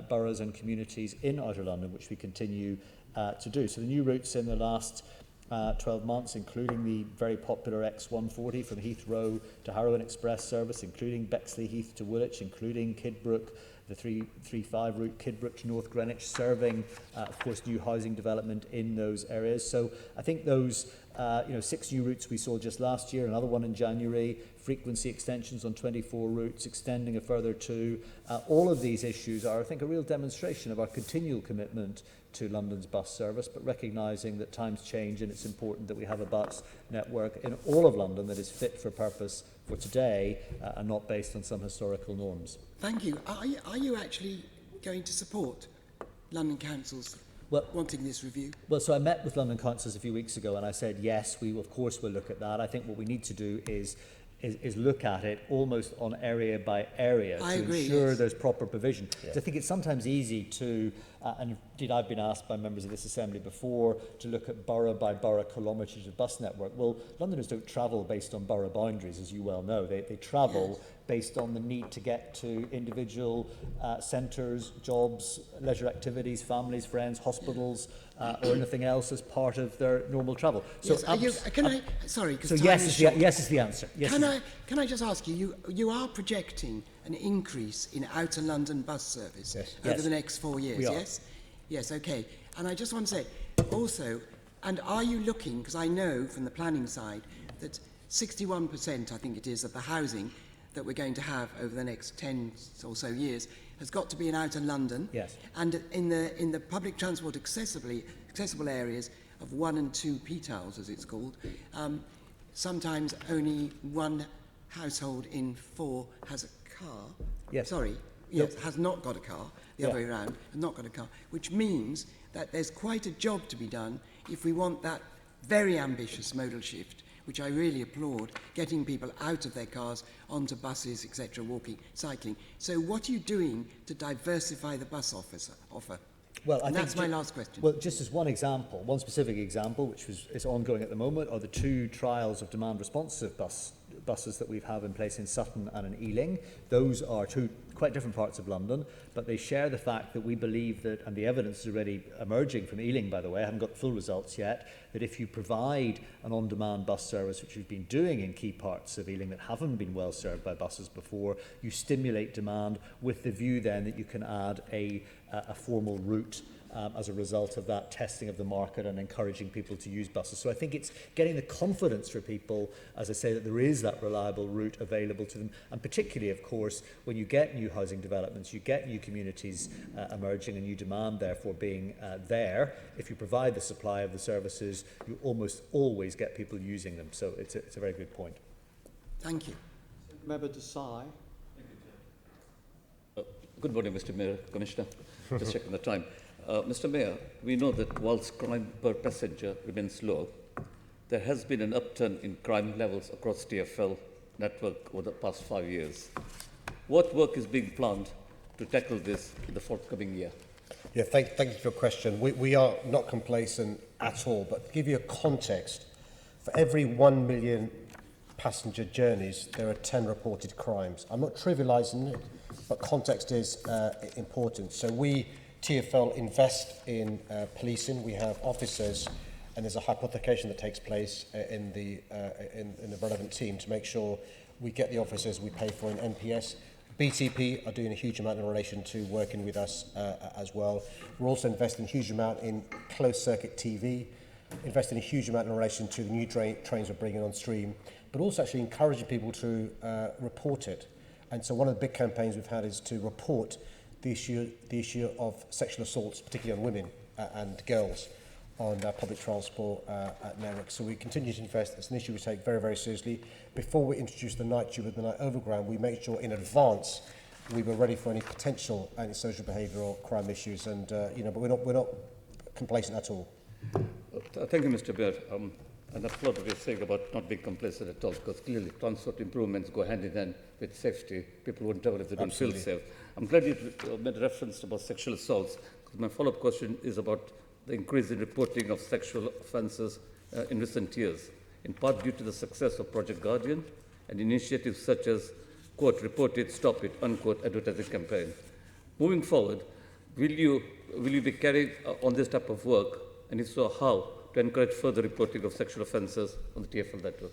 boroughs and communities in Outer London, which we continue to do. So the new routes in the last 12 months, including the very popular X140 from Heathrow to Harrow Express service, including Bexley Heath to Woolwich, including Kidbrooke, the 335 route Kidbrooke to North Greenwich, serving, of course, new housing development in those areas. So I think those 6 new routes we saw just last year, another one in January, frequency extensions on 24 routes, extending a further 2. All of these issues are, I think, a real demonstration of our continual commitment to London's bus service, but recognising that times change and it's important that we have a bus network in all of London that is fit for purpose for today and not based on some historical norms. Thank you. Are you actually going to support London councils wanting this review? Well, so I met with London councils a few weeks ago and I said, yes, we of course will look at that. I think what we need to do is look at it almost on area by area to ensure there's proper provision. Yeah. I think it's sometimes easy to, and indeed I've been asked by members of this Assembly before, to look at borough by borough kilometres of bus network. Well, Londoners don't travel based on borough boundaries, as you well know. They travel based on the need to get to individual centres, jobs, leisure activities, families, friends, hospitals, or anything else as part of their normal travel. So, yes is the answer. Yes, can I just ask you, you are projecting an increase in Outer London bus service over the next 4 years, yes? Yes, okay. And I just want to say, also, and are you looking, because I know from the planning side that 61%, I think it is, of the housing that we're going to have over the next 10 or so years has got to be in Outer London. Yes. And in the public transport accessible areas of 1 and 2 PTALs, as it's called, sometimes only one household in 4 has a car. Yes. Has not got a car, the other way around, has not got a car, which means that there's quite a job to be done if we want that very ambitious modal shift, which I really applaud, getting people out of their cars onto buses, etc., walking, cycling. So what are you doing to diversify the bus offer? Well, and that's my last question. Well, just as one example, one specific example, which is ongoing at the moment, are the 2 trials of demand responsive buses that we have in place in Sutton and in Ealing. Those are 2 quite different parts of London, but they share the fact that we believe that, and the evidence is already emerging from Ealing, by the way, I haven't got full results yet, that if you provide an on-demand bus service, which we've been doing in key parts of Ealing that haven't been well served by buses before, you stimulate demand with the view then that you can add a formal route as a result of that testing of the market and encouraging people to use buses. So I think it's getting the confidence for people, as I say, that there is that reliable route available to them. And particularly, of course, when you get new housing developments, you get new communities emerging and new demand therefore being there. If you provide the supply of the services, you almost always get people using them. So it's a very good point. Thank you. Member Desai. Good morning, Mr. Mayor, Commissioner. Just checking the time. Mr. Mayor, we know that whilst crime per passenger remains low, there has been an upturn in crime levels across TfL network over the past 5 years. What work is being planned to tackle this in the forthcoming year? Yeah, thank you for your question. We are not complacent at all, but to give you a context, for every 1 million passenger journeys, there are 10 reported crimes. I'm not trivialising it, but context is important. So we, TfL, invest in policing. We have officers, and there's a hypothecation that takes place in the relevant team to make sure we get the officers we pay for in NPS. BTP are doing a huge amount in relation to working with us as well. We're also investing a huge amount in closed circuit TV, investing a huge amount in relation to the new trains we're bringing on stream, but also actually encouraging people to report it. And so one of the big campaigns we've had is to report the issue of sexual assaults, particularly on women and girls, on public transport networks. So we continue to invest. It's an issue we take very, very seriously. Before we introduce the night tube and the night overground, we make sure in advance we were ready for any potential antisocial behaviour or crime issues. And but we're not complacent at all. Thank you, Mr. Mayor. And I applaud what you're saying about not being complacent at all, because clearly transport improvements go hand in hand with safety. People won't travel if they don't feel safe. I'm glad you made a reference about sexual assaults, because my follow-up question is about the increase in reporting of sexual offences in recent years, in part due to the success of Project Guardian and initiatives such as, quote, report it, stop it, unquote, advertising campaign. Moving forward, will you be carrying on this type of work, and if so, how, to encourage further reporting of sexual offences on the TfL network?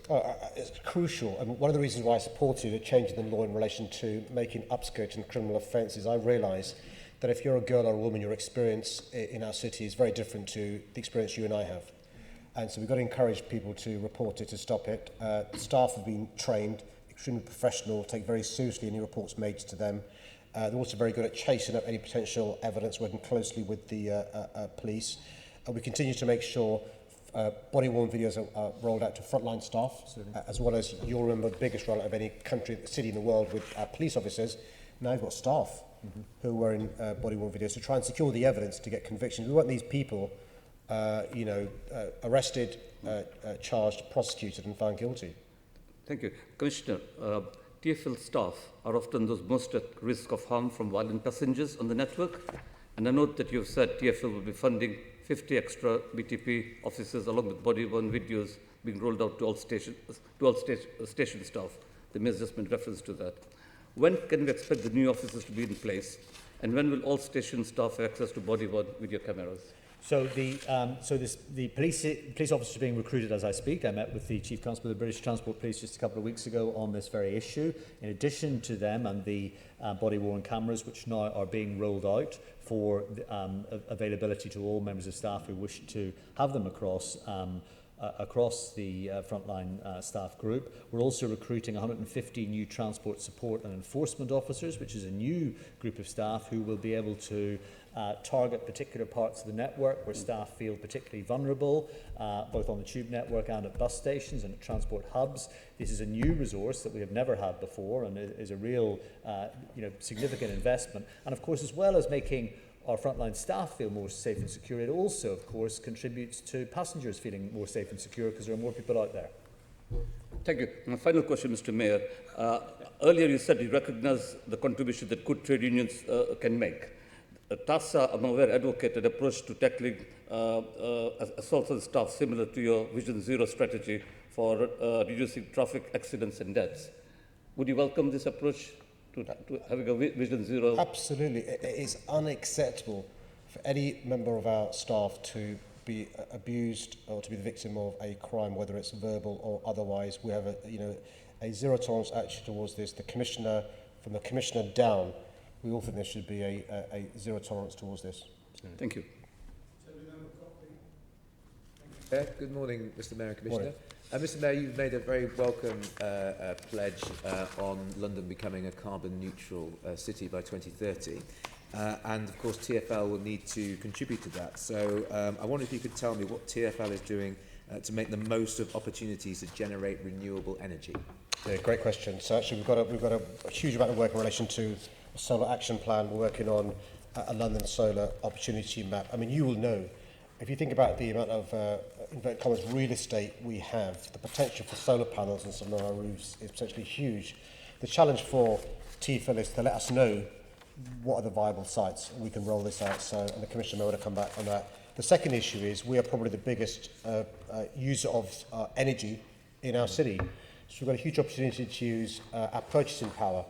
It's crucial. I mean, one of the reasons why I supported a change in the law in relation to making upskirting criminal offences, I realise that if you're a girl or a woman, your experience in our city is very different to the experience you and I have. And so we've got to encourage people to report it, to stop it. Staff have been trained, extremely professional, take very seriously any reports made to them. They're also very good at chasing up any potential evidence, working closely with the police. We continue to make sure body-worn videos are rolled out to frontline staff, as well as, you'll remember, the biggest rollout of any city in the world with police officers. Now you've got staff who are wearing body-worn videos to try and secure the evidence to get convictions. We want these people, arrested, charged, prosecuted and found guilty. Thank you. Commissioner, TfL staff are often those most at risk of harm from violent passengers on the network. And I note that you've said TfL will be funding 50 extra BTP officers along with body-worn videos being rolled out to all station staff. The Mayor's just made reference to that. When can we expect the new officers to be in place? And when will all station staff have access to body-worn video cameras? So the police officers are being recruited as I speak. I met with the Chief Constable of the British Transport Police just a couple of weeks ago on this very issue. In addition to them and the body-worn cameras, which now are being rolled out for availability to all members of staff who wish to have them across the frontline staff group. We're also recruiting 150 new transport support and enforcement officers, which is a new group of staff who will be able to target particular parts of the network where staff feel particularly vulnerable, both on the tube network and at bus stations and at transport hubs. This is a new resource that we have never had before and is a real significant investment. And of course, as well as making our frontline staff feel more safe and secure, it also, of course, contributes to passengers feeling more safe and secure because there are more people out there. Thank you. My final question, Mr. Mayor. Earlier you said you recognize the contribution that good trade unions can make. TASA, I'm aware, advocated an approach to tackling assaults on staff similar to your Vision Zero strategy for reducing traffic accidents and deaths. Would you welcome this approach to having a Vision Zero? Absolutely. It is unacceptable for any member of our staff to be abused or to be the victim of a crime, whether it's verbal or otherwise. We have a zero tolerance attitude towards this. The Commissioner, from the Commissioner down, we all think there should be a zero tolerance towards this. Thank you. Good morning, Mr Mayor and Commissioner. Mr Mayor, you've made a very welcome pledge on London becoming a carbon neutral city by 2030. And of course TfL will need to contribute to that. So I wonder if you could tell me what TfL is doing to make the most of opportunities to generate renewable energy. Yeah, great question. So actually we've got a huge amount of work in relation to a solar action plan. We're working on a London solar opportunity map. I mean, you will know, if you think about the amount of inverted commas real estate we have, the potential for solar panels on some of our roofs is potentially huge. The challenge for TfL is to let us know what are the viable sites, and we can roll this out. So, and the Commissioner may want to come back on that. The second issue is we are probably the biggest user of energy in our city. So we've got a huge opportunity to use our purchasing power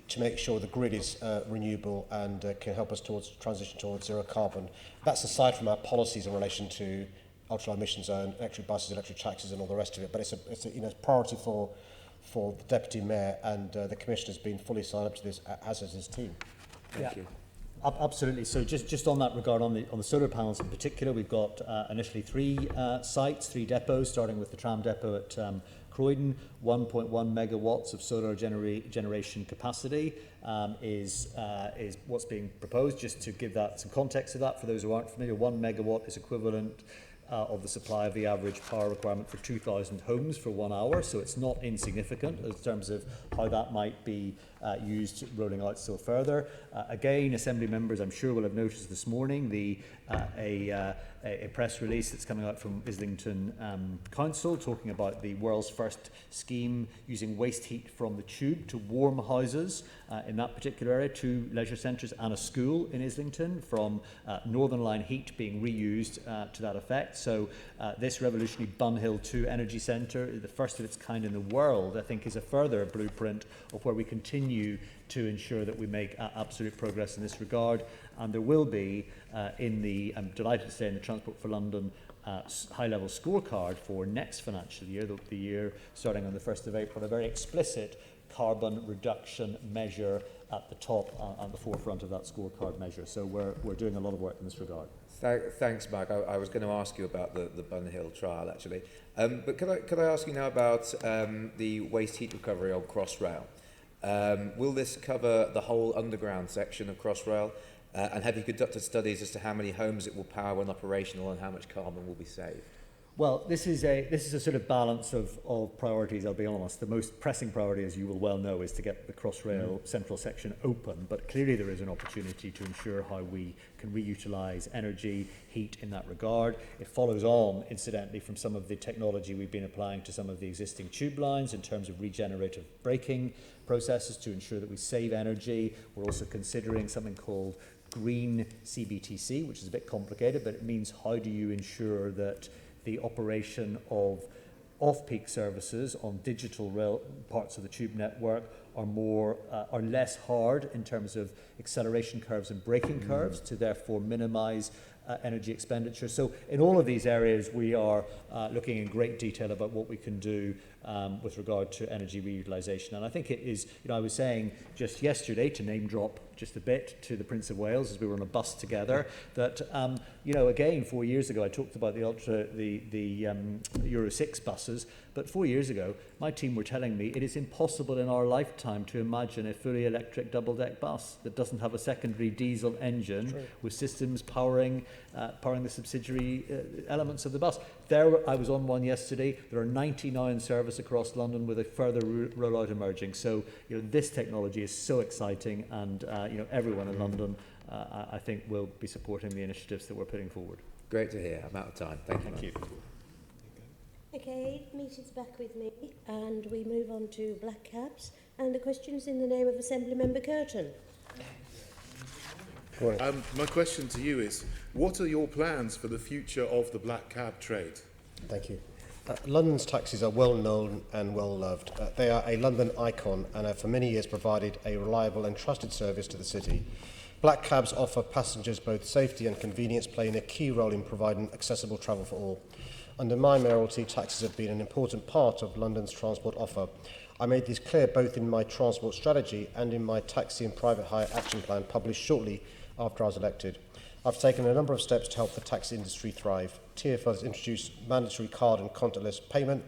to make sure the grid is renewable and can help us towards transition towards zero carbon. That's aside from our policies in relation to ultra emission zone, electric buses, electric taxis, and all the rest of it. But it's a priority for the Deputy Mayor, and the Commissioner has been fully signed up to this, as has his team. Thank you. Absolutely. So just on that regard, on the solar panels in particular, we've got initially 3 sites, 3 depots, starting with the tram depot at Croydon. 1.1 megawatts of solar generation capacity is what's being proposed. Just to give that some context to that, for those who aren't familiar, 1 megawatt is equivalent of the supply of the average power requirement for 2,000 homes for 1 hour, so it's not insignificant in terms of how that might be used rolling out still further. Again, Assembly members, I'm sure, will have noticed this morning a press release that's coming out from Islington Council talking about the world's first scheme using waste heat from the tube to warm houses in that particular area, 2 leisure centres and a school in Islington, from Northern Line heat being reused to that effect. So this revolutionary Bunhill 2 Energy Centre, the first of its kind in the world, I think is a further blueprint of where we continue to ensure that we make absolute progress in this regard. And there will be, I'm delighted to say, in the Transport for London high-level scorecard for next financial year, the year starting on the 1st of April, a very explicit carbon reduction measure at the top, at the forefront of that scorecard measure. So we're doing a lot of work in this regard. Thanks, Mark. I was going to ask you about the Bunhill trial, actually. But could I ask you now about the waste heat recovery on Crossrail? Will this cover the whole underground section of Crossrail? And have you conducted studies as to how many homes it will power when operational and how much carbon will be saved? Well, this is a sort of balance of priorities, I'll be honest. The most pressing priority, as you will well know, is to get the Crossrail central section open, but clearly there is an opportunity to ensure how we can reutilise energy, heat in that regard. It follows on, incidentally, from some of the technology we've been applying to some of the existing tube lines in terms of regenerative braking processes to ensure that we save energy. We're also considering something called green CBTC, which is a bit complicated, but it means how do you ensure that the operation of off-peak services on digital rail parts of the tube network are less hard in terms of acceleration curves and braking curves to therefore minimise energy expenditure. So in all of these areas we are looking in great detail about what we can do with regard to energy reutilisation. And I think it is, I was saying just yesterday, to name drop just a bit, to the Prince of Wales as we were on a bus together, that, again, 4 years ago I talked about the Euro 6 buses, but 4 years ago my team were telling me it is impossible in our lifetime to imagine a fully electric double-deck bus that doesn't have a secondary diesel engine with systems powering the subsidiary elements of the bus. I was on one yesterday. There are 99 services across London with a further rollout emerging. So this technology is so exciting, and everyone in London I think will be supporting the initiatives that we're putting forward. Great to hear. I'm out of time. Thank you. Okay, meeting's back with me, and we move on to black cabs, and the question's in the name of Assembly Member Curtin. My question to you is, what are your plans for the future of the black cab trade? Thank you. London's taxis are well known and well loved. They are a London icon and have for many years provided a reliable and trusted service to the city. Black cabs offer passengers both safety and convenience, playing a key role in providing accessible travel for all. Under my mayoralty, taxis have been an important part of London's transport offer. I made this clear both in my transport strategy and in my taxi and private hire action plan published shortly after I was elected. I've taken a number of steps to help the taxi industry thrive. TfL has introduced mandatory card and contactless payment.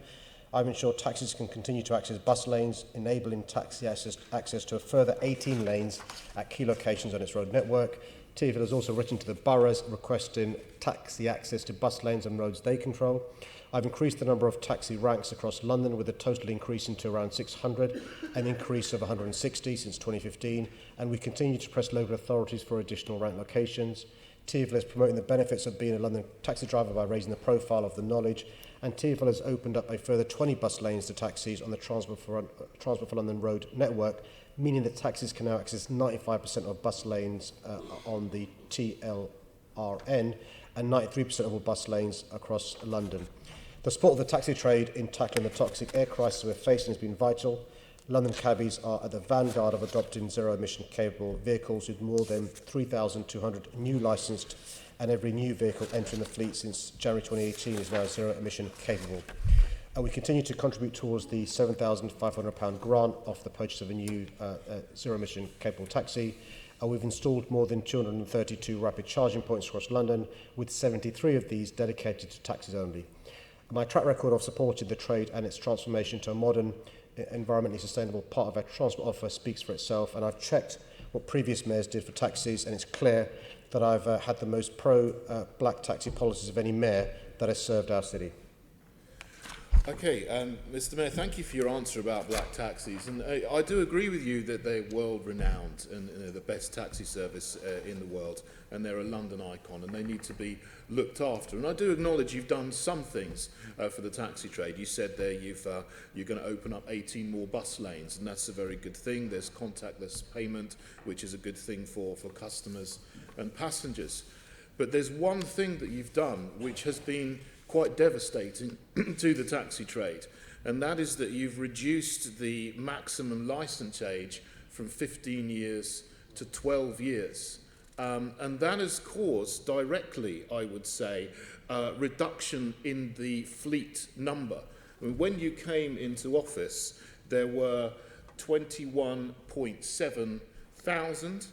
I've ensured taxis can continue to access bus lanes, enabling taxi access to a further 18 lanes at key locations on its road network. TfL has also written to the boroughs requesting taxi access to bus lanes and roads they control. I've increased the number of taxi ranks across London, with a total increasing to around 600, an increase of 160 since 2015, and we continue to press local authorities for additional rank locations. TfL is promoting the benefits of being a London taxi driver by raising the profile of the knowledge, and TfL has opened up a further 20 bus lanes to taxis on the Transport for London road network, meaning that taxis can now access 95% of bus lanes on the TLRN and 93% of all bus lanes across London. The support of the taxi trade in tackling the toxic air crisis we're facing has been vital. London cabbies are at the vanguard of adopting zero-emission capable vehicles, with more than 3,200 new licensed, and every new vehicle entering the fleet since January 2018 is now zero-emission capable. And we continue to contribute towards the £7,500 grant off the purchase of a new zero-emission capable taxi. We've installed more than 232 rapid charging points across London, with 73 of these dedicated to taxis only. My track record of supporting the trade and its transformation to a modern, environmentally sustainable part of our transport offer speaks for itself, and I've checked what previous mayors did for taxis, and it's clear that I've had the most pro-black taxi policies of any mayor that has served our city. Okay, Mr. Mayor, thank you for your answer about black taxis, and I do agree with you that they're world-renowned and the best taxi service in the world, and they're a London icon, and they need to be looked after. And I do acknowledge you've done some things for the taxi trade. You said there you're going to open up 18 more bus lanes, and that's a very good thing. There's contactless payment, which is a good thing for customers and passengers. But there's one thing that you've done which has been quite devastating to the taxi trade, and that is that you've reduced the maximum licence age from 15 years to 12 years. And that has caused directly, I would say, a reduction in the fleet number. I mean, when you came into office, there were 21.7 thousand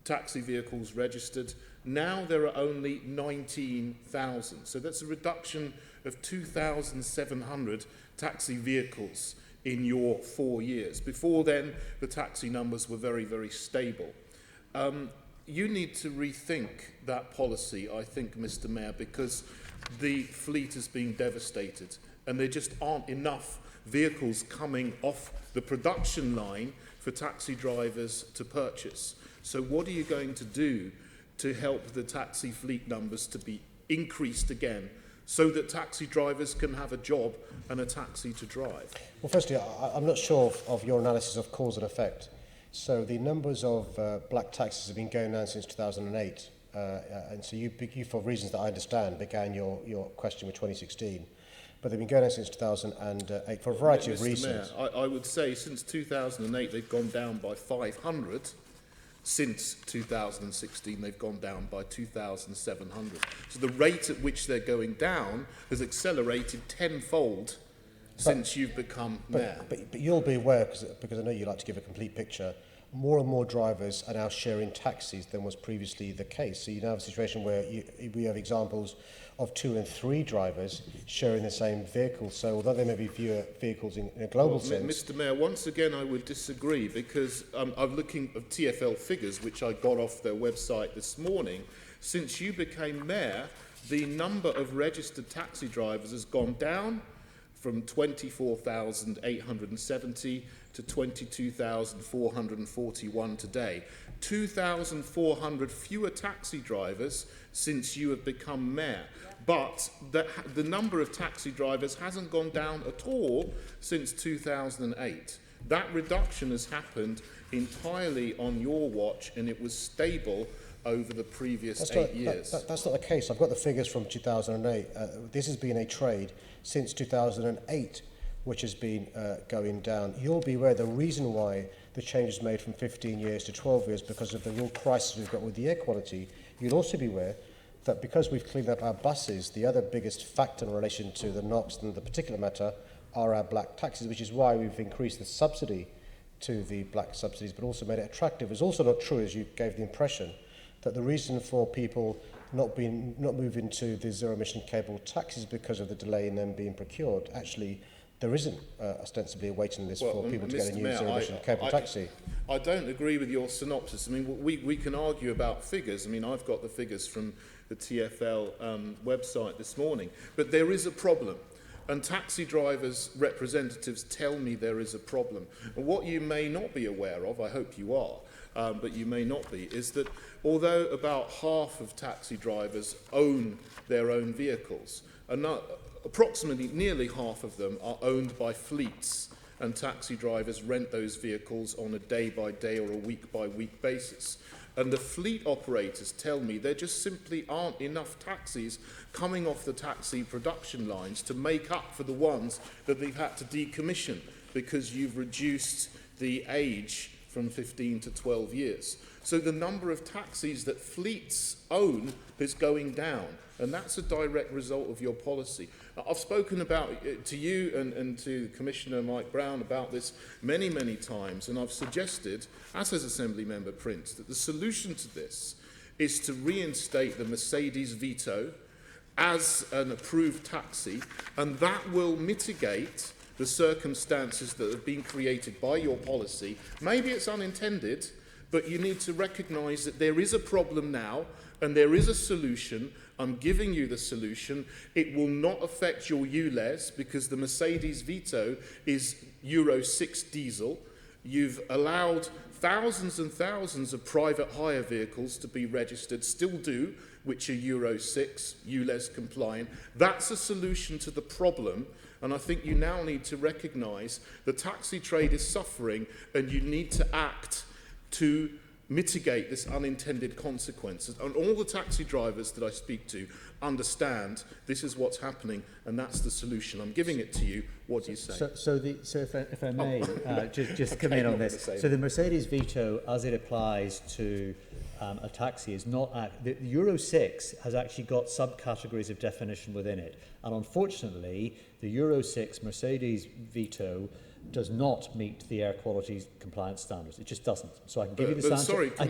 taxi vehicles registered. Now there are only 19,000. So that's a reduction of 2,700 taxi vehicles in your 4 years. Before then, the taxi numbers were very, very stable. You need to rethink that policy, I think, Mr. Mayor, because the fleet is being devastated and there just aren't enough vehicles coming off the production line for taxi drivers to purchase. So what are you going to do to help the taxi fleet numbers to be increased again so that taxi drivers can have a job and a taxi to drive? Well, firstly, I'm not sure of your analysis of cause and effect. So the numbers of black taxis have been going down since 2008. And so you, for reasons that I understand, began your question with 2016. But they've been going down since 2008 for a variety of reasons. Mayor, I would say since 2008 they've gone down by 500. Since 2016, they've gone down by 2,700. So the rate at which they're going down has accelerated tenfold since you've become mayor. But you'll be aware, because I know you like to give a complete picture, more and more drivers are now sharing taxis than was previously the case. So you now have a situation where we have examples of 2 and 3 drivers sharing the same vehicle. So although there may be fewer vehicles in a global sense... Mr. Mayor, once again I would disagree, because I'm looking at TfL figures, which I got off their website this morning. Since you became mayor, the number of registered taxi drivers has gone down from 24,870 to 22,441 today. 2,400 fewer taxi drivers since you have become mayor. But the number of taxi drivers hasn't gone down at all since 2008. That reduction has happened entirely on your watch, and it was stable over the previous That's 8 years. That's not the case. I've got the figures from 2008. This has been a trade since 2008, which has been going down. You'll be aware the reason why the change is made from 15 years to 12 years because of the real crisis we've got with the air quality. You'll also be aware that because we've cleaned up our buses, the other biggest factor in relation to the NOx and the particular matter are our black taxis, which is why we've increased the subsidy to the black subsidies, but also made it attractive. It's also not true, as you gave the impression, that the reason for people not moving to the zero-emission capable taxis because of the delay in them being procured. Actually, there isn't ostensibly a waiting list for people to get a new zero-emission capable taxi. I don't agree with your synopsis. I mean, we can argue about figures. I mean, I've got the figures from the TfL website this morning, but there is a problem. And taxi drivers' representatives tell me there is a problem. And what you may not be aware of, I hope you are, but you may not be, is that although about half of taxi drivers own their own vehicles, approximately nearly half of them are owned by fleets, and taxi drivers rent those vehicles on a day-by-day or a week-by-week basis. And the fleet operators tell me there just simply aren't enough taxis coming off the taxi production lines to make up for the ones that they've had to decommission because you've reduced the age from 15 to 12 years. So the number of taxis that fleets own is going down, and that's a direct result of your policy. I've spoken about to you and to Commissioner Mike Brown about this many, many times, and I've suggested, as has Assembly Member Prince, that the solution to this is to reinstate the Mercedes veto as an approved taxi, and that will mitigate the circumstances that have been created by your policy. Maybe it's unintended, but you need to recognise that there is a problem now and there is a solution. I'm giving you the solution. It will not affect your ULEZ because the Mercedes veto is Euro 6 diesel. You've allowed thousands and thousands of private hire vehicles to be registered, still do, which are Euro 6, ULEZ compliant. That's a solution to the problem. And I think you now need to recognise the taxi trade is suffering and you need to act to mitigate this unintended consequences. And all the taxi drivers that I speak to understand this is what's happening and that's the solution. I'm giving it to you. What do you say? So if I may, just come in on this. So the Mercedes veto, as it applies to a taxi, is not... the Euro 6 has actually got subcategories of definition within it. And unfortunately, the Euro 6 Mercedes veto does not meet the air quality compliance standards. It just doesn't. So I can give you the I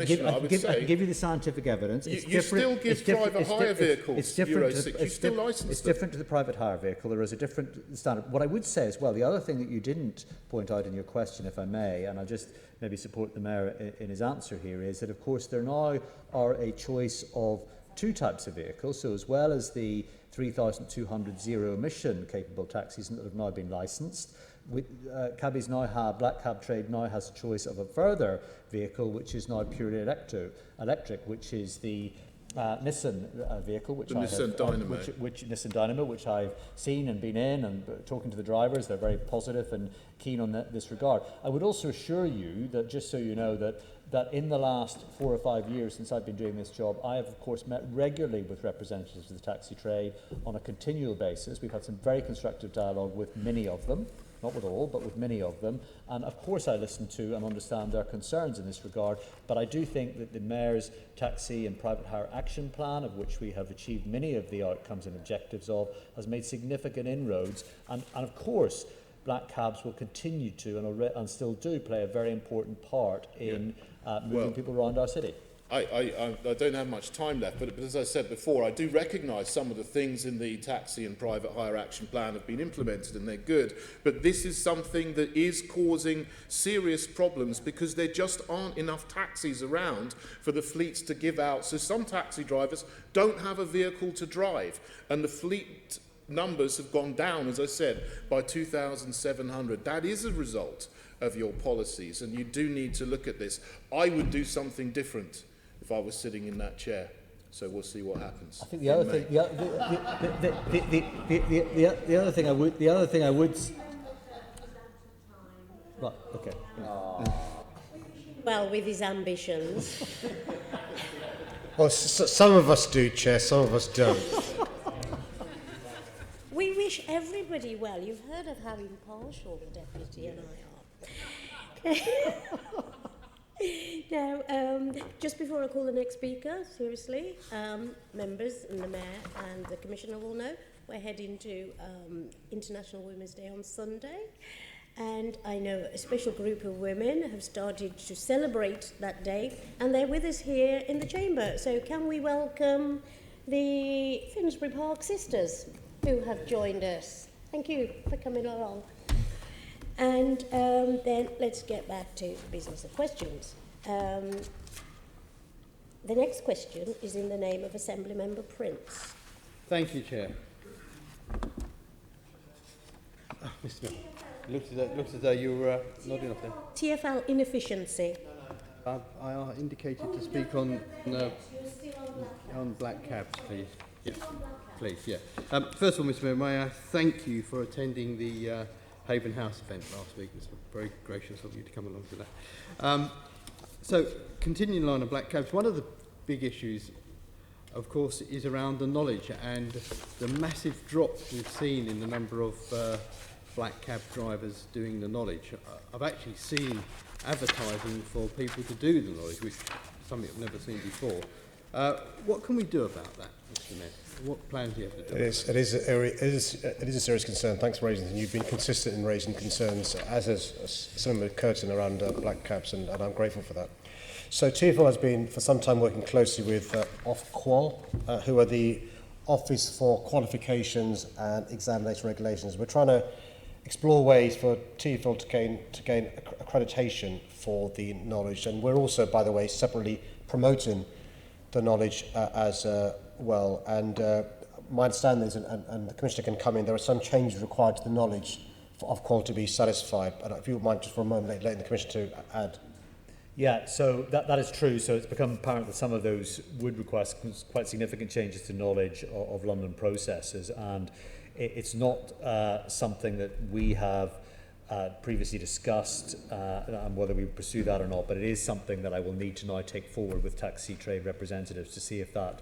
can give you the scientific evidence. You still give private hire vehicles it's different Euro 6. You still license them. It's different to the private hire vehicle. There is a different standard. What I would say as well, the other thing that you didn't point out in your question, if I may, and I'll just maybe support the Mayor in his answer here, is that of course there now are a choice of two types of vehicles. So as well as the 3,200 zero-emission capable taxis that have now been licensed, cabbies now have, Black Cab Trade now has a choice of a further vehicle which is now purely electric, which is the Nissan vehicle, which Nissan Dynamo. Nissan Dynamo, which I've seen and been in and talking to the drivers. They're very positive and keen on this regard. I would also assure you that, just so you know, that in the last 4 or 5 years since I've been doing this job, I have of course met regularly with representatives of the taxi trade on a continual basis. We've had some very constructive dialogue with many of them. Not with all, but with many of them. And of course I listen to and understand their concerns in this regard, but I do think that the Mayor's taxi and private hire action plan, of which we have achieved many of the outcomes and objectives of, has made significant inroads. And of course, black cabs will continue to and still do play a very important part in moving people around our city. I don't have much time left, but as I said before, I do recognise some of the things in the taxi and private hire action plan have been implemented and they're good, but this is something that is causing serious problems because there just aren't enough taxis around for the fleets to give out. So some taxi drivers don't have a vehicle to drive, and the fleet numbers have gone down, as I said, by 2,700. That is a result of your policies, and you do need to look at this. I would do something different if I was sitting in that chair. So we'll see what happens. I think the other thing I would. Right. Okay. Well, with his ambitions. Well, some of us do, Chair, some of us don't. We wish everybody well. You've heard of how impartial the Deputy and I are. Now, just before I call the next speaker, seriously, members and the Mayor and the Commissioner will know, we're heading to International Women's Day on Sunday. And I know a special group of women have started to celebrate that day, and they're with us here in the chamber. So can we welcome the Finsbury Park sisters who have joined us? Thank you for coming along. And then let's get back to the business of questions. The next question is in the name of Assembly Member Prince. Thank you, Chair. Mr. Mayor. Looks as though you were nodding off there. TfL inefficiency. I indicated to speak on black cabs, please. Yeah, please, yeah. First of all, Mr. Mayor, may I thank you for attending the Haven House event last week. It's very gracious of you to come along to that. So, continuing on black cabs, one of the big issues, of course, is around the knowledge and the massive drop we've seen in the number of black cab drivers doing the knowledge. I've actually seen advertising for people to do the knowledge, which is something I've never seen before. What can we do about that, Mr. Mayor? What plans do you have to do? It is a serious concern. Thanks for raising it. You've been consistent in raising concerns, as has Senator Curtin, around black cabs, and I'm grateful for that. So TfL has been for some time working closely with Ofqual, who are the Office for Qualifications and Examination Regulations. We're trying to explore ways for TfL to gain accreditation for the knowledge, and we're also, by the way, separately promoting the knowledge as well. And my understanding is, and the Commissioner can come in, there are some changes required to the knowledge for Ofqual to be satisfied. And if you would mind just for a moment letting the Commissioner to add. Yeah, so that is true. So it's become apparent that some of those would require quite significant changes to knowledge of London processes, and it's not something that we have previously discussed and whether we pursue that or not, but it is something that I will need to now take forward with taxi trade representatives to see if that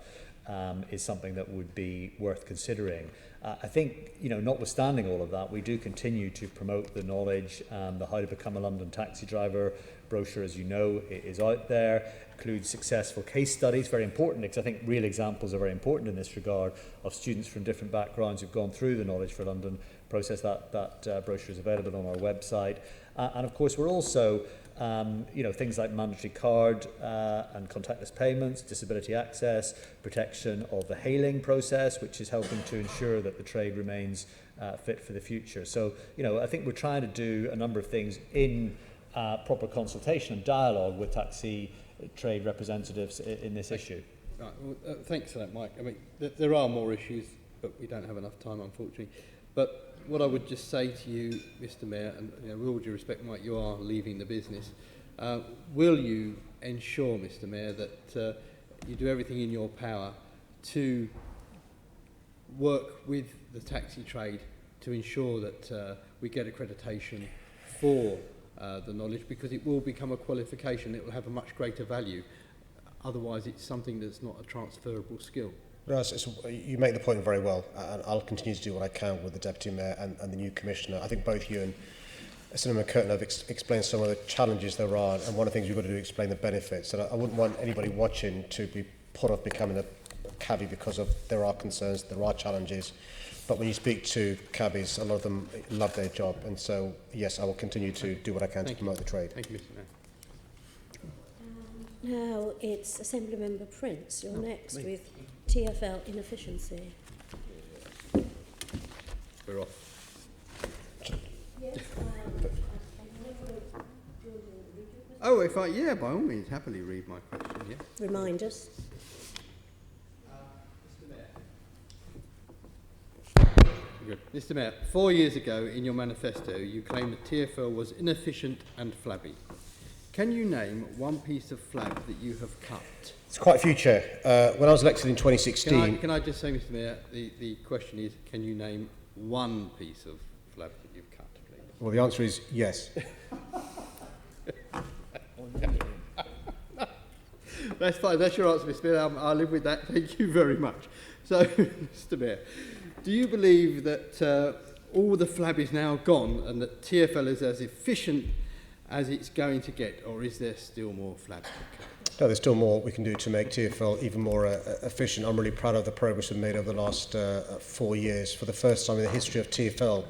is something that would be worth considering. I think, notwithstanding all of that, we do continue to promote the knowledge. The How to Become a London Taxi Driver brochure, as you know, is out there. Includes successful case studies, very important, because I think real examples are very important in this regard of students from different backgrounds who've gone through the Knowledge for London process. That brochure is available on our website. And of course, we're also things like mandatory card and contactless payments, disability access, protection of the hailing process, which is helping to ensure that the trade remains fit for the future. So, I think we're trying to do a number of things in proper consultation and dialogue with taxi trade representatives in this issue. Right, well, thanks for that, Mike. I mean, there are more issues, but we don't have enough time, unfortunately. But what I would just say to you, Mr. Mayor, and with all due respect, Mike, you are leaving the business. Will you ensure, Mr. Mayor, that you do everything in your power to work with the taxi trade to ensure that we get accreditation for the knowledge, because it will become a qualification, it will have a much greater value. Otherwise, it's something that's not a transferable skill. Yes, you make the point very well, and I'll continue to do what I can with the Deputy Mayor and the new Commissioner. I think both you and Senator McCurtain have explained some of the challenges there are, and one of the things we've got to do is explain the benefits. And I wouldn't want anybody watching to be put off becoming a cabbie because there are concerns, there are challenges. But when you speak to cabbies, a lot of them love their job, and so yes, I will continue to do what I can to promote the trade. Thank you, Mr. Mayor. Now it's Assembly Member Prince. You're next with TfL inefficiency. We're off. Oh, by all means, happily read my question, yes. Remind us. Good. Mr. Mayor, 4 years ago in your manifesto, you claimed that TfL was inefficient and flabby. Can you name one piece of flab that you have cut? It's quite a few, Chair. When I was elected in 2016... Can I just say, Mr. Mayor, the question is, can you name one piece of flab that you've cut, please? Well, the answer is yes. That's fine. That's your answer, Mr. Mayor. I'll live with that. Thank you very much. So, Mr. Mayor, do you believe that all the flab is now gone and that TfL is as efficient as it's going to get, or is there still more flab to come? No, there's still more we can do to make TfL even more efficient. I'm really proud of the progress we've made over the last 4 years. For the first time in the history of TfL,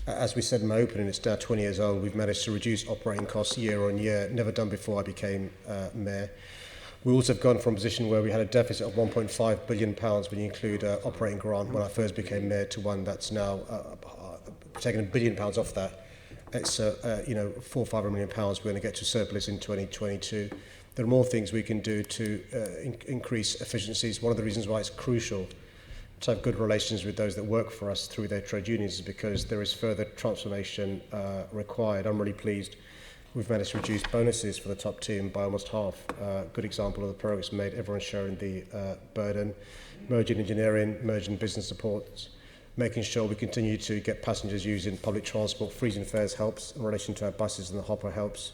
as we said in my opening, it's now 20 years old, we've managed to reduce operating costs year on year, never done before I became Mayor. We also have gone from a position where we had a deficit of £1.5 billion when you include operating grant when I first became Mayor, to one that's now taking £1 billion off that. It's £400 or £500 million we're going to get to surplus in 2022. There are more things we can do to increase efficiencies. One of the reasons why it's crucial to have good relations with those that work for us through their trade unions is because there is further transformation required. I'm really pleased we've managed to reduce bonuses for the top team by almost half. Good example of the progress made, everyone sharing the burden, merging engineering, merging business supports, making sure we continue to get passengers using public transport. Freezing fares helps in relation to our buses, and the hopper helps.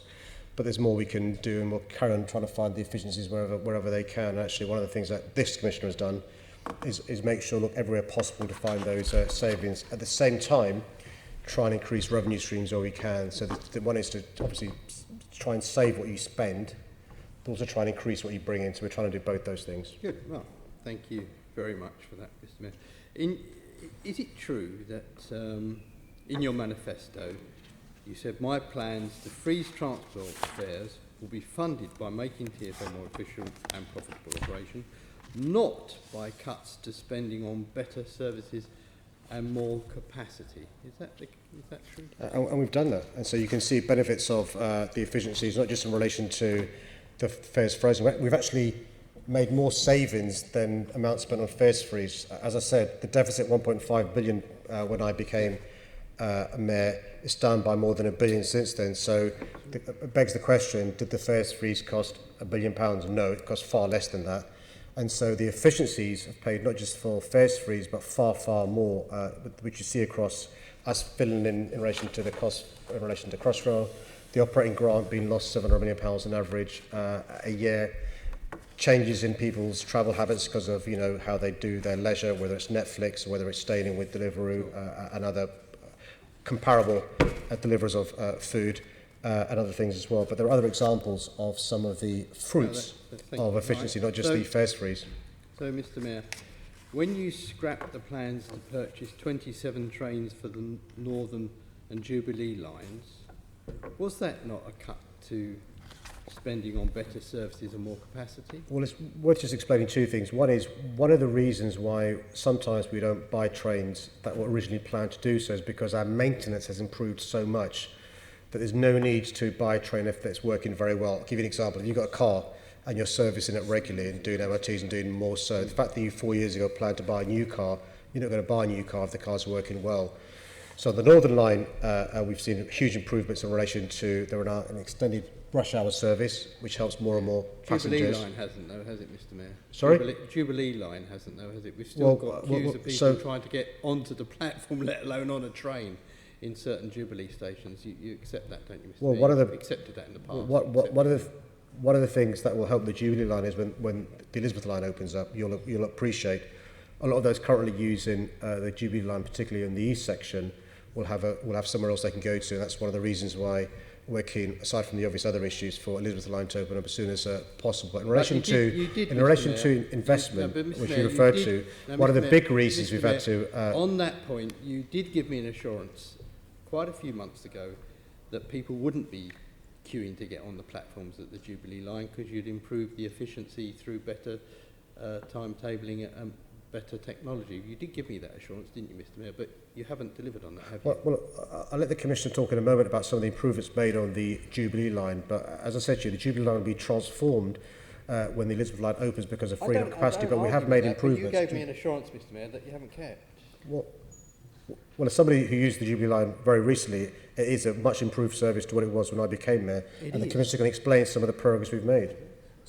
But there's more we can do, and we'll carry on trying to find the efficiencies wherever they can. And actually, one of the things that this Commissioner has done is make sure, look everywhere possible to find those savings. At the same time, try and increase revenue streams where we can. So the one is to obviously try and save what you spend, but also try and increase what you bring in. So we're trying to do both those things. Good. Well, thank you very much for that, Mr. Mayor. Is it true that in your manifesto you said my plans to freeze transport fares will be funded by making TfL more efficient and profitable operation, not by cuts to spending on better services and more capacity? Is that true? And we've done that. And so you can see benefits of the efficiencies, not just in relation to the fares frozen. We've actually made more savings than amounts spent on fares freeze. As I said, the deficit 1.5 billion when I became Mayor, it's down by more than £1 billion since then. So it begs the question, did the fares freeze cost £1 billion? No, it cost far less than that. And so the efficiencies have paid not just for fares freeze, but far, far more, which you see across us filling in relation to the cost, in relation to Crossrail, the operating grant being lost £700 million on average a year, changes in people's travel habits because of how they do their leisure, whether it's Netflix or whether it's staying in with Deliveroo and other comparable deliverers of food and other things as well. But there are other examples of some of the fruits of efficiency, not just the fares freeze. So, Mr. Mayor, when you scrapped the plans to purchase 27 trains for the Northern and Jubilee lines, was that not a cut to spending on better services and more capacity? Well, it's worth just explaining two things. One is, one of the reasons why sometimes we don't buy trains that were originally planned to do so is because our maintenance has improved so much that there's no need to buy a train if it's working very well. I'll give you an example. If you've got a car and you're servicing it regularly and doing MOTs and doing more so, the fact that you 4 years ago planned to buy a new car, you're not going to buy a new car if the car's working well. So on the Northern Line, we've seen huge improvements in relation to, there are now an extended rush hour service, which helps more and more passengers. Jubilee line hasn't, though, has it, Mr. Mayor? Sorry? Jubilee line hasn't, though, has it? We've still got queues of people so trying to get onto the platform, let alone on a train in certain Jubilee stations. You accept that, don't you, Mr. Well, Mayor? one of the You've accepted that in the past. One of the things that will help the Jubilee line is when the Elizabeth line opens up, you'll appreciate a lot of those currently using the Jubilee line, particularly in the east section, will have somewhere else they can go to. And that's one of the reasons why we're keen, aside from the obvious other issues, for Elizabeth line to open up as soon as possible. In relation to investment, which you referred to, one of the big reasons we've had to... on that point, you did give me an assurance quite a few months ago that people wouldn't be queuing to get on the platforms at the Jubilee line because you'd improve the efficiency through better timetabling and better technology. You did give me that assurance, didn't you, Mr. Mayor? But you haven't delivered on that, have you? Well, I'll let the Commissioner talk in a moment about some of the improvements made on the Jubilee line. But as I said to you, the Jubilee line will be transformed when the Elizabeth line opens because of freedom of capacity. But we have made improvements. You gave me an assurance, Mr. Mayor, that you haven't kept. Well, as somebody who used the Jubilee line very recently, it is a much improved service to what it was when I became Mayor. And the Commissioner can explain some of the progress we've made.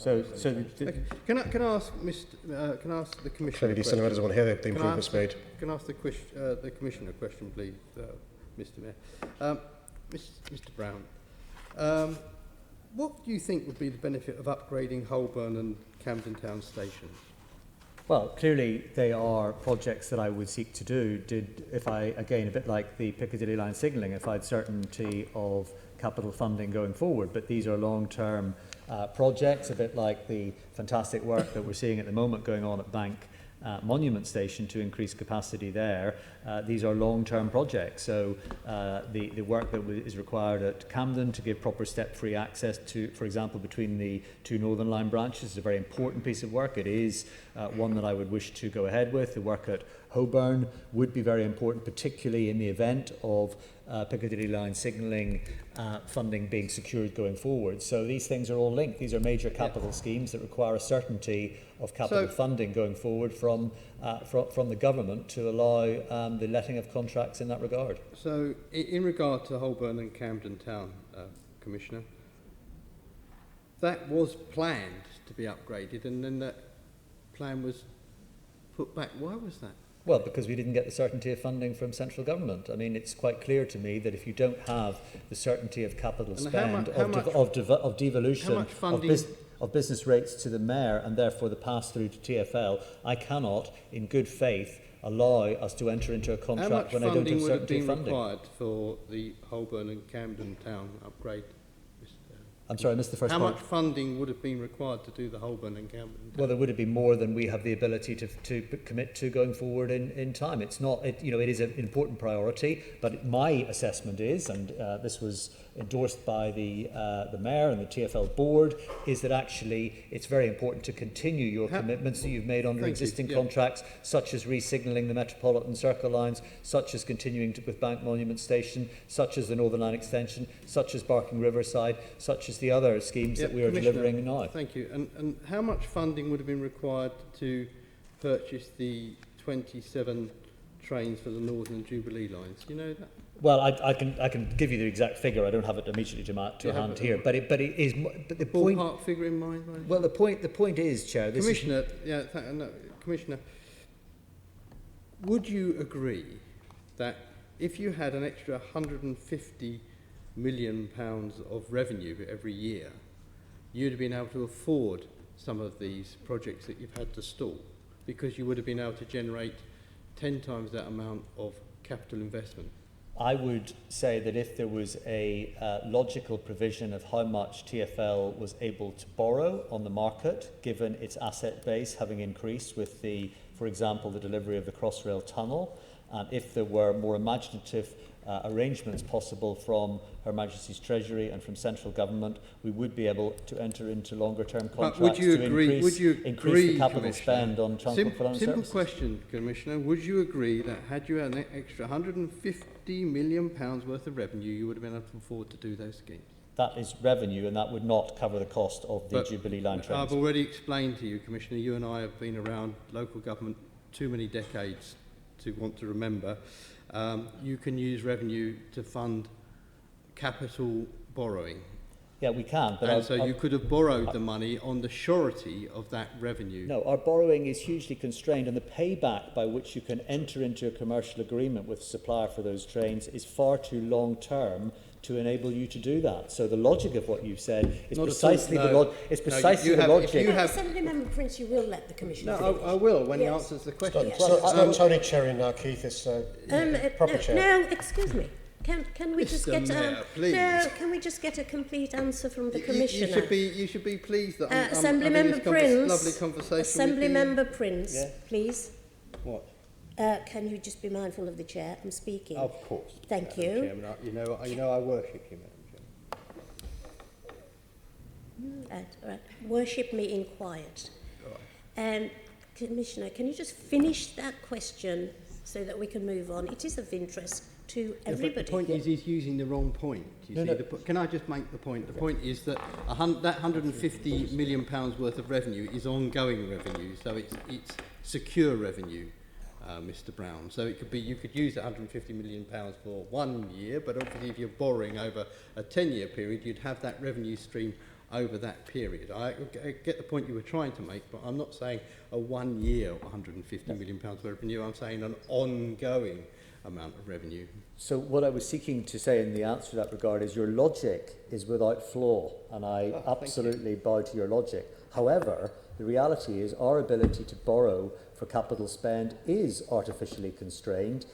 Can I ask the Commissioner? Clearly, Senator doesn't want to hear the improvements made. Can I ask the Commissioner a question, please, Mr. Mayor? Mr. Brown, what do you think would be the benefit of upgrading Holborn and Camden Town stations? Well, clearly they are projects that I would seek to do. If I, again, a bit like the Piccadilly line signalling, if I had certainty of capital funding going forward, but these are long-term projects, a bit like the fantastic work that we're seeing at the moment going on at Bank Monument Station to increase capacity there. These are long-term projects, so the work that is required at Camden to give proper step-free access to, for example, between the two Northern Line branches is a very important piece of work. It is one that I would wish to go ahead with. The work at Holborn would be very important, particularly in the event of Piccadilly line signalling funding being secured going forward. So these things are all linked. These are major capital schemes that require a certainty of capital funding going forward from the government to allow the letting of contracts in that regard. So in regard to Holborn and Camden Town, Commissioner, that was planned to be upgraded and then that plan was put back. Why was that? Well, because we didn't get the certainty of funding from central government. I mean, it's quite clear to me that if you don't have the certainty of capital spend, of devolution of business rates to the mayor and therefore the pass-through to TfL, I cannot, in good faith, allow us to enter into a contract when I don't have certainty of funding. How much funding would have been required for the Holborn and Camden Town upgrade? I'm sorry, I missed the first point. How much funding would have been required to do the Holborn and Camden Town? Well, there would have been more than we have the ability to commit to going forward in time. It's not, it is an important priority, but my assessment is, and this was endorsed by the mayor and the TfL board, is that actually it's very important to continue your commitments that you've made under existing contracts, such as re-signalling the Metropolitan Circle lines, such as continuing with Bank Monument Station, such as the Northern Line extension, such as Barking Riverside, such as the other schemes that we are delivering now. Thank you. And how much funding would have been required to purchase the 27 trains for the Northern and Jubilee lines? Do you know that? Well, I can give you the exact figure. I don't have it immediately to hand here, but it is. But the point. Ballpark figure in mind. Right? Well, the point is, Chair. Commissioner, Commissioner, would you agree that if you had an extra £150 million of revenue every year, you'd have been able to afford some of these projects that you've had to stall, because you would have been able to generate 10 times that amount of capital investment? I would say that if there was a logical provision of how much TfL was able to borrow on the market, given its asset base having increased with for example, the delivery of the Crossrail tunnel, and if there were more imaginative arrangements possible from Her Majesty's Treasury and from central government, we would be able to enter into longer-term contracts to increase the capital spend on transport for services. Simple question, Commissioner. Would you agree that had you had an extra £150 million worth of revenue, you would have been able to afford to do those schemes? That is revenue, and that would not cover the cost of the Jubilee line trains. I've already explained to you, Commissioner, you and I have been around local government too many decades to want to remember. You can use revenue to fund capital borrowing. Yeah, we can. But so you could have borrowed the money on the surety of that revenue. No, our borrowing is hugely constrained, and the payback by which you can enter into a commercial agreement with the supplier for those trains is far too long term to enable you to do that. So the logic of what you've said is precisely the logic. Assemblymember Prince, you will let the Commissioner finish. I will when he answers the question. It's Tony Cherry now, Keith. It's proper chair. No, excuse me. Can we just get can we just get a complete answer from the Commissioner? You should be pleased that I'm Assemblymember Prince. Lovely conversation. Assemblymember Prince, please. What? Can you just be mindful of the chair? I'm speaking. Of course. Thank you. Chairman, you know I worship you, Madam Chairman. Right. Worship me in quiet. Commissioner, can you just finish that question so that we can move on? It is of interest to everybody. But the point is he's using the wrong point. Can I just make the point? The point is that that £150 million worth of revenue is ongoing revenue, so it's secure revenue. Mr. Brown. So it could be you could use £150 million for 1 year, but obviously if you're borrowing over a 10-year period, you'd have that revenue stream over that period. I get the point you were trying to make, but I'm not saying a 1 year £150 million revenue. I'm saying an ongoing amount of revenue. So what I was seeking to say in the answer to that regard is your logic is without flaw, and I absolutely bow to your logic. However, the reality is our ability to borrow for capital spend is artificially constrained.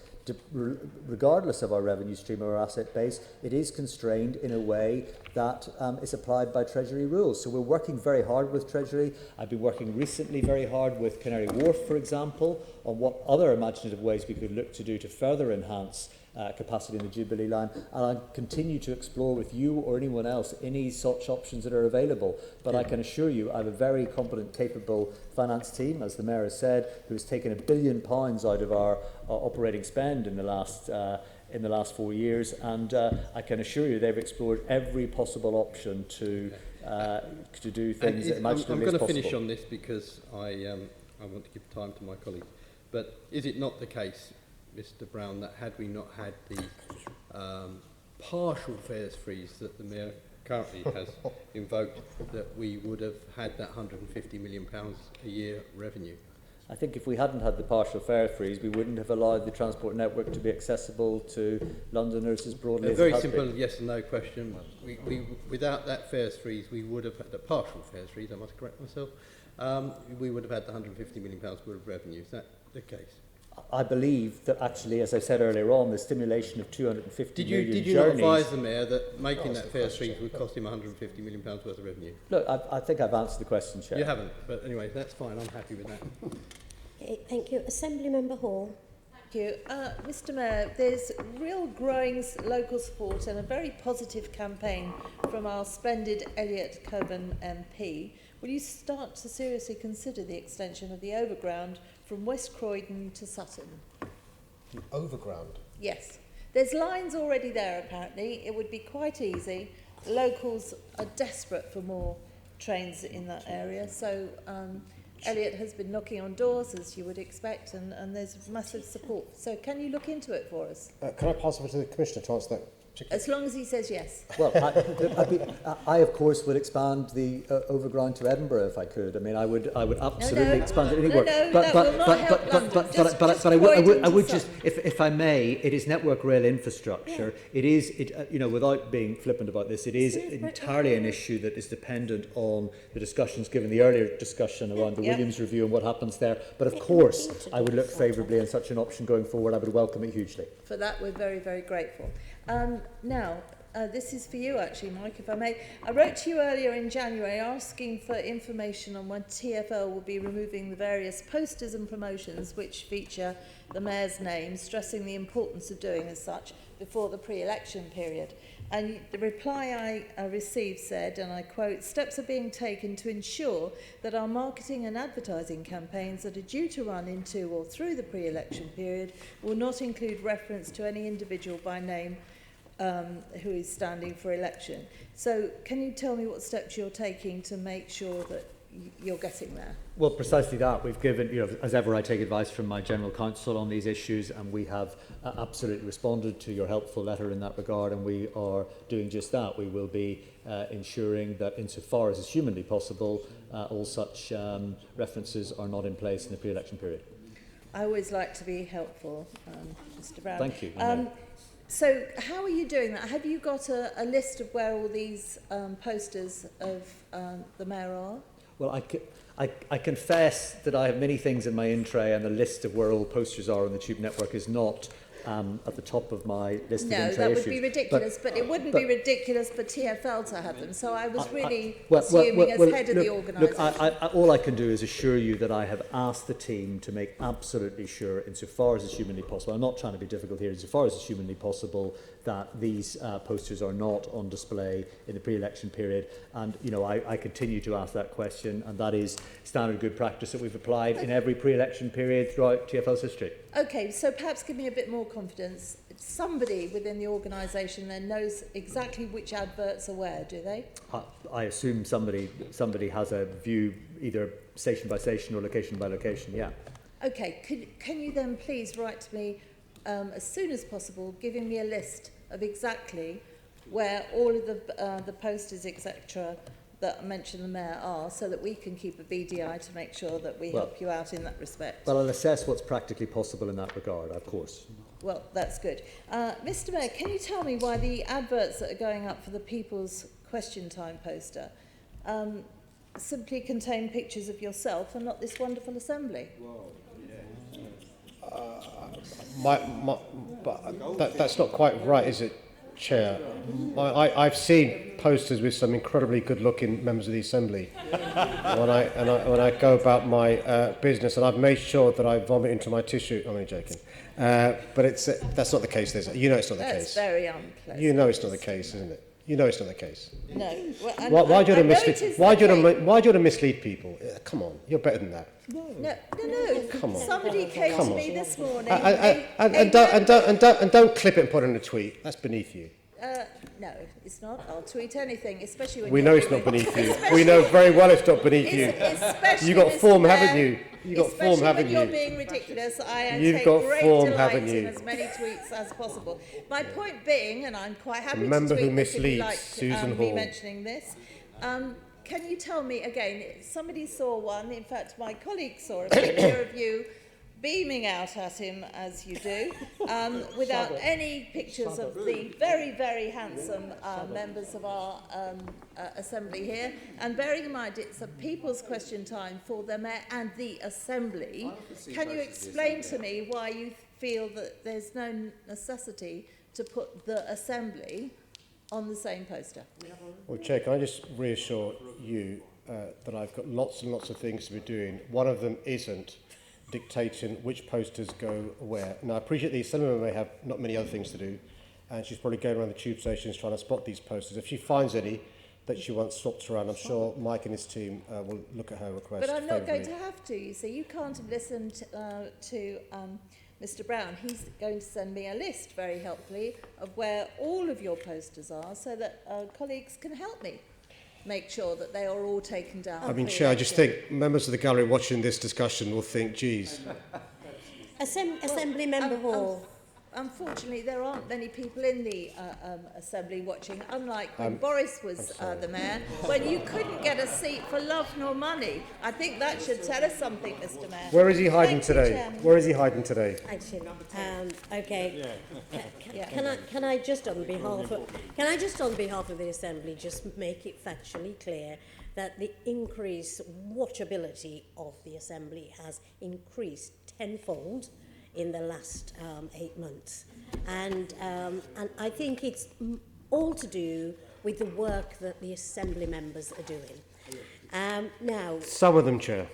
Regardless of our revenue stream or our asset base, it is constrained in a way that is applied by Treasury rules. So we're working very hard with Treasury. I've been working recently very hard with Canary Wharf, for example, on what other imaginative ways we could look to do to further enhance capacity in the Jubilee line, and I continue to explore with you or anyone else any such options that are available. But I can assure you I have a very competent, capable finance team, as the Mayor has said, who has taken £1 billion out of our operating spend in the last 4 years, and I can assure you they've explored every possible option to do things that imaginatively I'm as going to possible. finish on this because I want to give time to my colleagues. But is it not the case, Mr. Brown, that had we not had the partial fares freeze that the Mayor currently has invoked, that we would have had that £150 million a year revenue? I think if we hadn't had the partial fare freeze, we wouldn't have allowed the transport network to be accessible to Londoners as broadly A as very it has simple been. yes and no question. Without that fares freeze, we would have had the partial fares freeze, I must correct myself, we would have had the £150 million worth of revenue. Is that the case? I believe that actually, as I said earlier on, the stimulation of 250 million Did you journeys... not advise the Mayor that making that fares freeze would cost him £150 million worth of revenue? Look, I think I've answered the question, Chair. You haven't, but anyway, that's fine. I'm happy with that. Okay, thank you. Assemblymember Hall. Thank you. Mr Mayor, there's real growing local support and a very positive campaign from our splendid Elliot Coburn MP. Will you start to seriously consider the extension of the overground from West Croydon to Sutton? The overground? Yes. There's lines already there, apparently. It would be quite easy. The locals are desperate for more trains in that area. So Elliot has been knocking on doors, as you would expect, and there's massive support. So can you look into it for us? Can I pass over to the Commissioner to answer that? As long as he says yes. Well, I of course would expand the overground to Edinburgh if I could. I mean, I would absolutely expand it anywhere. But I would just, if I may, it is Network Rail infrastructure. Yeah. It is, without being flippant about this, it is entirely an issue that is dependent on the discussions, given the earlier discussion around the Williams review and what happens there. But of course, I would look favourably on such an option going forward. I would welcome it hugely. For that, we're very, very grateful. Now, this is for you actually, Mike, if I may. I wrote to you earlier in January asking for information on when TfL will be removing the various posters and promotions which feature the Mayor's name, stressing the importance of doing as such before the pre-election period. And the reply I received said, and I quote, "Steps are being taken to ensure that our marketing and advertising campaigns that are due to run into or through the pre-election period will not include reference to any individual by name who is standing for election." So can you tell me what steps you're taking to make sure that you're getting there? Well, precisely that. We've given, as ever, I take advice from my General Counsel on these issues, and we have absolutely responded to your helpful letter in that regard, and we are doing just that. We will be ensuring that, insofar as is humanly possible, all such references are not in place in the pre-election period. I always like to be helpful, Mr Brown. Thank you. So how are you doing that? Have you got a list of where all these posters of the Mayor are? Well, I confess that I have many things in my in-tray, and the list of where all posters are on the Tube network is not at the top of my list of in-tray issues. No, that would be ridiculous, but it wouldn't be ridiculous for TfL to have them. So I was really assuming as head of the organisation. All I can do is assure you that I have asked the team to make absolutely sure, insofar as is humanly possible, I'm not trying to be difficult here, insofar as is humanly possible, that these posters are not on display in the pre-election period. And, I continue to ask that question, and that is standard good practice that we've applied in every pre-election period throughout TfL's history. Okay, so perhaps give me a bit more confidence. Somebody within the organisation then knows exactly which adverts are where, do they? I assume somebody has a view, either station by station or location by location, yeah. Okay, can you then please write to me as soon as possible, giving me a list of exactly where all of the posters, etc., that I mentioned the Mayor are, so that we can keep a BDI to make sure that we Well- help you out in that respect? Well, I'll assess what's practically possible in that regard, of course. Well, that's good. Mr Mayor, can you tell me why the adverts that are going up for the People's Question Time poster simply contain pictures of yourself and not this wonderful assembly? That's not quite right, is it, Chair? I've seen posters with some incredibly good-looking members of the Assembly when I go about my business, and I've made sure that I vomit into my tissue. I'm only joking, but that's not the case, is it? You know it's not the That's case. very unpleasant. You know it's not the case, isn't it? You know it's not the case. No. Why Well, do you I want know to it mislead? is Why do the you case. want to mislead people? Come on, you're better than that. No. Come on. Somebody came Come to on. me this morning. And don't clip it and put it in a tweet. That's beneath you. No, it's not. I'll tweet anything, especially when We you're know it's doing- not beneath you. especially- We know very well it's not beneath you. Especially, You got Mr. form, Mayor, haven't you? You got form, especially haven't when you're you? being ridiculous, I You've take got great form, delight haven't in you? as many tweets as possible. My point being, and I'm quite happy Remember to who tweet this if you misleads, like Susan me Hall. mentioning this. Can you tell me again? Somebody saw one. In fact, my colleague saw a picture of you beaming out at him as you do, without any pictures of the very, very handsome members of our Assembly here. And bearing in mind it's a People's Question Time for the Mayor and the Assembly, can you explain to me why you feel that there's no necessity to put the Assembly on the same poster? Well, Chair, can I just reassure you that I've got lots and lots of things to be doing. One of them isn't dictating which posters go where. Now, I appreciate the Assemblyman may have not many other things to do, and she's probably going around the tube stations trying to spot these posters. If she finds any that she wants swapped around, I'm sure Mike and his team will look at her request. But I'm not going favourably. to have to, you see. You can't have listened to Mr Brown. He's going to send me a list, very helpfully, of where all of your posters are so that colleagues can help me make sure that they are all taken down. I mean, Chair, I just think members of the gallery watching this discussion will think, geez. Assembly Member Hall. Unfortunately, there aren't many people in the Assembly watching, unlike when Boris was the Mayor, when you couldn't get a seat for love nor money. I think that should tell us something, Mr Mayor. Where is he hiding Thank you, today? Chairman. Where is he hiding today? Actually, okay. Can I just on behalf of the Assembly just make it factually clear that the increase watchability of the Assembly has increased tenfold in the last 8 months, and I think it's all to do with the work that the Assembly members are doing. Now, Some of them, Chair.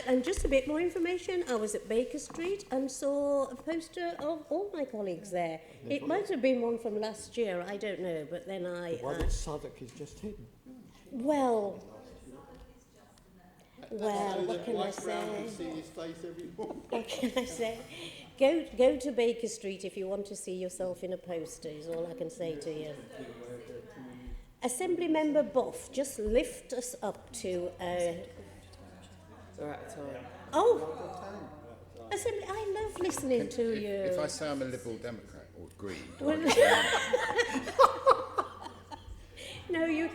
and just a bit more information, I was at Baker Street and saw a poster of all my colleagues there. It might have been one from last year, I don't know, but then I... The one that Southwark is just hidden. Well, what can I say? What can I say? Go to Baker Street if you want to see yourself in a poster, is all I can say to you. Assembly Member Boff, just lift us up to... Oh! Assembly, I love listening to you. If I say I'm a Liberal Democrat or Green, Well, no, you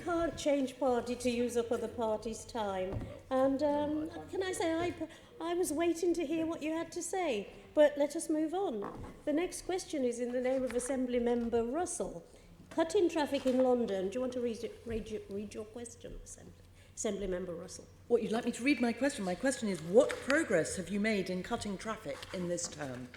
can't change party to use up other parties' time. And can I say, I was waiting to hear what you had to say, but let us move on. The next question is in the name of Assembly Member Russell. Cutting traffic in London. Do you want to read your question, Assembly Member Russell? What, you'd like me to read my question? My question is, what progress have you made in cutting traffic in this term?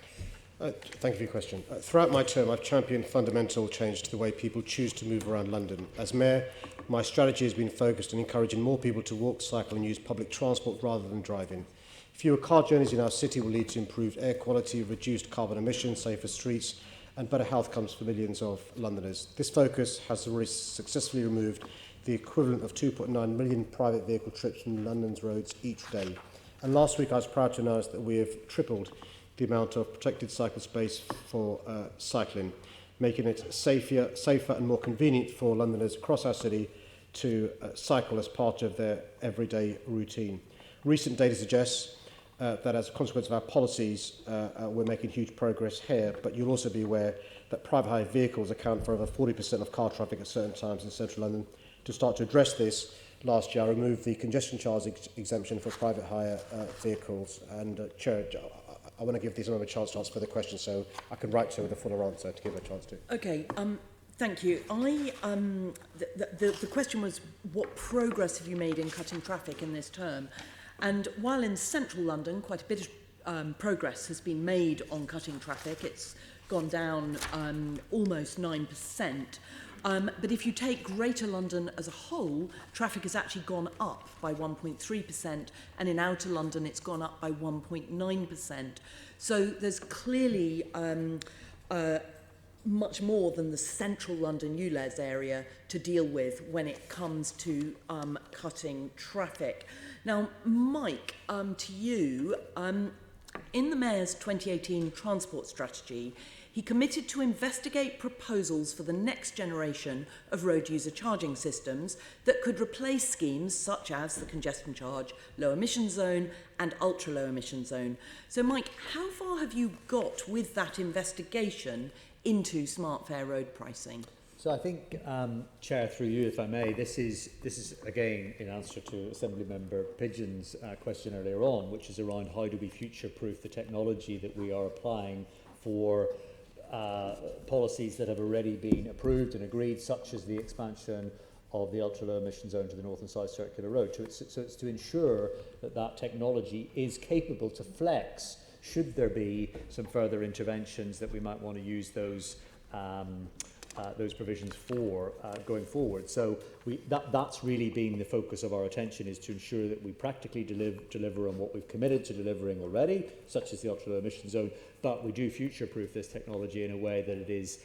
Thank you for your question. Throughout my term, I've championed fundamental change to the way people choose to move around London. As Mayor, my strategy has been focused on encouraging more people to walk, cycle and use public transport rather than driving. Fewer car journeys in our city will lead to improved air quality, reduced carbon emissions, safer streets and better health outcomes for millions of Londoners. This focus has already successfully removed the equivalent of 2.9 million private vehicle trips from London's roads each day. And last week I was proud to announce that we have tripled the amount of protected cycle space for cycling, making it safer and more convenient for Londoners across our city to cycle as part of their everyday routine. Recent data suggests that as a consequence of our policies, we're making huge progress here, but you'll also be aware that private hire vehicles account for over 40% of car traffic at certain times in central London. To start to address this, last year I removed the congestion charge exemption for private hire vehicles. And Chair, I want to give these members a chance to ask further questions, so I can write to her with a fuller answer to give her a chance to. Okay, thank you. The question was, what progress have you made in cutting traffic in this term? And while in central London quite a bit of progress has been made on cutting traffic, it's gone down almost 9%. But if you take Greater London as a whole, traffic has actually gone up by 1.3%, and in Outer London it's gone up by 1.9%. So there's clearly much more than the central London ULEZ area to deal with when it comes to cutting traffic. Now, Mike, to you, in the Mayor's 2018 transport strategy, he committed to investigate proposals for the next generation of road user charging systems that could replace schemes such as the congestion charge, low emission zone and ultra low emission zone. So Mike, how far have you got with that investigation into smart fare road pricing? So I think, Chair, through you, if I may, this is again in answer to Assemblymember Pigeon's question earlier on, which is around how do we future-proof the technology that we are applying for policies that have already been approved and agreed, such as the expansion of the ultra-low emission zone to the north and south circular road. So it's to ensure that that technology is capable to flex should there be some further interventions that we might want to use those provisions for going forward. So that's really been the focus of our attention, is to ensure that we practically deliver on what we've committed to delivering already, such as the ultra-low emission zone, but we do future-proof this technology in a way that it is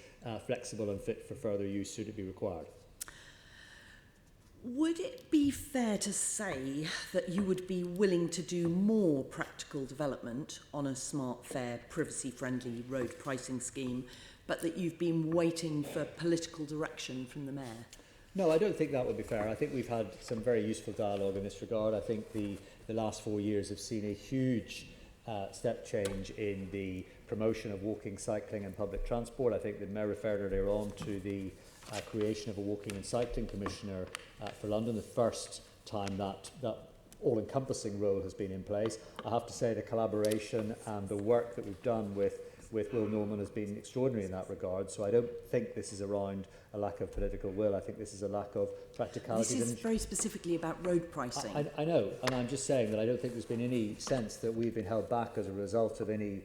flexible and fit for further use should it be required. Would it be fair to say that you would be willing to do more practical development on a smart fare, privacy-friendly road pricing scheme, but that you've been waiting for political direction from the Mayor? No, I don't think that would be fair. I think we've had some very useful dialogue in this regard. I think the last 4 years have seen a huge step change in the promotion of walking, cycling and public transport. I think the Mayor referred earlier on to the creation of a walking and cycling commissioner for London, the first time that all-encompassing role has been in place. I have to say the collaboration and the work that we've done with Will Norman has been extraordinary in that regard. So I don't think this is around a lack of political will. I think this is a lack of practicality. This is very specifically about road pricing. I know, and I'm just saying that I don't think there's been any sense that we've been held back as a result of any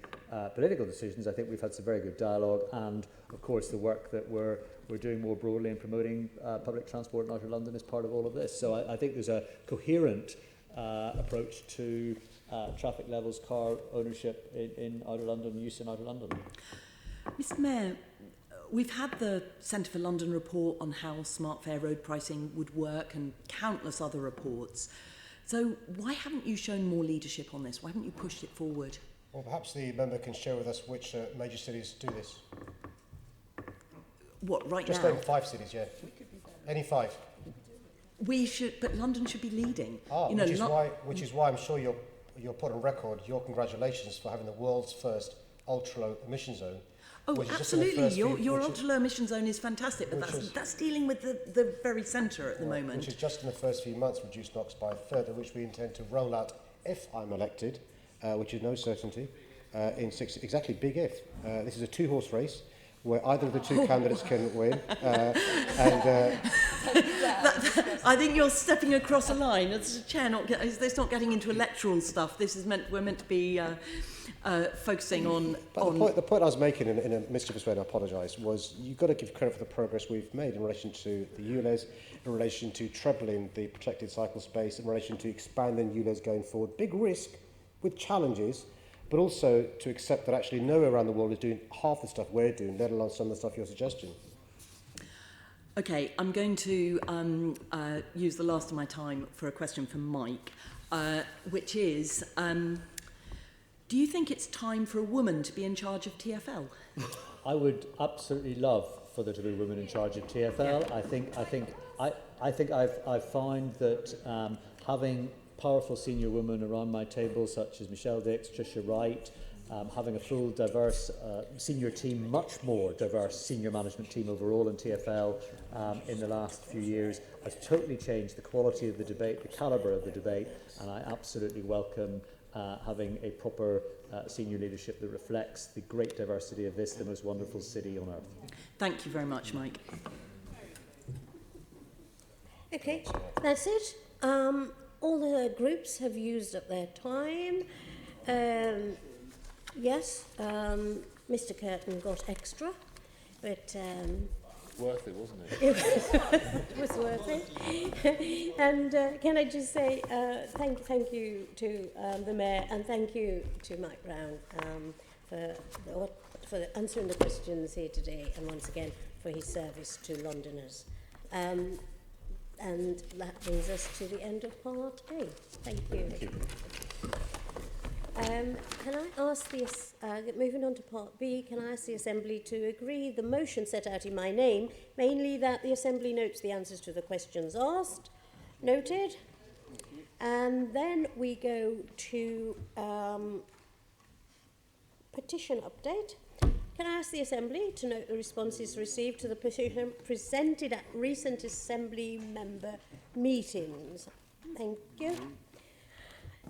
political decisions. I think we've had some very good dialogue, and of course the work that we're doing more broadly in promoting public transport in Outer London is part of all of this. So I think there's a coherent approach to traffic levels, car ownership in Outer London, use in Outer London. Mr Mayor, we've had the Centre for London report on how smart fare road pricing would work and countless other reports. So why haven't you shown more leadership on this? Why haven't you pushed it forward? Well, perhaps the member can share with us which major cities do this. What, right Just now? name 5 cities, yeah. Any 5. We should, but London should be leading. You know, which is why I'm sure you'll put on record your congratulations for having the world's first ultra-low emission zone. Oh, absolutely. Your ultra-low emission zone is fantastic, but that's dealing with the very centre at the moment. Which is just in the first few months reduced NOx by a third, which we intend to roll out if I'm elected, which is no certainty, in 6, exactly big if. This is a 2-horse race where either of the 2 candidates can win. I think you're stepping across a line. It's a chair, it's not getting into electoral stuff. This is we're meant to be focusing on. The point I was making in a mischievous way, and I apologise, was you've got to give credit for the progress we've made in relation to the ULEZ, in relation to trebling the protected cycle space, in relation to expanding ULEZ going forward. Big risk with challenges, but also to accept that actually nowhere around the world is doing half the stuff we're doing, let alone some of the stuff you're suggesting. Okay, I'm going to use the last of my time for a question from Mike, which is, do you think it's time for a woman to be in charge of TfL? I would absolutely love for there to be a woman in charge of TfL. Yeah. I think I've found that having powerful senior women around my table, such as Michelle Dix, Tricia Wright, having a full, diverse senior team, much more diverse senior management team overall in TfL in the last few years has totally changed the quality of the debate, the calibre of the debate, and I absolutely welcome having a proper senior leadership that reflects the great diversity of this, the most wonderful city on earth. Thank you very much, Mike. Okay, that's it. All the groups have used up their time. Yes, Mr. Curtin got extra, but Worth it, wasn't it? it was worth it. And can I just say thank you to the Mayor, and thank you to Mike Brown for answering the questions here today, and once again for his service to Londoners. And that brings us to the end of part A. Thank you. Thank you. Can I ask this, moving on to part B, can I ask the Assembly to agree the motion set out in my name, mainly that the Assembly notes the answers to the questions asked? Noted. And then we go to petition update. Can I ask the Assembly to note the responses received to the petition presented at recent Assembly member meetings? Thank you.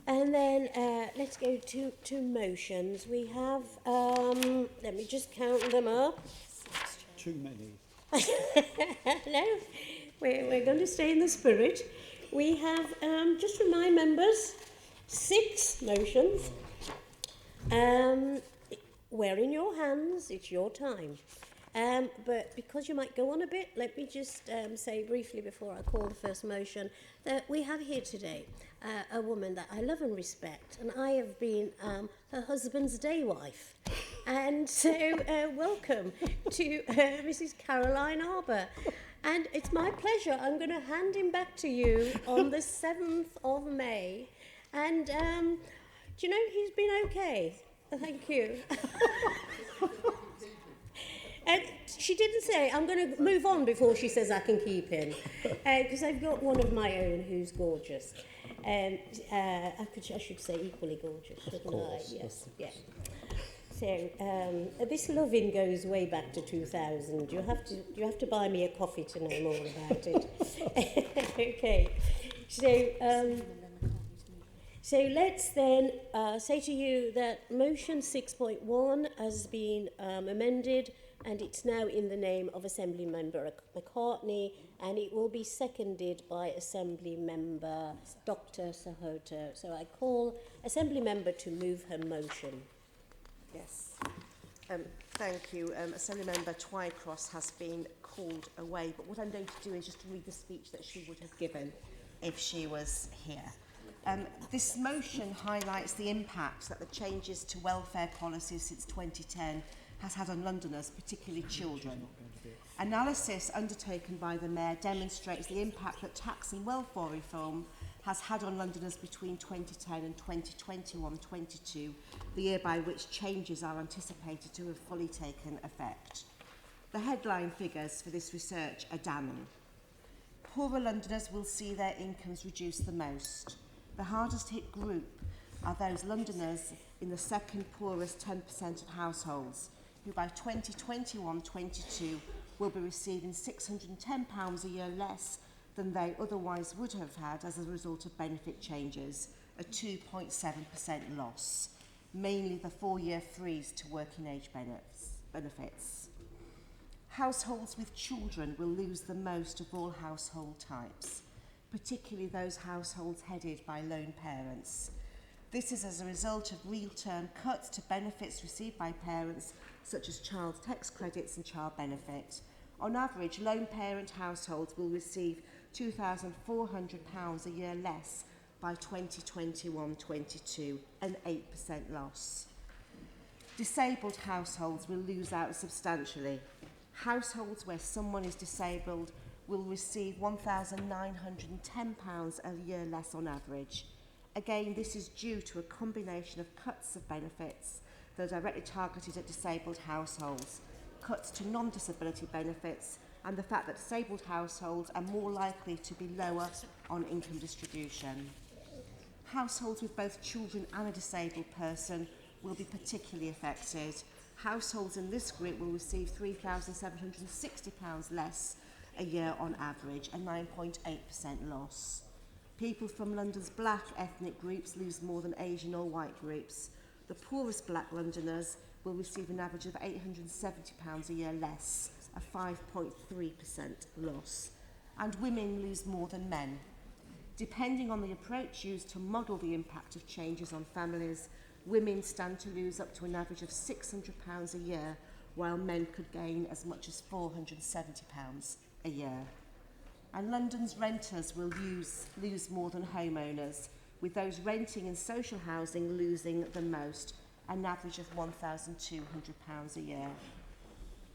And then let's go to motions. We have, let me just count them up. Too many. No, we're going to stay in the spirit. We have, just remind members, 6 motions. We're in your hands, it's your time. But because you might go on a bit, let me just say briefly before I call the first motion that we have here today a woman that I love and respect, and I have been her husband's day wife. And so welcome to Mrs. Caroline Arbour. And it's my pleasure, I'm going to hand him back to you on the 7th of May. And do you know, he's been okay. Thank you. And she didn't say, I'm going to move on before she says I can keep him. Because I've got one of my own who's gorgeous. I should say equally gorgeous, shouldn't course, I? Yes, yeah. So this loving goes way back to 2000. You have to buy me a coffee to know more about it. Okay. So let's then say to you that motion 6.1 has been amended, and it's now in the name of Assembly Member McCartney, and it will be seconded by Assembly Member Dr. Sahota. So I call Assembly Member to move her motion. Yes. Thank you. Assembly Member Twycross has been called away, but what I'm going to do is just to read the speech that she would have given if she was here. This motion highlights the impact that the changes to welfare policies since 2010 has had on Londoners, particularly children. Analysis undertaken by the Mayor demonstrates the impact that tax and welfare reform has had on Londoners between 2010 and 2021-22, the year by which changes are anticipated to have fully taken effect. The headline figures for this research are damning. Poorer Londoners will see their incomes reduced the most. The hardest hit group are those Londoners in the second poorest 10% of households, who by 2021-22 will be receiving £610 a year less than they otherwise would have had as a result of benefit changes, a 2.7% loss, mainly the 4-year freeze to working age benefits. Households with children will lose the most of all household types, particularly those households headed by lone parents. This is as a result of real-term cuts to benefits received by parents, such as child tax credits and child benefit. On average, lone parent households will receive £2,400 a year less by 2021-22, an 8% loss. Disabled households will lose out substantially. Households where someone is disabled will receive £1,910 a year less on average. Again, this is due to a combination of cuts of benefits that are directly targeted at disabled households, cuts to non-disability benefits, and the fact that disabled households are more likely to be lower on income distribution. Households with both children and a disabled person will be particularly affected. Households in this group will receive £3,760 less a year on average, a 9.8% loss. People from London's black ethnic groups lose more than Asian or white groups. The poorest black Londoners will receive an average of £870 a year less, a 5.3% loss. And women lose more than men. Depending on the approach used to model the impact of changes on families, women stand to lose up to an average of £600 a year, while men could gain as much as £470 a year. And London's renters will lose more than homeowners, with those renting in social housing losing the most, an average of £1,200 a year.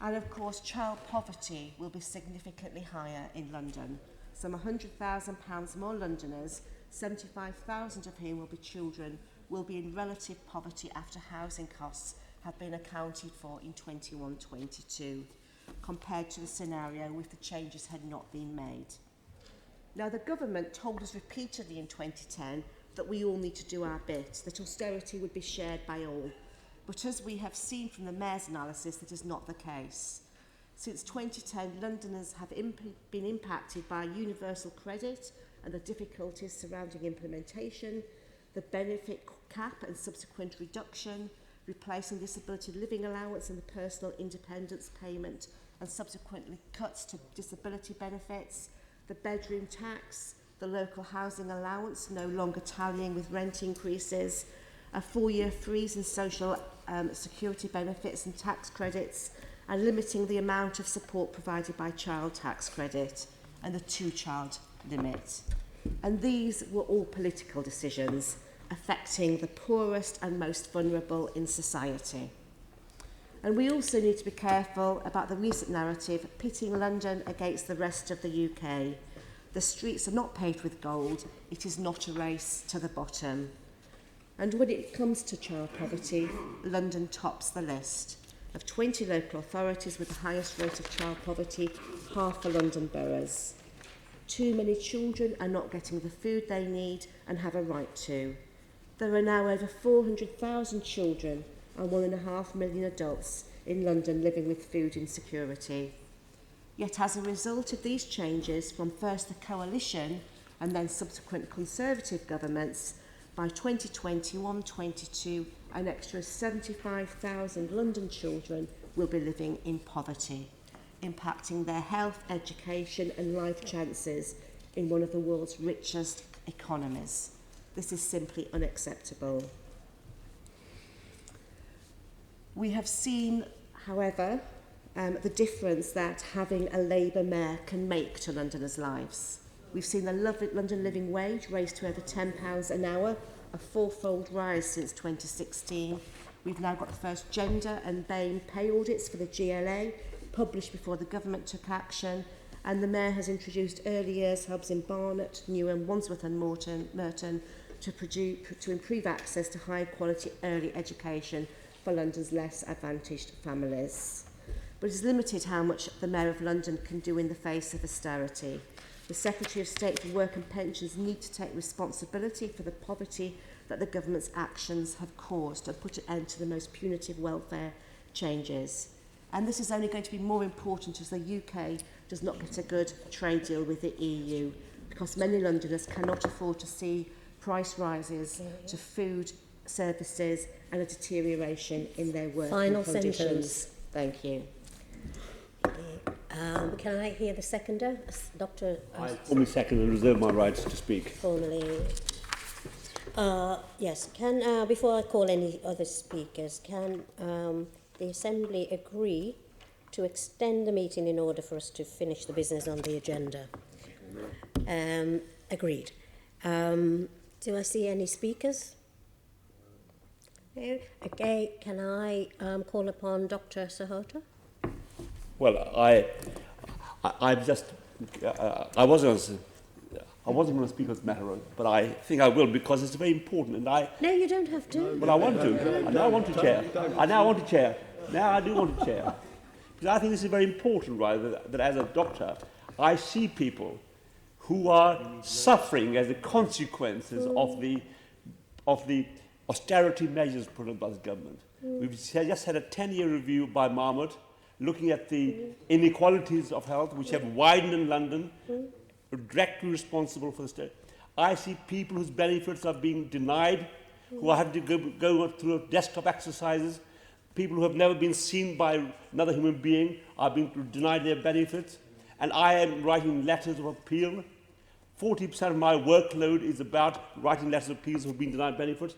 And of course, child poverty will be significantly higher in London. Some £100,000 more Londoners, 75,000 of whom will be children, will be in relative poverty after housing costs have been accounted for in 21-22, compared to the scenario if the changes had not been made. Now, the government told us repeatedly in 2010 that we all need to do our bit, that austerity would be shared by all. But as we have seen from the Mayor's analysis, that is not the case. Since 2010, Londoners have been impacted by universal credit and the difficulties surrounding implementation, the benefit cap and subsequent reduction, replacing disability living allowance and the personal independence payment, and subsequently cuts to disability benefits, the bedroom tax, the local housing allowance no longer tallying with rent increases, a 4-year freeze in social security benefits and tax credits, and limiting the amount of support provided by child tax credit, and the 2-child limit. And these were all political decisions affecting the poorest and most vulnerable in society. And we also need to be careful about the recent narrative pitting London against the rest of the UK. The streets are not paved with gold. It is not a race to the bottom. And when it comes to child poverty, London tops the list. Of 20 local authorities with the highest rate of child poverty, half are London boroughs. Too many children are not getting the food they need and have a right to. There are now over 400,000 children and 1.5 million adults in London living with food insecurity. Yet as a result of these changes from first the coalition and then subsequent Conservative governments, by 2021-22, an extra 75,000 London children will be living in poverty, impacting their health, education and life chances in one of the world's richest economies. This is simply unacceptable. We have seen, however, the difference that having a Labour mayor can make to Londoners' lives. We've seen the London living wage raised to over £10 an hour, a 4-fold rise since 2016. We've now got the first gender and BAME pay audits for the GLA, published before the government took action, and the Mayor has introduced early years hubs in Barnet, Newham, Wandsworth and Merton to improve access to high-quality early education for London's less advantaged families. But it's limited how much the Mayor of London can do in the face of austerity. The Secretary of State for Work and Pensions need to take responsibility for the poverty that the government's actions have caused and put an end to the most punitive welfare changes. And this is only going to be more important as the UK does not get a good trade deal with the EU, because many Londoners cannot afford to see price rises to food, services and a deterioration in their working Final conditions. sentence. Thank you. Can I hear the seconder? Dr. I formally second and reserve my rights to speak. Formally. Yes. Can before I call any other speakers, can the Assembly agree to extend the meeting in order for us to finish the business on the agenda? Agreed. Do I see any speakers? Okay. Can I call upon Dr. Sahota? Well, I've just, I wasn't going to speak on this matter, but I think I will because it's very important, and I. No, you don't have to. But I want to. I now want to chair. I now want to chair. Now I do want to chair, because I think this is very important, right? That as a doctor, I see people who are suffering as the consequences of the austerity measures put on by the government. We've just had a 10-year review by Marmot looking at the inequalities of health which have widened in London, directly responsible for the state. I see people whose benefits are being denied, who are having to go through desktop exercises. People who have never been seen by another human being are being denied their benefits. And I am writing letters of appeal. 40% of my workload is about writing letters of appeals who have been denied benefits.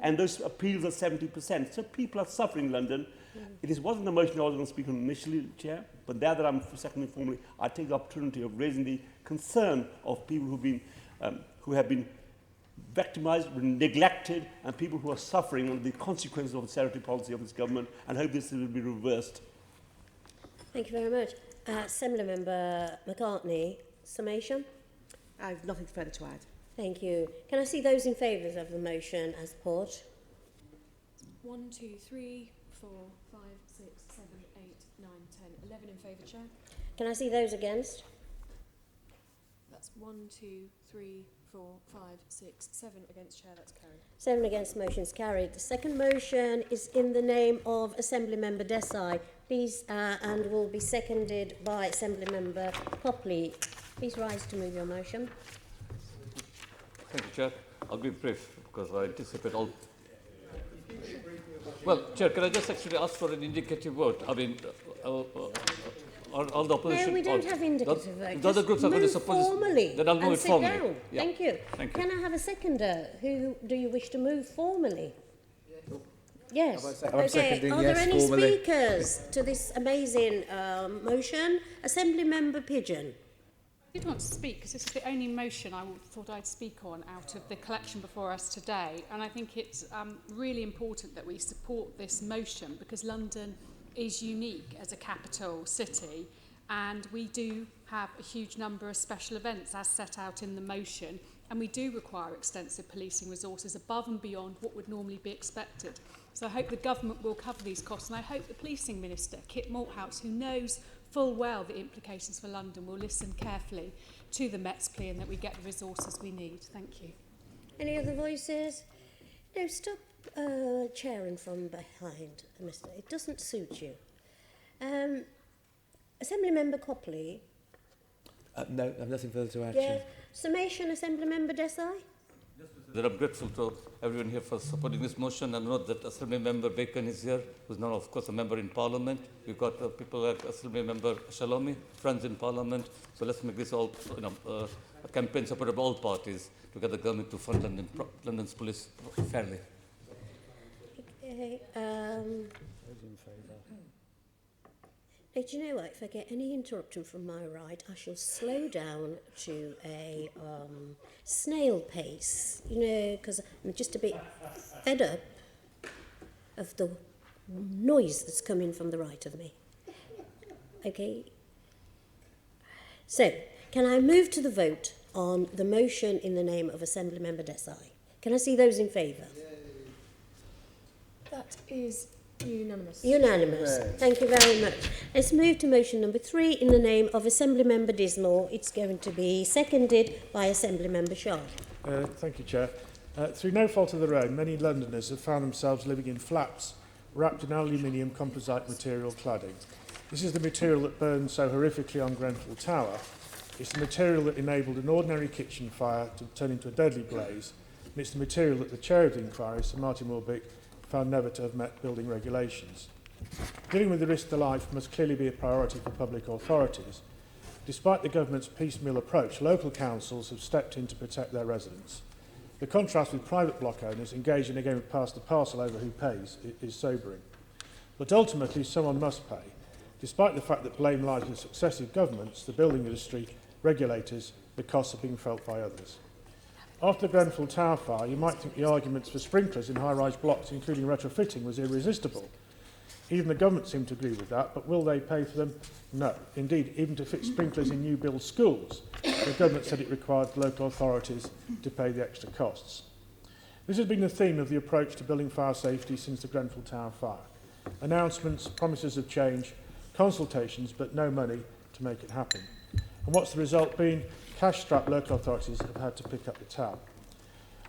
And those appeals are 70%. So people are suffering in London. It wasn't the motion I was going to speak on initially, Chair, but now that I'm seconding formally, I take the opportunity of raising the concern of people who have been victimised, neglected, and people who are suffering under the consequences of the austerity policy of this government, and hope this will be reversed. Thank you very much. Assembly Member McCartney, summation? I have nothing further to add. Thank you. Can I see those in favour of the motion as put? 1, 2, 3, 4, 5, 6, 7, 8, 9, 10, 11 in favour, Chair. Can I see those against? That's 1, 2, 3, 4, 5, 6, 7 against, Chair. That's carried. 7 against, motion's carried. The second motion is in the name of Assembly Member Desai. Please, and will be seconded by Assembly Member Copley. Please rise to move your motion. Thank you, Chair. I'll be brief because I anticipate all. Well, Chair, can I just actually ask for an indicative vote? I mean, all the opposition. No, we don't have indicative vote. The other groups are going to support formally. Then I'll move it formally. Down. Yeah. Thank you. Thank you. Can I have a seconder? Who do you wish to move formally? Yes. Okay. Are there any speakers to this amazing motion? Assembly Member Pigeon. I did want to speak because this is the only motion I thought I'd speak on out of the collection before us today, and I think it's really important that we support this motion because London is unique as a capital city, and we do have a huge number of special events as set out in the motion, and we do require extensive policing resources above and beyond what would normally be expected. So I hope the government will cover these costs, and I hope the Policing Minister, Kit Malthouse, who knows full well the implications for London, will listen carefully to the Met's plea and that we get the resources we need. Thank you. Any other voices? No, stop chairing from behind, Mr. It doesn't suit you. Assembly Member Copley. No, I have nothing further to add. Yeah. Summation, Assembly Member Desai. That I'm grateful to everyone here for supporting this motion, and note that Assembly Member Bacon is here, who's now, of course, a member in Parliament. We've got people like Assembly Member Shalomi, friends in Parliament. So let's make this all, a campaign supported by all parties to get the government to fund London's police fairly. Okay. Now, do you know what? If I get any interruption from my right, I shall slow down to a snail pace, because I'm just a bit fed up of the noise that's coming from the right of me. Okay? So, can I move to the vote on the motion in the name of Assembly Member Desai? Can I see those in favour? That is unanimous. Unanimous. Thank you very much. Let's move to motion number 3 in the name of Assembly Member Dismore. It's going to be seconded by Assembly Member Shaw. Thank you, Chair. Through no fault of their own, many Londoners have found themselves living in flats wrapped in aluminium composite material cladding. This is the material that burned so horrifically on Grenfell Tower. It's the material that enabled an ordinary kitchen fire to turn into a deadly blaze, and it's the material that the chair of the inquiry, Sir Martin Wilbeck, found never to have met building regulations. Dealing with the risk to life must clearly be a priority for public authorities. Despite the government's piecemeal approach, local councils have stepped in to protect their residents. The contrast with private block owners engaged in a game of pass the parcel over who pays is sobering. But ultimately, someone must pay. Despite the fact that blame lies with successive governments, the building industry, regulators, the costs are being felt by others. After the Grenfell Tower fire, you might think the arguments for sprinklers in high-rise blocks, including retrofitting, was irresistible. Even the government seemed to agree with that, but will they pay for them? No. Indeed, even to fit sprinklers in new-build schools, the government said it required local authorities to pay the extra costs. This has been the theme of the approach to building fire safety since the Grenfell Tower fire. Announcements, promises of change, consultations, but no money to make it happen. And what's the result been? Cash-strapped local authorities have had to pick up the tab.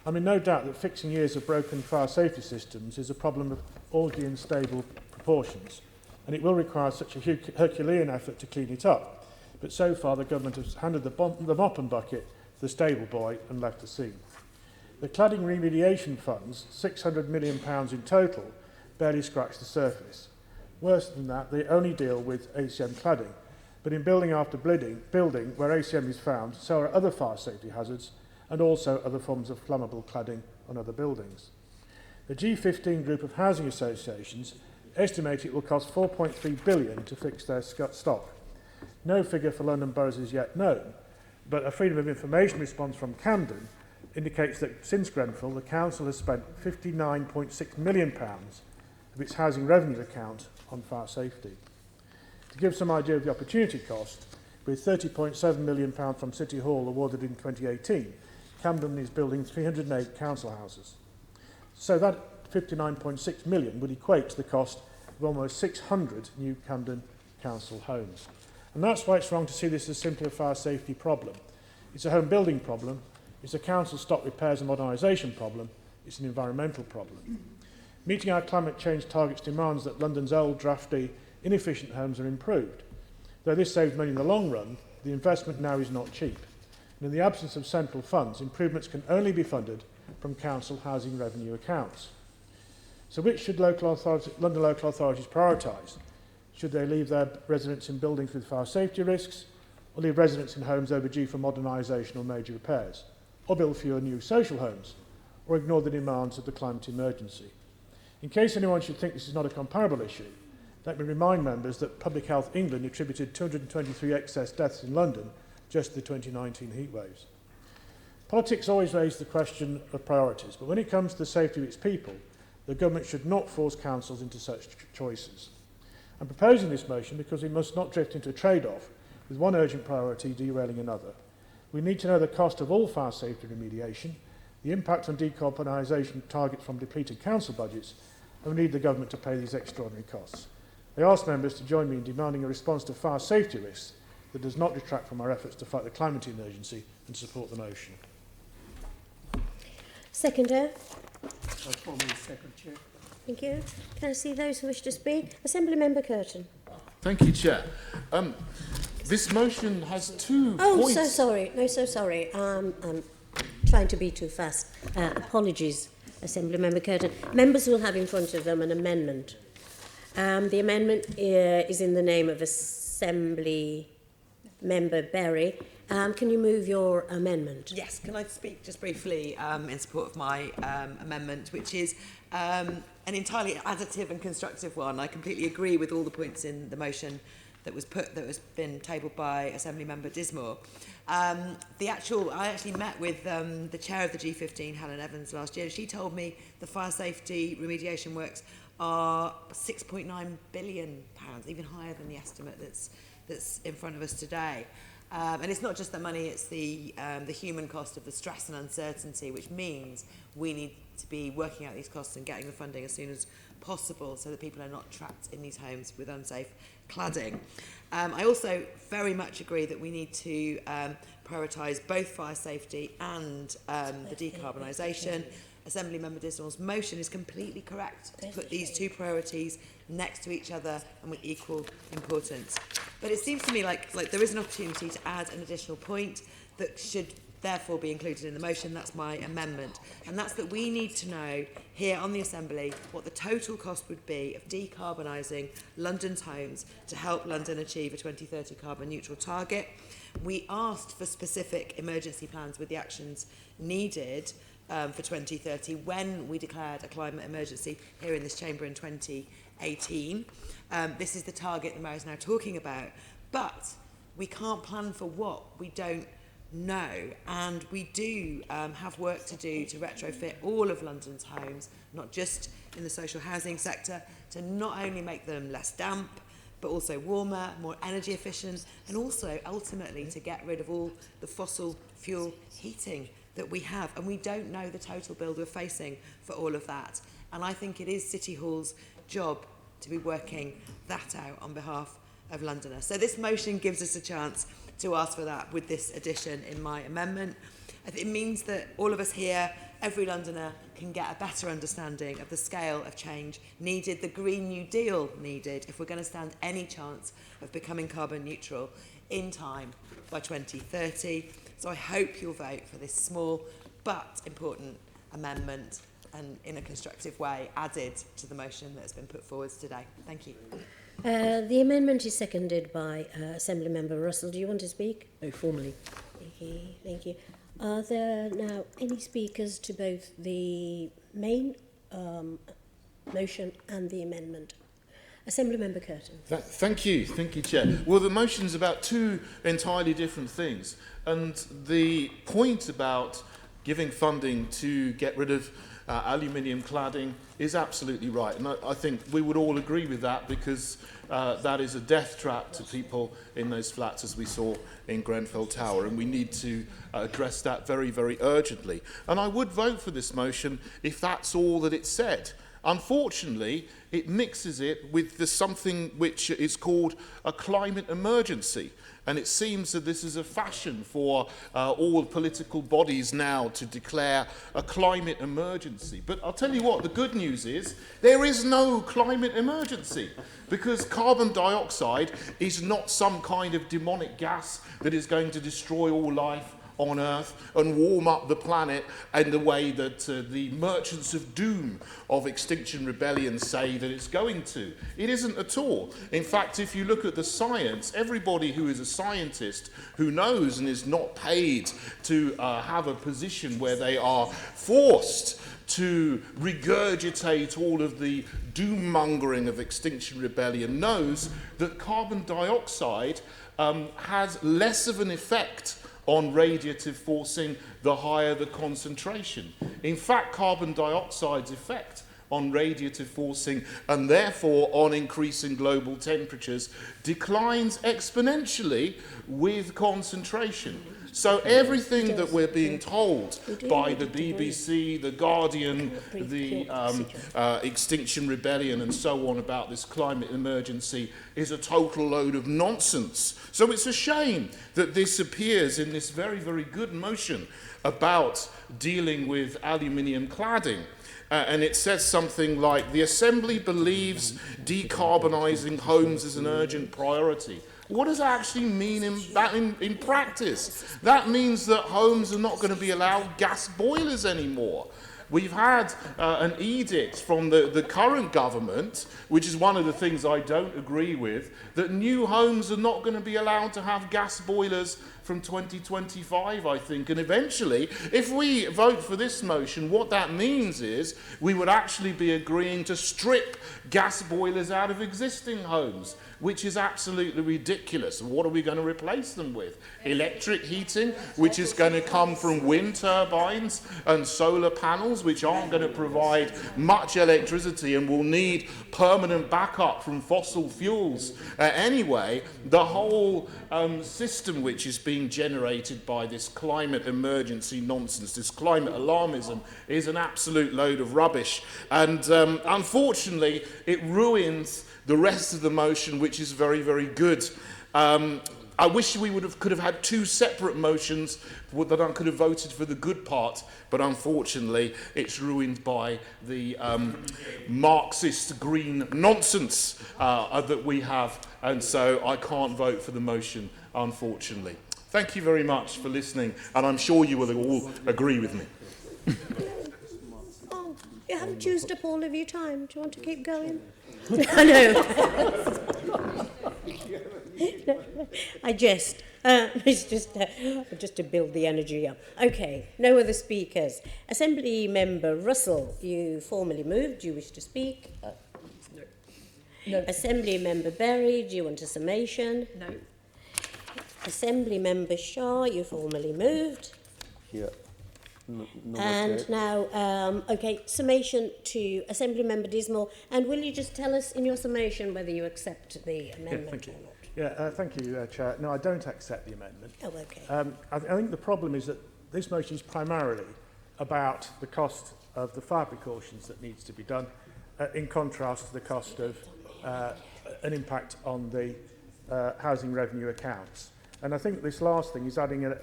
I'm in no doubt that fixing years of broken fire safety systems is a problem of already unstable proportions, and it will require such a Herculean effort to clean it up. But so far, the government has handed the mop and bucket to the stable boy and left the scene. The cladding remediation funds, £600 million in total, barely scratch the surface. Worse than that, they only deal with ACM cladding, but in building after building where ACM is found, so are other fire safety hazards and also other forms of flammable cladding on other buildings. The G15 group of housing associations estimate it will cost £4.3 billion to fix their stock. No figure for London boroughs is yet known, but a Freedom of Information response from Camden indicates that since Grenfell, the council has spent £59.6 million of its housing revenue account on fire safety. To give some idea of the opportunity cost, with £30.7 million from City Hall awarded in 2018, Camden is building 308 council houses. So that £59.6 million would equate to the cost of almost 600 new Camden council homes. And that's why it's wrong to see this as simply a fire safety problem. It's a home building problem, it's a council stock repairs and modernisation problem, it's an environmental problem. Meeting our climate change targets demands that London's old, drafty, inefficient homes are improved. Though this saves money in the long run, the investment now is not cheap. And in the absence of central funds, improvements can only be funded from council housing revenue accounts. So which should London local authorities prioritise? Should they leave their residents in buildings with fire safety risks, or leave residents in homes overdue for modernisation or major repairs, or build fewer new social homes, or ignore the demands of the climate emergency? In case anyone should think this is not a comparable issue, let me remind members that Public Health England attributed 223 excess deaths in London just to the 2019 heatwaves. Politics always raise the question of priorities, but when it comes to the safety of its people, the government should not force councils into such choices. I'm proposing this motion because we must not drift into a trade-off with one urgent priority derailing another. We need to know the cost of all fire safety remediation, the impact on decarbonisation targets from depleted council budgets, and we need the government to pay these extraordinary costs. I ask members to join me in demanding a response to fire safety risks that does not detract from our efforts to fight the climate emergency and support the motion. Seconder. Second, Chair. Thank you. Can I see those who wish to speak? Assembly Member Curtin. Thank you, Chair. This motion has two Oh, points. so sorry. No, so sorry. I'm trying to be too fast. Apologies, Assembly Member Curtin. Members will have in front of them an amendment. The amendment is in the name of Assembly Member Berry. Can you move your amendment? Yes, can I speak just briefly in support of my amendment, which is an entirely additive and constructive one. I completely agree with all the points in the motion that was been tabled by Assembly Member Dismore. I actually met with the chair of the G15, Helen Evans, last year. She told me the fire safety remediation works are £6.9 billion, even higher than the estimate that's in front of us today. And it's not just the money, it's the human cost of the stress and uncertainty, which means we need to be working out these costs and getting the funding as soon as possible so that people are not trapped in these homes with unsafe cladding. I also very much agree that we need to prioritise both fire safety and the decarbonisation. Assembly Member Disnall's motion is completely correct to put these two priorities next to each other and with equal importance. But it seems to me like there is an opportunity to add an additional point that should therefore be included in the motion. That's my amendment. And that's that we need to know here on the Assembly what the total cost would be of decarbonising London's homes to help London achieve a 2030 carbon neutral target. We asked for specific emergency plans with the actions needed for 2030 when we declared a climate emergency here in this chamber in 2018. This is the target the Mayor is now talking about, but we can't plan for what we don't know, and we do have work to do to retrofit all of London's homes, not just in the social housing sector, to not only make them less damp, but also warmer, more energy efficient, and also ultimately to get rid of all the fossil fuel heating that we have. And we don't know the total bill we're facing for all of that. And I think it is City Hall's job to be working that out on behalf of Londoners. So this motion gives us a chance to ask for that with this addition in my amendment. It means that all of us here, every Londoner, can get a better understanding of the scale of change needed, the Green New Deal needed, if we're going to stand any chance of becoming carbon neutral in time by 2030. So I hope you'll vote for this small but important amendment and in a constructive way added to the motion that has been put forward today. Thank you. The amendment is seconded by Assemblymember Russell. Do you want to speak? No, formally. Okay, thank you. Are there now any speakers to both the main motion and the amendment? Assemblymember Curtin. Thank you, Chair. Well, the motion's about two entirely different things. And the point about giving funding to get rid of aluminium cladding is absolutely right. And I think we would all agree with that, because that is a death trap to people in those flats, as we saw in Grenfell Tower, and we need to address that very, very urgently. And I would vote for this motion if that's all that it said. Unfortunately, it mixes it with something which is called a climate emergency. And it seems that this is a fashion for all political bodies now to declare a climate emergency. But I'll tell you what, the good news is there is no climate emergency, because carbon dioxide is not some kind of demonic gas that is going to destroy all life on Earth and warm up the planet in the way that the merchants of doom of Extinction Rebellion say that it's going to. It isn't at all. In fact, if you look at the science, everybody who is a scientist who knows and is not paid to have a position where they are forced to regurgitate all of the doom-mongering of Extinction Rebellion knows that carbon dioxide has less of an effect on radiative forcing the higher the concentration. In fact, carbon dioxide's effect on radiative forcing and therefore on increasing global temperatures declines exponentially with concentration. So everything that we're being told by the BBC, the Guardian, the Extinction Rebellion and so on about this climate emergency is a total load of nonsense. So it's a shame that this appears in this very, very good motion about dealing with aluminium cladding. And it says something like, the Assembly believes decarbonising homes is an urgent priority. What does that actually mean in practice? That means that homes are not going to be allowed gas boilers anymore. We've had an edict from the current government, which is one of the things I don't agree with, that new homes are not going to be allowed to have gas boilers from 2025, I think. And eventually, if we vote for this motion, what that means is we would actually be agreeing to strip gas boilers out of existing homes, which is absolutely ridiculous. What are we going to replace them with? Electric heating, which is going to come from wind turbines and solar panels, which aren't going to provide much electricity and will need permanent backup from fossil fuels. Anyway, the whole system which is being generated by this climate emergency nonsense, this climate alarmism, is an absolute load of rubbish. And unfortunately, it ruins the rest of the motion, which is very, very good. I wish we could have had two separate motions that I could have voted for the good part, but unfortunately it's ruined by the Marxist green nonsense that we have, and so I can't vote for the motion, unfortunately. Thank you very much for listening, and I'm sure you will all agree with me. Oh, you haven't used up all of your time. Do you want to keep going? I know. I jest. It's just to build the energy up. Okay, no other speakers. Assembly Member Russell, you formally moved. Do you wish to speak? No. Assembly Member Berry, do you want a summation? No. Assembly Member Shaw, you formally moved. Yeah. No, And now, okay, summation to Assembly Member Dismore. And will you just tell us in your summation whether you accept the amendment or not? Yeah, thank you, Chair. No, I don't accept the amendment. Oh, okay. I think the problem is that this motion is primarily about the cost of the fire precautions that needs to be done, in contrast to the cost of an impact on the housing revenue accounts. And I think this last thing is adding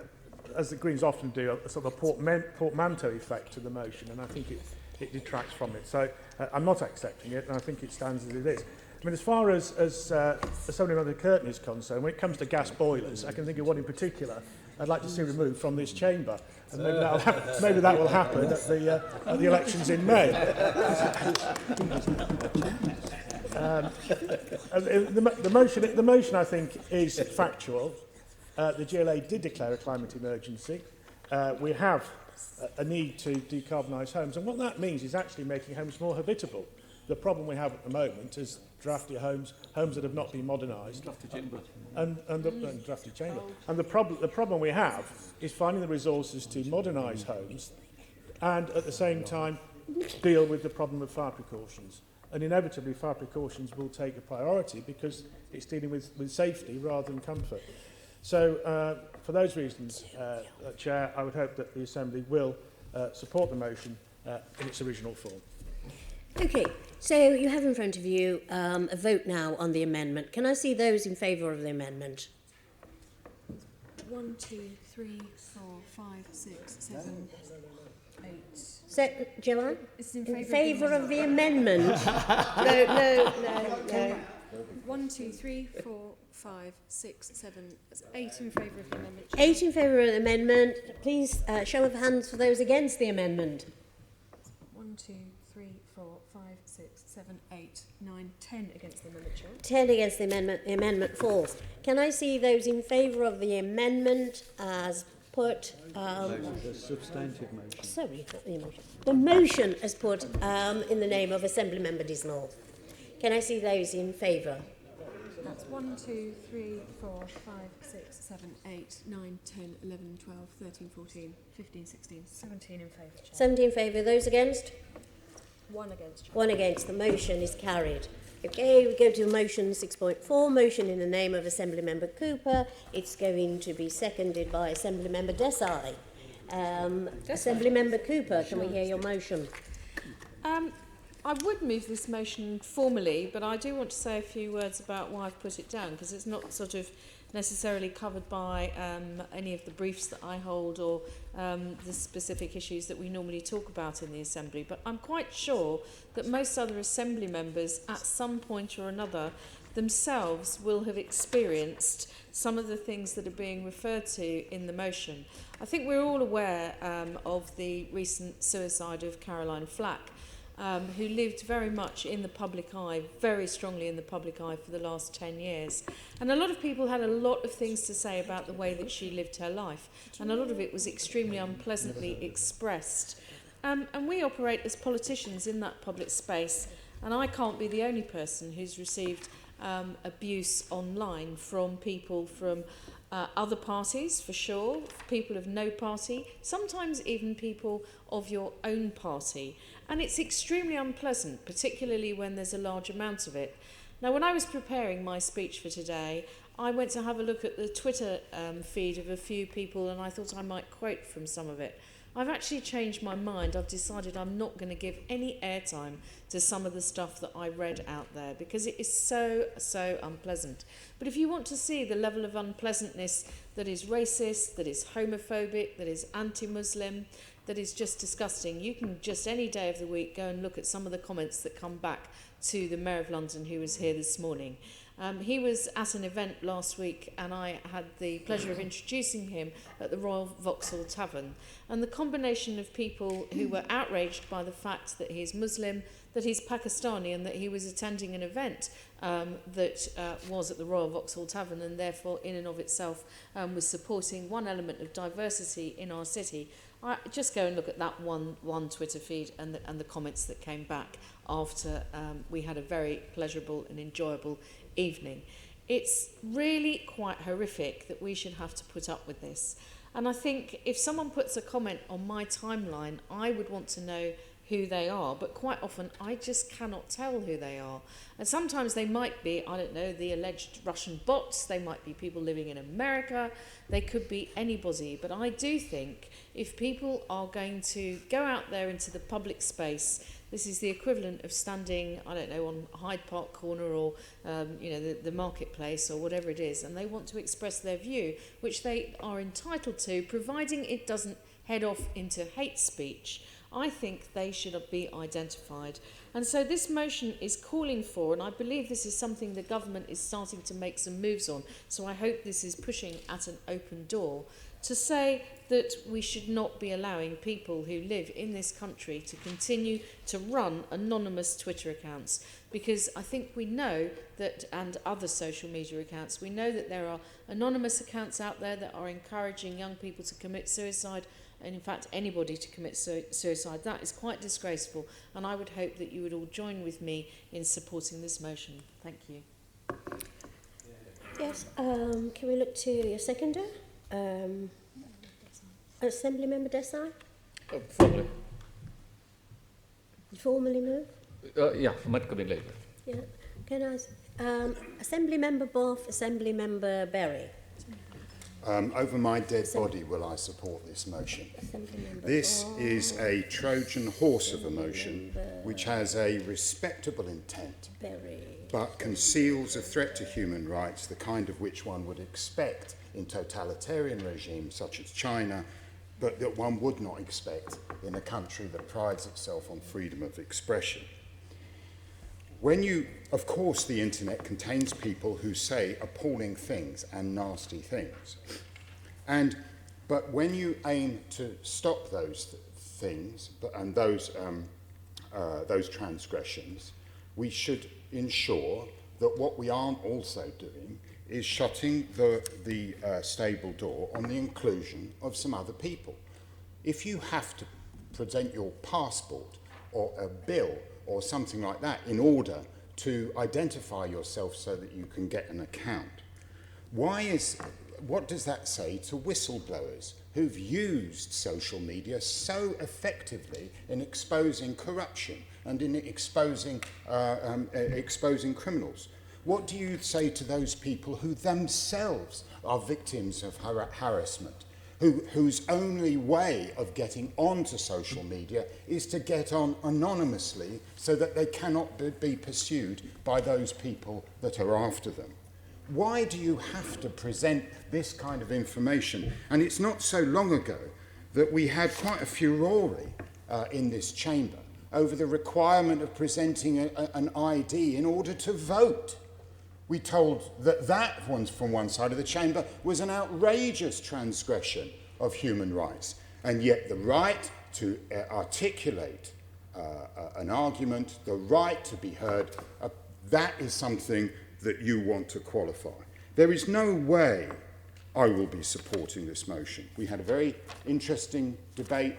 as the Greens often do, a sort of a portmanteau effect to the motion, and I think it detracts from it. So I'm not accepting it, and I think it stands as it is. I mean, as far as Assembly-Member Curtin is concerned, when it comes to gas boilers, I can think of one in particular I'd like to see removed from this chamber, and maybe that will happen at the elections in May. The motion, I think, is factual. The GLA did declare a climate emergency. We have a need to decarbonise homes, and what that means is actually making homes more habitable. The problem we have at the moment is drafty homes that have not been modernised, and drafty chamber. And the problem we have is finding the resources to modernise homes, and at the same time deal with the problem of fire precautions. And inevitably, fire precautions will take a priority because it's dealing with safety rather than comfort. So, for those reasons, Chair, I would hope that the Assembly will support the motion in its original form. Okay, so you have in front of you a vote now on the amendment. Can I see those in favour of the amendment? 1, 2, 3, 4, 5, 6, 7, 8. So, Joanne? It's in favour of the amendment. No. 1, 2, 3, 4, 5, 6, 7, 8 in favour of the amendment. 8 in favour of the amendment. Please, show of hands for those against the amendment. 1, 2, 3, 4, 5, 6, 7, 8, 9, 10 against the amendment, Chair. 10 against the amendment. The amendment falls. Can I see those in favour of the amendment as put... the substantive motion. Sorry, not the motion. The motion as put in the name of Assembly-Member Disnall. Can I see those in favour? That's 1, 2, 3, 4, 5, 6, 7, 8, 9, 10, 11, 12, 13, 14, 15, 16, 17 in favour, Chair. 17 in favour. Those against? 1 against, Chair. 1 against. The motion is carried. Okay, we go to motion 6.4, motion in the name of Assembly-Member Cooper. It's going to be seconded by Assembly-Member Desai. Assembly-Member Cooper, can we hear your motion? I would move this motion formally, but I do want to say a few words about why I've put it down, because it's not sort of necessarily covered by any of the briefs that I hold or the specific issues that we normally talk about in the Assembly. But I'm quite sure that most other Assembly members at some point or another themselves will have experienced some of the things that are being referred to in the motion. I think we're all aware of the recent suicide of Caroline Flack, who lived very much in the public eye, very strongly in the public eye for the last 10 years. And a lot of people had a lot of things to say about the way that she lived her life, and a lot of it was extremely unpleasantly expressed. And we operate as politicians in that public space, and I can't be the only person who's received abuse online from people from other parties, for sure, people of no party, sometimes even people of your own party. And it's extremely unpleasant, particularly when there's a large amount of it. Now, when I was preparing my speech for today, I went to have a look at the Twitter feed of a few people, and I thought I might quote from some of it. I've actually changed my mind. I've decided I'm not going to give any airtime to some of the stuff that I read out there, because it is so unpleasant. But if you want to see the level of unpleasantness that is racist, that is homophobic, that is anti-Muslim, that is just disgusting, you can just any day of the week go and look at some of the comments that come back to the Mayor of London, who was here this morning. He was at an event last week, and I had the pleasure of introducing him at the Royal Vauxhall Tavern. And the combination of people who were outraged by the fact that he's Muslim, that he's Pakistani, and that he was attending an event that was at the Royal Vauxhall Tavern, and therefore in and of itself was supporting one element of diversity in our city. Just go and look at that one Twitter feed and the comments that came back after we had a very pleasurable and enjoyable evening. It's really quite horrific that we should have to put up with this. And I think if someone puts a comment on my timeline, I would want to know who they are, but quite often I just cannot tell who they are. And sometimes they might be, I don't know, the alleged Russian bots, they might be people living in America, they could be anybody. But I do think if people are going to go out there into the public space, this is the equivalent of standing, I don't know, on Hyde Park Corner or, the marketplace or whatever it is, and they want to express their view, which they are entitled to, providing it doesn't head off into hate speech. I think they should be identified. And so this motion is calling for, and I believe this is something the government is starting to make some moves on, so I hope this is pushing at an open door, to say that we should not be allowing people who live in this country to continue to run anonymous Twitter accounts, because I think we know that, and other social media accounts, we know that there are anonymous accounts out there that are encouraging young people to commit suicide, and in fact anybody to commit suicide. That is quite disgraceful, and I would hope that you would all join with me in supporting this motion. Thank you. Yes, can we look to your seconder? Assembly Member Desai? Formally. You formally move? Yeah, I might come in later. Yeah. Can I? Assembly Member Boff, Assembly Member Berry. Over my dead body will I support this motion. This is a Trojan horse of a motion which has a respectable intent but conceals a threat to human rights, the kind of which one would expect in totalitarian regimes such as China, but that one would not expect in a country that prides itself on freedom of expression. Of course, the internet contains people who say appalling things and nasty things. But when you aim to stop those things and those transgressions, we should ensure that what we aren't also doing is shutting the stable door on the inclusion of some other people. If you have to present your passport or a bill or something like that in order to identify yourself so that you can get an account, what does that say to whistleblowers who've used social media so effectively in exposing corruption and in exposing criminals? What do you say to those people who themselves are victims of harassment, whose only way of getting onto social media is to get on anonymously so that they cannot be pursued by those people that are after them? Why do you have to present this kind of information? And it's not so long ago that we had quite a furore in this chamber over the requirement of presenting an ID in order to vote. We told that from one side of the chamber was an outrageous transgression of human rights, and yet the right to articulate an argument, the right to be heard, that is something that you want to qualify. There is no way I will be supporting this motion. We had a very interesting debate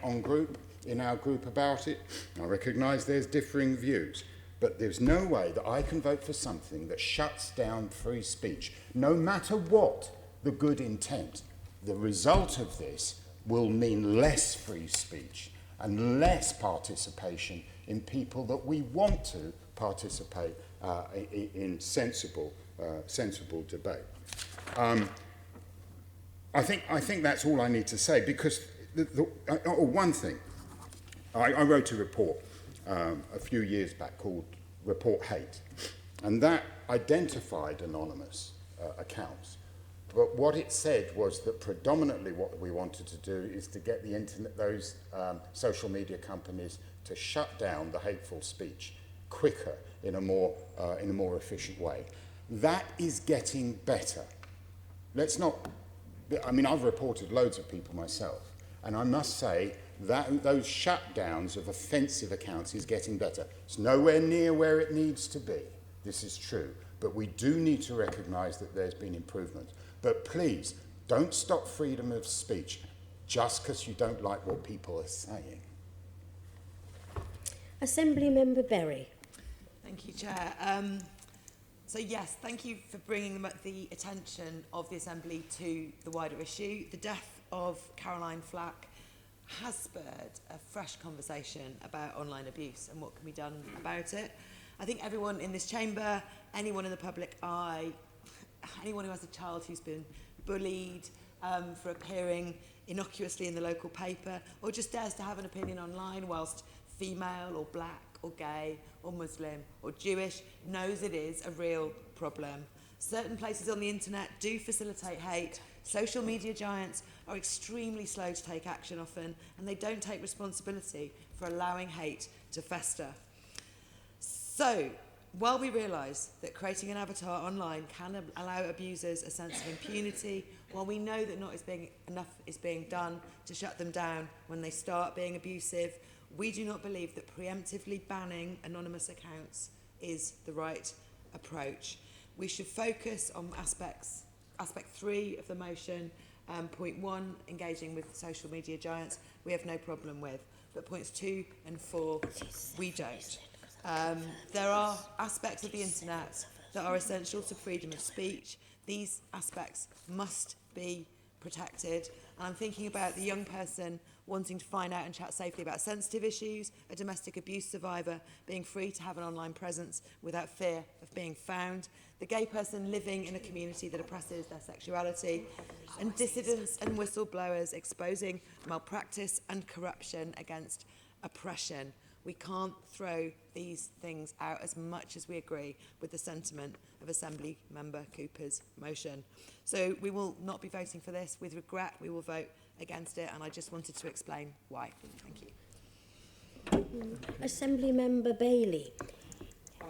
in our group about it. I recognise there's differing views. But there's no way that I can vote for something that shuts down free speech, no matter what the good intent. The result of this will mean less free speech and less participation in people that we want to participate in sensible debate. I think that's all I need to say, because one thing, I wrote a report a few years back called Report Hate, and that identified anonymous accounts. But what it said was that predominantly what we wanted to do is to get the internet, those social media companies to shut down the hateful speech quicker in a more efficient way. That is getting better. I've reported loads of people myself, and I must say that those shutdowns of offensive accounts is getting better. It's nowhere near where it needs to be. This is true. But we do need to recognise that there's been improvement. But please, don't stop freedom of speech just because you don't like what people are saying. Assembly Member Berry. Thank you, Chair. So yes, thank you for bringing the attention of the Assembly to the wider issue. The death of Caroline Flack has spurred a fresh conversation about online abuse and what can be done about it. I think everyone in this chamber, anyone in the public eye, anyone who has a child who's been bullied for appearing innocuously in the local paper, or just dares to have an opinion online whilst female or black or gay or Muslim or Jewish, knows it is a real problem. Certain places on the internet do facilitate hate. Social media giants are extremely slow to take action often, and they don't take responsibility for allowing hate to fester. So, while we realise that creating an avatar online can allow abusers a sense of impunity, while we know that enough is being done to shut them down when they start being abusive, we do not believe that preemptively banning anonymous accounts is the right approach. We should focus on aspect 3 of the motion. Point 1, engaging with social media giants, we have no problem with. But points 2 and 4, we don't. There are aspects of the internet that are essential to freedom of speech. These aspects must be protected. And I'm thinking about the young person wanting to find out and chat safely about sensitive issues, a domestic abuse survivor being free to have an online presence without fear of being found, the gay person living in a community that oppresses their sexuality, and dissidents and whistleblowers exposing malpractice and corruption against oppression. We can't throw these things out as much as we agree with the sentiment of Assembly Member Cooper's motion. So we will not be voting for this. With regret, we will vote against it, and I just wanted to explain why. Thank you. Assembly Member Bailey.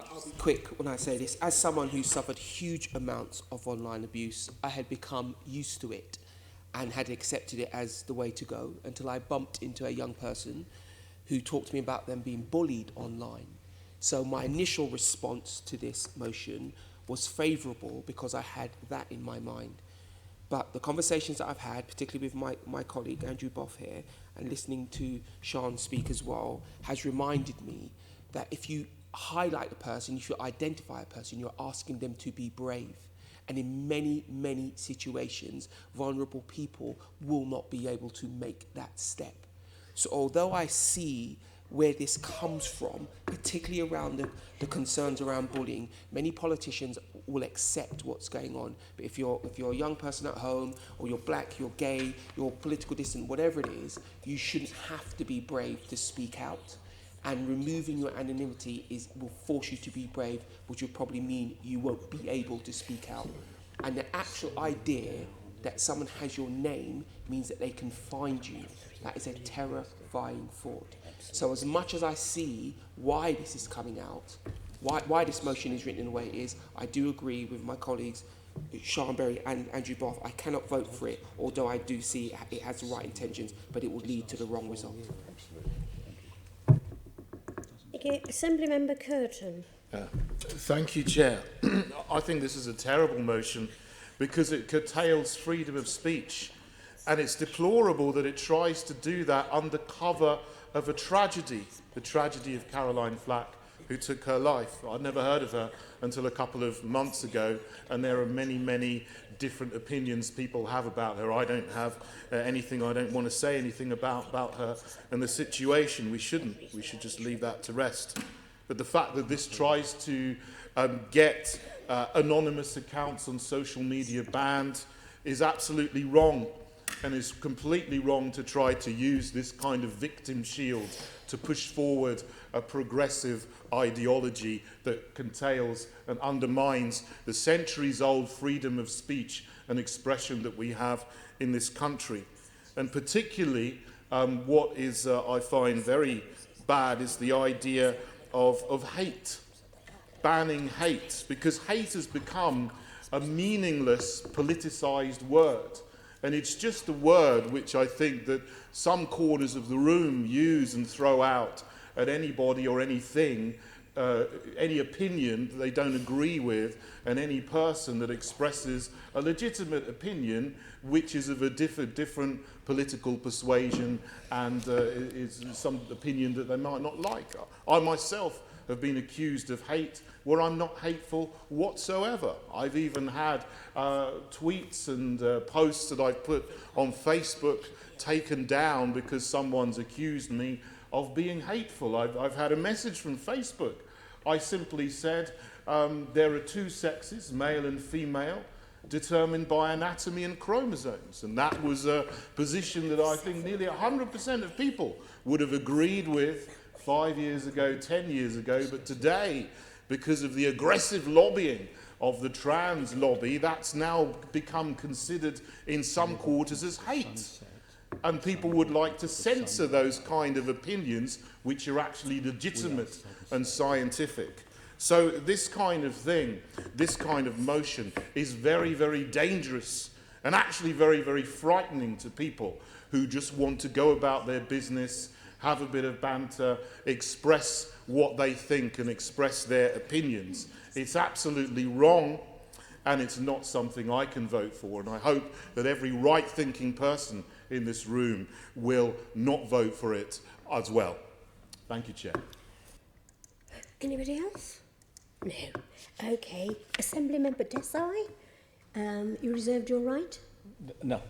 I'll be quick when I say this. As someone who suffered huge amounts of online abuse, I had become used to it and had accepted it as the way to go until I bumped into a young person who talked to me about them being bullied online. So my initial response to this motion was favourable because I had that in my mind. But the conversations that I've had, particularly with my colleague Andrew Boff here, and listening to Sean speak as well, has reminded me that if you highlight a person, if you identify a person, you're asking them to be brave. And in many, many situations, vulnerable people will not be able to make that step. So although I see where this comes from, particularly around the concerns around bullying, many politicians will accept what's going on. But if you're a young person at home, or you're black, you're gay, you're political dissident, whatever it is, you shouldn't have to be brave to speak out. And removing your anonymity will force you to be brave, which will probably mean you won't be able to speak out. And the actual idea that someone has your name means that they can find you. That is a terrifying thought. So as much as I see why this is coming out, why this motion is written in the way it is, I do agree with my colleagues, Sean Berry and Andrew Boff. I cannot vote for it, although I do see it has the right intentions, but it will lead to the wrong result. Okay, Assembly Member Curtin. Thank you, Chair. I think this is a terrible motion because it curtails freedom of speech, and it's deplorable that it tries to do that under cover of a tragedy, the tragedy of Caroline Flack, who took her life. I'd never heard of her until a couple of months ago, and there are many, many different opinions people have about her. I don't have anything, I don't want to say anything about her and the situation. We shouldn't. We should just leave that to rest. But the fact that this tries to get anonymous accounts on social media banned is absolutely wrong, and is completely wrong to try to use this kind of victim shield to push forward a progressive ideology that curtails and undermines the centuries-old freedom of speech and expression that we have in this country. And particularly, what is I find very bad is the idea of hate, banning hate, because hate has become a meaningless, politicized word. And it's just a word which I think that some corners of the room use and throw out at anybody or anything, any opinion that they don't agree with, and any person that expresses a legitimate opinion which is of a different political persuasion and is some opinion that they might not like. I myself have been accused of hate where I'm not hateful whatsoever. I've even had tweets and posts that I've put on Facebook taken down because someone's accused me of being hateful. I've had a message from Facebook. I simply said there are two sexes, male and female, determined by anatomy and chromosomes. And that was a position that I think nearly 100% of people would have agreed with 5 years ago, 10 years ago. But today, because of the aggressive lobbying of the trans lobby, that's now become considered in some quarters as hate. And people would like to censor those kind of opinions which are actually legitimate and scientific. So this kind of thing, this kind of motion is very, very dangerous and actually very, very frightening to people who just want to go about their business, have a bit of banter, express what they think and express their opinions. It's absolutely wrong, and it's not something I can vote for, and I hope that every right-thinking person in this room will not vote for it as well. Thank you, Chair. Anybody else? No. Okay. Assembly Member Desai, you reserved your right? No.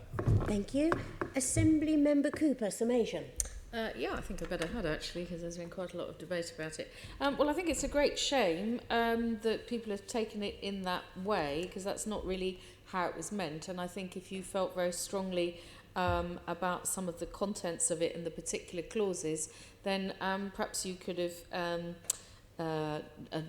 Thank you. Assembly Member Cooper, summation. Yeah, I think I better had actually, because there's been quite a lot of debate about it. Well, I think it's a great shame that people have taken it in that way, because that's not really how it was meant. And I think if you felt very strongly about some of the contents of it and the particular clauses, then perhaps you could have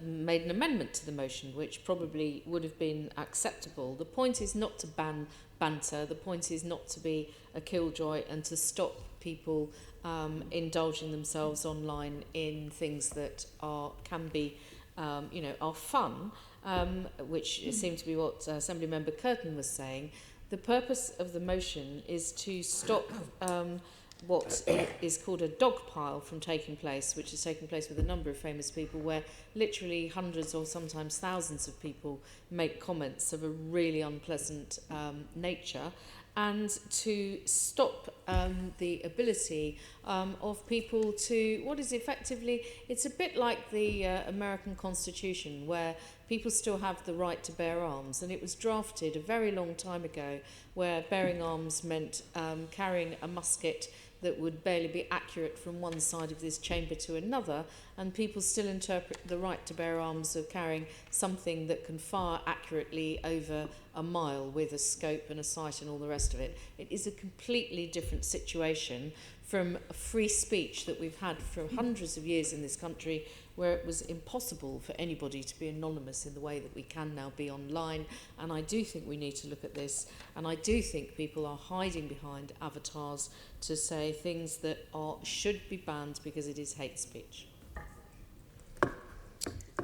made an amendment to the motion, which probably would have been acceptable. The point is not to ban banter. The point is not to be a killjoy and to stop people indulging themselves online in things that can be are fun, which seemed to be what Assembly Member Curtin was saying. The purpose of the motion is to stop what is called a dog pile from taking place, which is taking place with a number of famous people, where literally hundreds or sometimes thousands of people make comments of a really unpleasant nature, and to stop the ability of people to, what is effectively, it's a bit like the American Constitution, where people still have the right to bear arms, and it was drafted a very long time ago where bearing arms meant carrying a musket that would barely be accurate from one side of this chamber to another, and people still interpret the right to bear arms of carrying something that can fire accurately over a mile with a scope and a sight and all the rest of it. It is a completely different situation from free speech that we've had for hundreds of years in this country, where it was impossible for anybody to be anonymous in the way that we can now be online. And I do think we need to look at this, and I do think people are hiding behind avatars to say things that should be banned because it is hate speech.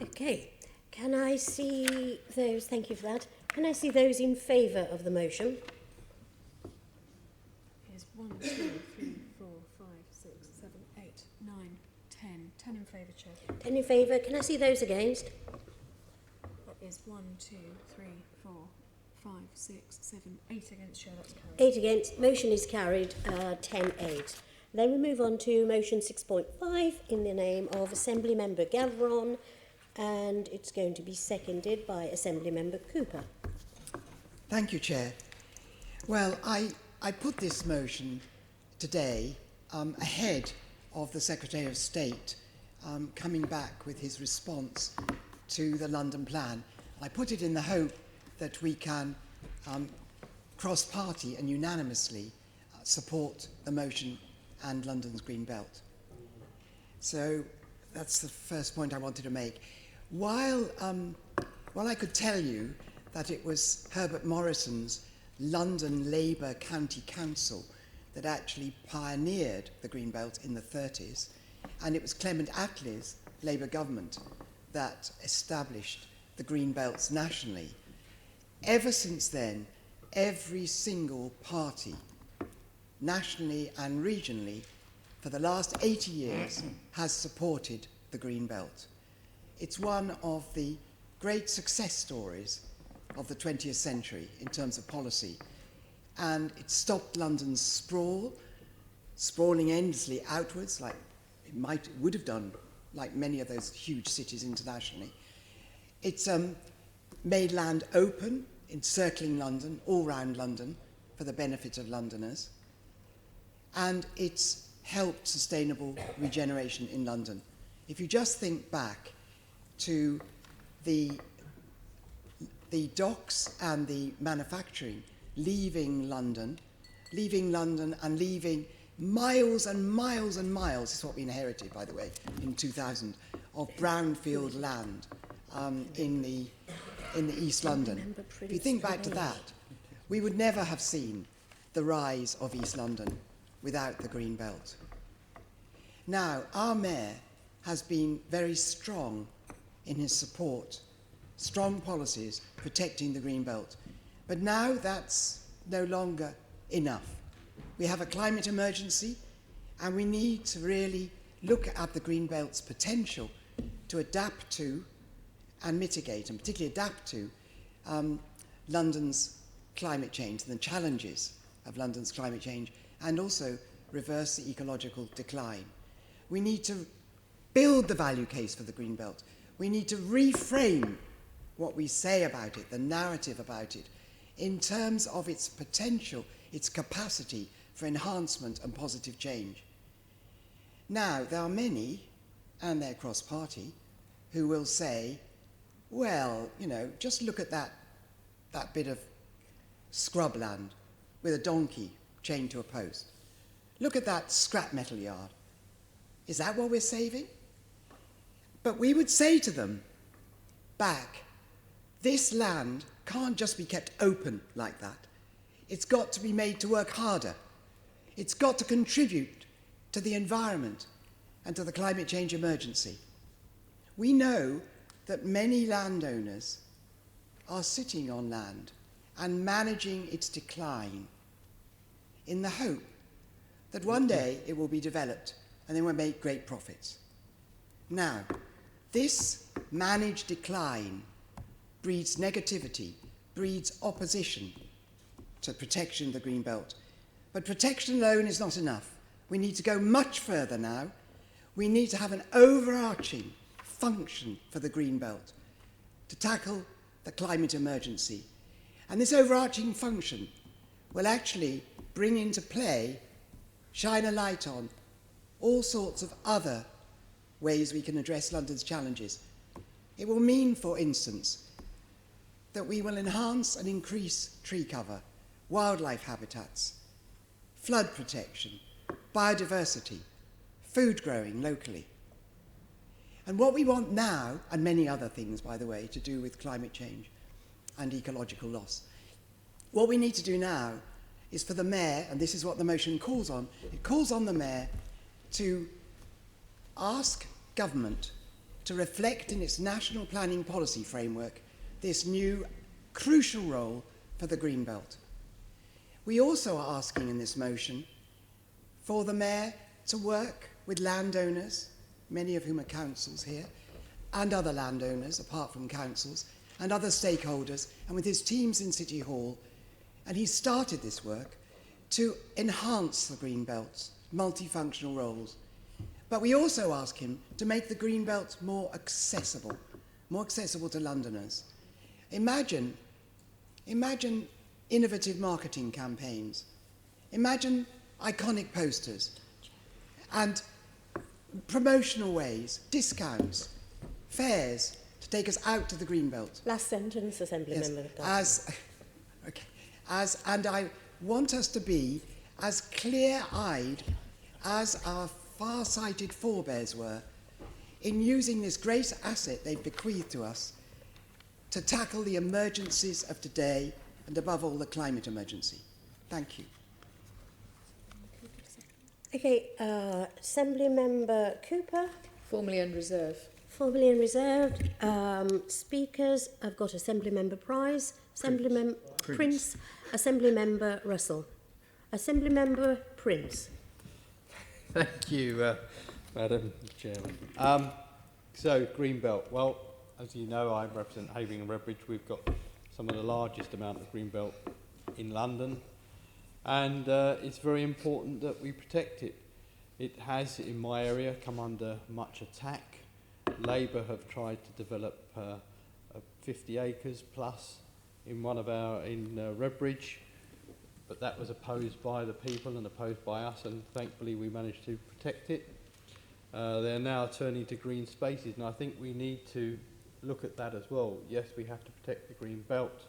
Okay. Can I see those? Thank you for that. Can I see those in favour of the motion? Here's 1, 2, 3, 4, 5, 6, 7, 8, 9, 10. 10 in favour, Chair. 10 in favour. Can I see those against? That is 1, 2, 3, 4, 5, 6, 7, 8 against, Chair. That's carried. 8 against. Motion is carried. 10-8. Then we move on to motion 6.5 in the name of Assembly Member Gavron, and it's going to be seconded by Assembly Member Cooper. Thank you, Chair. Well, I put this motion today ahead of the Secretary of State coming back with his response to the London Plan. I put it in the hope that we can cross-party and unanimously support the motion and London's Green Belt. So that's the first point I wanted to make. While I could tell you that it was Herbert Morrison's London Labour County Council that actually pioneered the Green Belt in the 30s, and it was Clement Attlee's Labour government that established the Green Belts nationally. Ever since then, every single party, nationally and regionally, for the last 80 years, has supported the Green Belt. It's one of the great success stories of the 20th century in terms of policy, and it stopped London's sprawling endlessly outwards, like it would have done, like many of those huge cities internationally. It's made land open, encircling London, all round London, for the benefit of Londoners. and it's helped sustainable regeneration in London. If you just think back to the docks and the manufacturing leaving London and leaving miles and miles and miles, this is what we inherited, by the way, in 2000, of brownfield land in the East London. If you think back to that, we would never have seen the rise of East London without the Green Belt. Now, our mayor has been very strong in his support, strong policies protecting the Green Belt. But now that's no longer enough. We have a climate emergency, and we need to really look at the Green Belt's potential to adapt to and mitigate, and particularly adapt to London's climate change and the challenges of London's climate change, and also reverse the ecological decline. We need to build the value case for the Green Belt. We need to reframe what we say about it, the narrative about it, in terms of its potential, its capacity for enhancement and positive change. Now, there are many, and they're cross-party, who will say, well, you know, just look at that bit of scrubland with a donkey chained to a post. Look at that scrap metal yard. Is that what we're saving? But we would say to them back, this land can't just be kept open like that. It's got to be made to work harder. It's got to contribute to the environment and to the climate change emergency. We know that many landowners are sitting on land and managing its decline in the hope that one day it will be developed and they will make great profits. Now, this managed decline breeds negativity, breeds opposition to protection of the Green Belt. But protection alone is not enough. We need to go much further now. We need to have an overarching function for the Green Belt to tackle the climate emergency. And this overarching function will actually bring into play, shine a light on, all sorts of other ways we can address London's challenges. It will mean, for instance, that we will enhance and increase tree cover, wildlife habitats, flood protection, biodiversity, food growing locally. And what we want now, and many other things, by the way, to do with climate change and ecological loss, what we need to do now is for the mayor, and this is what the motion calls on, it calls on the mayor to ask government to reflect in its national planning policy framework this new crucial role for the Green Belt. We also are asking in this motion for the mayor to work with landowners, many of whom are councils here, and other landowners apart from councils, and other stakeholders, and with his teams in City Hall, and he started this work to enhance the Green Belt's multifunctional roles. But we also ask him to make the Green Belt more accessible to Londoners. Imagine innovative marketing campaigns. Imagine iconic posters and promotional ways, discounts, fares to take us out to the Green Belt. Last sentence, Assembly Member. And I want us to be as clear-eyed as our far-sighted forebears were in using this great asset they've bequeathed to us to tackle the emergencies of today and above all the climate emergency. Thank you. Okay, Assembly Member Cooper. Formally unreserved. Formally unreserved. Speakers, I've got Assembly Member Price, Assembly Member Prince, Assembly Member Russell. Assembly Member Prince. Thank you, Madam Chairman. So, Greenbelt. Well, as you know, I represent Havering and Redbridge. We've got some of the largest amount of Greenbelt in London, and it's very important that we protect it. It has, in my area, come under much attack. Labour have tried to develop 50 acres plus in Redbridge. but that was opposed by the people and opposed by us, and thankfully we managed to protect it. They're now turning to green spaces, and I think we need to look at that as well. Yes, we have to protect the green belt,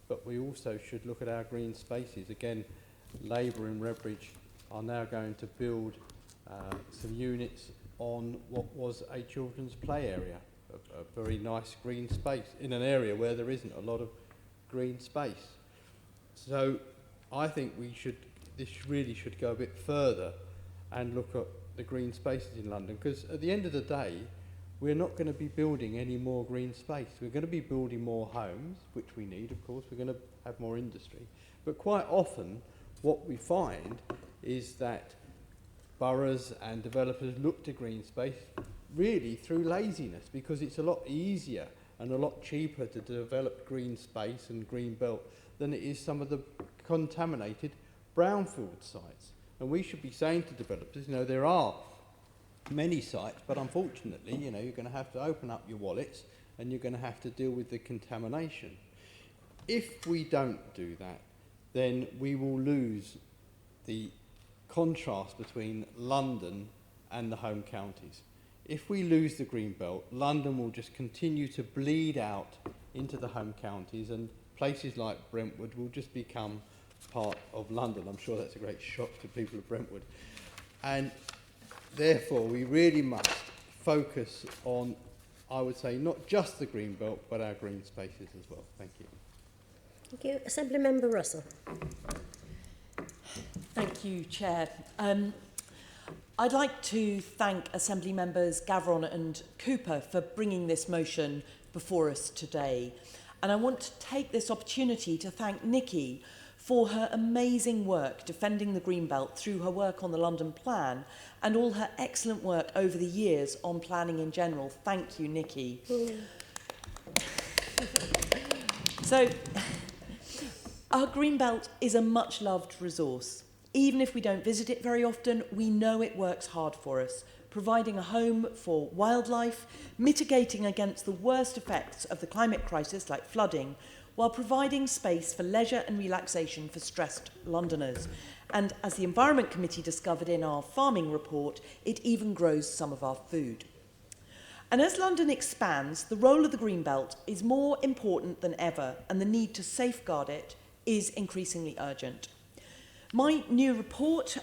but we also should look at our green spaces. Again, Labour in Redbridge are now going to build some units on what was a children's play area, a very nice green space in an area where there isn't a lot of green space. So I think this really should go a bit further and look at the green spaces in London, because at the end of the day, we're not going to be building any more green space. We're going to be building more homes, which we need, of course. We're going to have more industry. But quite often, what we find is that boroughs and developers look to green space really through laziness, because it's a lot easier and a lot cheaper to develop green space and green belt than it is some of the contaminated brownfield sites. And we should be saying to developers, you know, there are many sites, but unfortunately, you know, you're going to have to open up your wallets and you're going to have to deal with the contamination. If we don't do that, then we will lose the contrast between London and the home counties. If we lose the green belt, London will just continue to bleed out into the home counties, and places like Brentwood will just become part of London. I'm sure that's a great shock to people of Brentwood. And therefore, we really must focus on, I would say, not just the green belt, but our green spaces as well. Thank you. Thank you. Assembly Member Russell. Thank you, Chair. I'd like to thank Assembly Members Gavron and Cooper for bringing this motion before us today. And I want to take this opportunity to thank Nikki for her amazing work defending the Greenbelt through her work on the London Plan and all her excellent work over the years on planning in general. Thank you, Nikki. So, our Greenbelt is a much-loved resource. Even if we don't visit it very often, we know it works hard for us, providing a home for wildlife, mitigating against the worst effects of the climate crisis like flooding, while providing space for leisure and relaxation for stressed Londoners. And as the Environment Committee discovered in our farming report, it even grows some of our food. And as London expands, the role of the Greenbelt is more important than ever, and the need to safeguard it is increasingly urgent. My new report,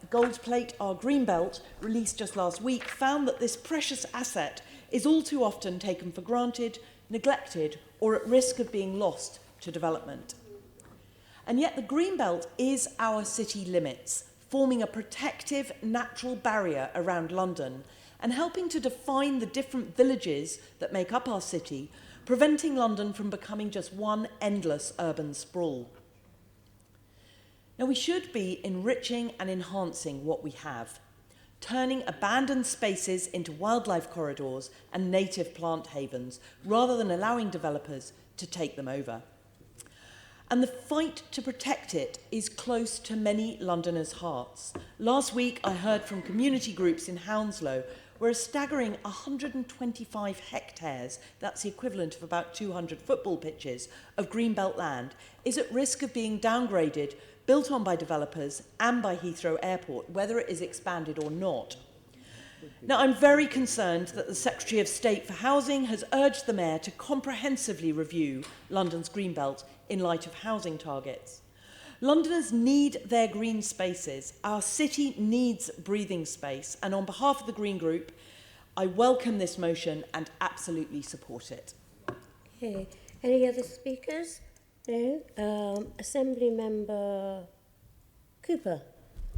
Gold Plate, Our Greenbelt, released just last week, found that this precious asset is all too often taken for granted, neglected, or at risk of being lost to development. And yet the Greenbelt is our city limits, forming a protective natural barrier around London and helping to define the different villages that make up our city, preventing London from becoming just one endless urban sprawl. Now, we should be enriching and enhancing what we have, turning abandoned spaces into wildlife corridors and native plant havens, rather than allowing developers to take them over. And the fight to protect it is close to many Londoners' hearts. Last week, I heard from community groups in Hounslow where a staggering 125 hectares, that's the equivalent of about 200 football pitches, of Greenbelt land, is at risk of being downgraded, built on by developers and by Heathrow Airport, whether it is expanded or not. Now, I'm very concerned that the Secretary of State for Housing has urged the Mayor to comprehensively review London's Greenbelt in light of housing targets. Londoners need their green spaces. Our city needs breathing space. And on behalf of the Green Group, I welcome this motion and absolutely support it. Okay. Any other speakers? No. Assembly Member Cooper,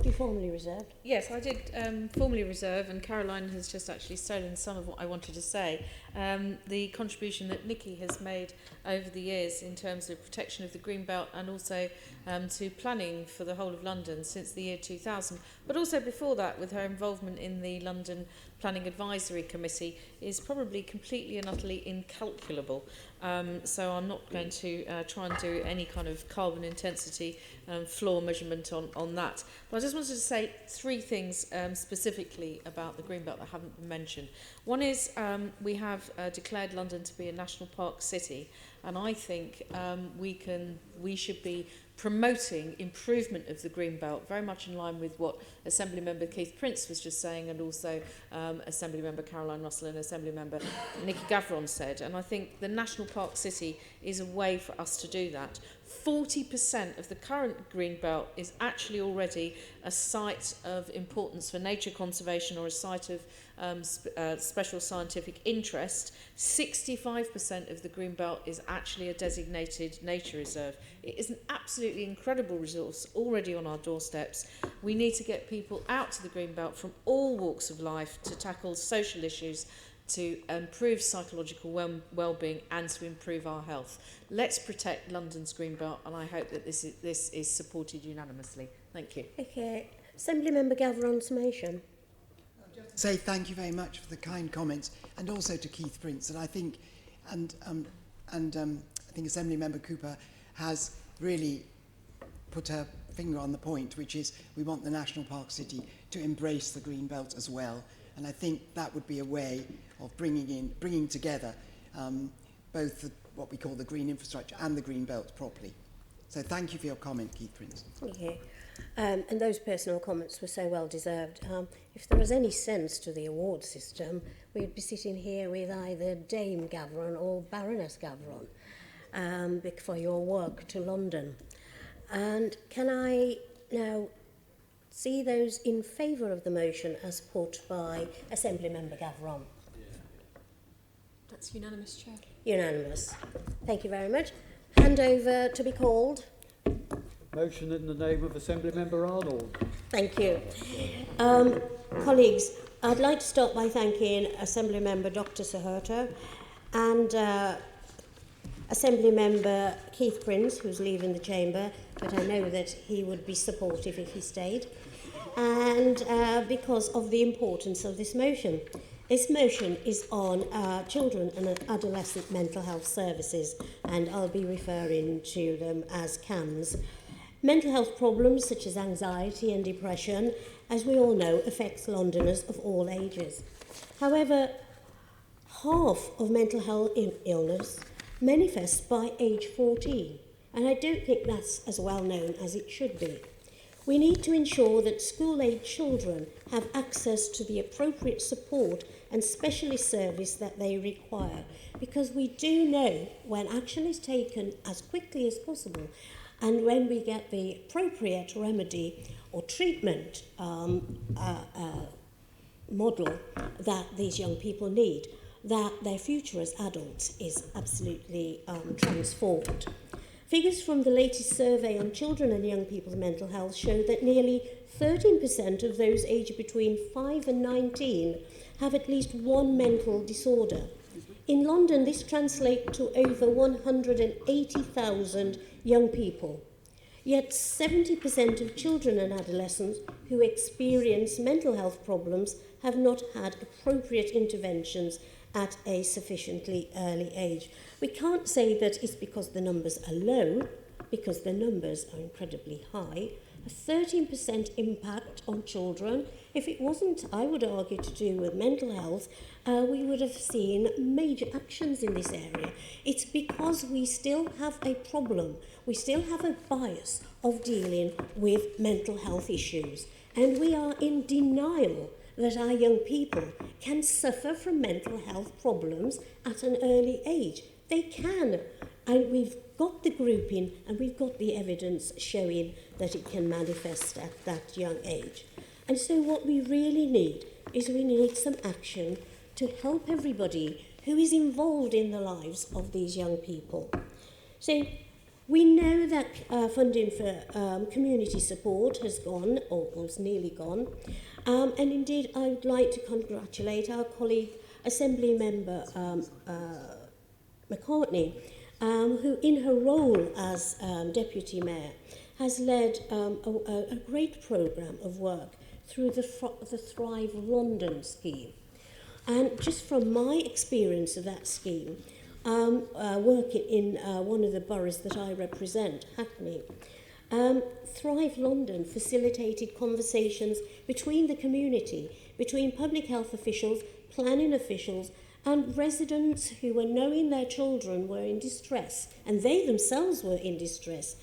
you formally reserved. Yes, I did formally reserve, and Caroline has just actually stolen some of what I wanted to say. The contribution that Nikki has made over the years in terms of protection of the Greenbelt and also to planning for the whole of London since the year 2000, but also before that with her involvement in the London Planning Advisory Committee is probably completely and utterly incalculable. So I'm not going to try and do any kind of carbon intensity floor measurement on that. But I just wanted to say three things specifically about the Greenbelt that haven't been mentioned. One is we have declared London to be a national park city, and I think we should be promoting improvement of the Greenbelt, very much in line with what Assemblymember Keith Prince was just saying, and also Assemblymember Caroline Russell and Assemblymember Nicky Gavron said. And I think the National Park City is a way for us to do that. 40% of the current Greenbelt is actually already a site of importance for nature conservation or a site of special scientific interest. 65% of the Greenbelt is actually a designated nature reserve. It is an absolutely incredible resource already on our doorsteps. We need to get people out to the Greenbelt from all walks of life to tackle social issues, to improve psychological well-being and to improve our health. Let's protect London's Greenbelt, and I hope that this is supported unanimously. Thank you. Okay. Assemblymember Gavron's motion. Say thank you very much for the kind comments, and also to Keith Prince. And I think, I think Assemblymember Cooper has really put her finger on the point, which is we want the National Park City to embrace the green belt as well. And I think that would be a way of bringing together both what we call the green infrastructure and the green belt properly. So thank you for your comment, Keith Prince. Okay. And those personal comments were so well deserved. If there was any sense to the award system, we'd be sitting here with either Dame Gavron or Baroness Gavron for your work to London. And can I now see those in favour of the motion as put by Assemblymember Gavron? That's unanimous, Chair. Unanimous. Thank you very much. Hand over to be called. Motion in the name of Assemblymember Arnold. Thank you. Colleagues, I'd like to start by thanking Assemblymember Dr. Suharto and Assemblymember Keith Prince, who's leaving the chamber, but I know that he would be supportive if he stayed, and because of the importance of this motion. This motion is on children and adolescent mental health services, and I'll be referring to them as CAMS. Mental health problems such as anxiety and depression, as we all know, affects Londoners of all ages. However, half of mental health illness manifests by age 14, and I don't think that's as well known as it should be. We need to ensure that school-age children have access to the appropriate support and specialist service that they require, because we do know when action is taken as quickly as possible and when we get the appropriate remedy or treatment model that these young people need, that their future as adults is absolutely transformed. Figures from the latest survey on children and young people's mental health show that nearly 13% of those aged between 5 and 19 have at least one mental disorder. In London, this translates to over 180,000 young people. Yet 70% of children and adolescents who experience mental health problems have not had appropriate interventions at a sufficiently early age. We can't say that it's because the numbers are low, because the numbers are incredibly high. A 13% impact on children. If it wasn't, I would argue, to do with mental health, we would have seen major actions in this area. It's because we still have a problem. We still have a bias of dealing with mental health issues. And we are in denial that our young people can suffer from mental health problems at an early age. They can. And we've got the grouping and we've got the evidence showing that it can manifest at that young age. And so what we really need is we need some action to help everybody who is involved in the lives of these young people. So we know that funding for community support has gone, or was nearly gone. And indeed, I would like to congratulate our colleague, Assemblymember McCartney, who in her role as Deputy Mayor has led a great programme of work through the Thrive London scheme. And just from my experience of that scheme, working in one of the boroughs that I represent, Hackney, Thrive London facilitated conversations between the community, between public health officials, planning officials, and residents who were knowing their children were in distress, and they themselves were in distress.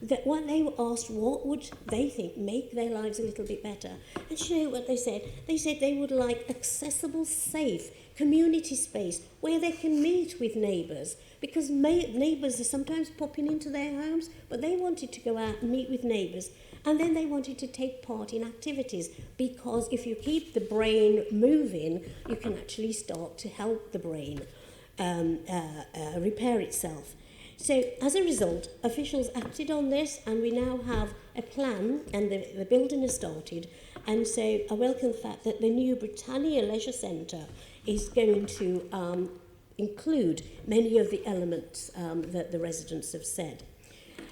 that when they were asked what would they think make their lives a little bit better, and you know what they said? They said they would like accessible, safe community space where they can meet with neighbours, because neighbours are sometimes popping into their homes, but they wanted to go out and meet with neighbours, and then they wanted to take part in activities, because if you keep the brain moving, you can actually start to help the brain repair itself. So as a result, officials acted on this, and we now have a plan, and the building has started. And so I welcome the fact that the new Britannia Leisure Centre is going to include many of the elements that the residents have said.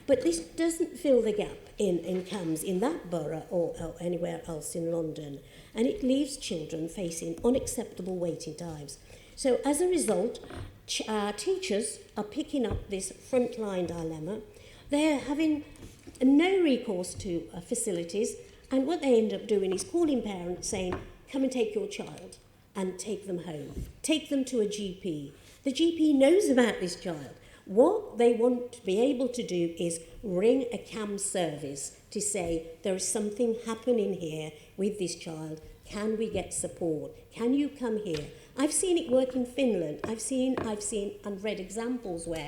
But this doesn't fill the gap in CAMS in that borough or anywhere else in London, and it leaves children facing unacceptable waiting times. So as a result, teachers are picking up this frontline dilemma. They're having no recourse to facilities, and what they end up doing is calling parents saying, come and take your child and take them home. Take them to a GP. The GP knows about this child. What they want to be able to do is ring a CAMS service to say, there is something happening here with this child. Can we get support? Can you come here? I've seen it work in Finland. I've seen and read examples where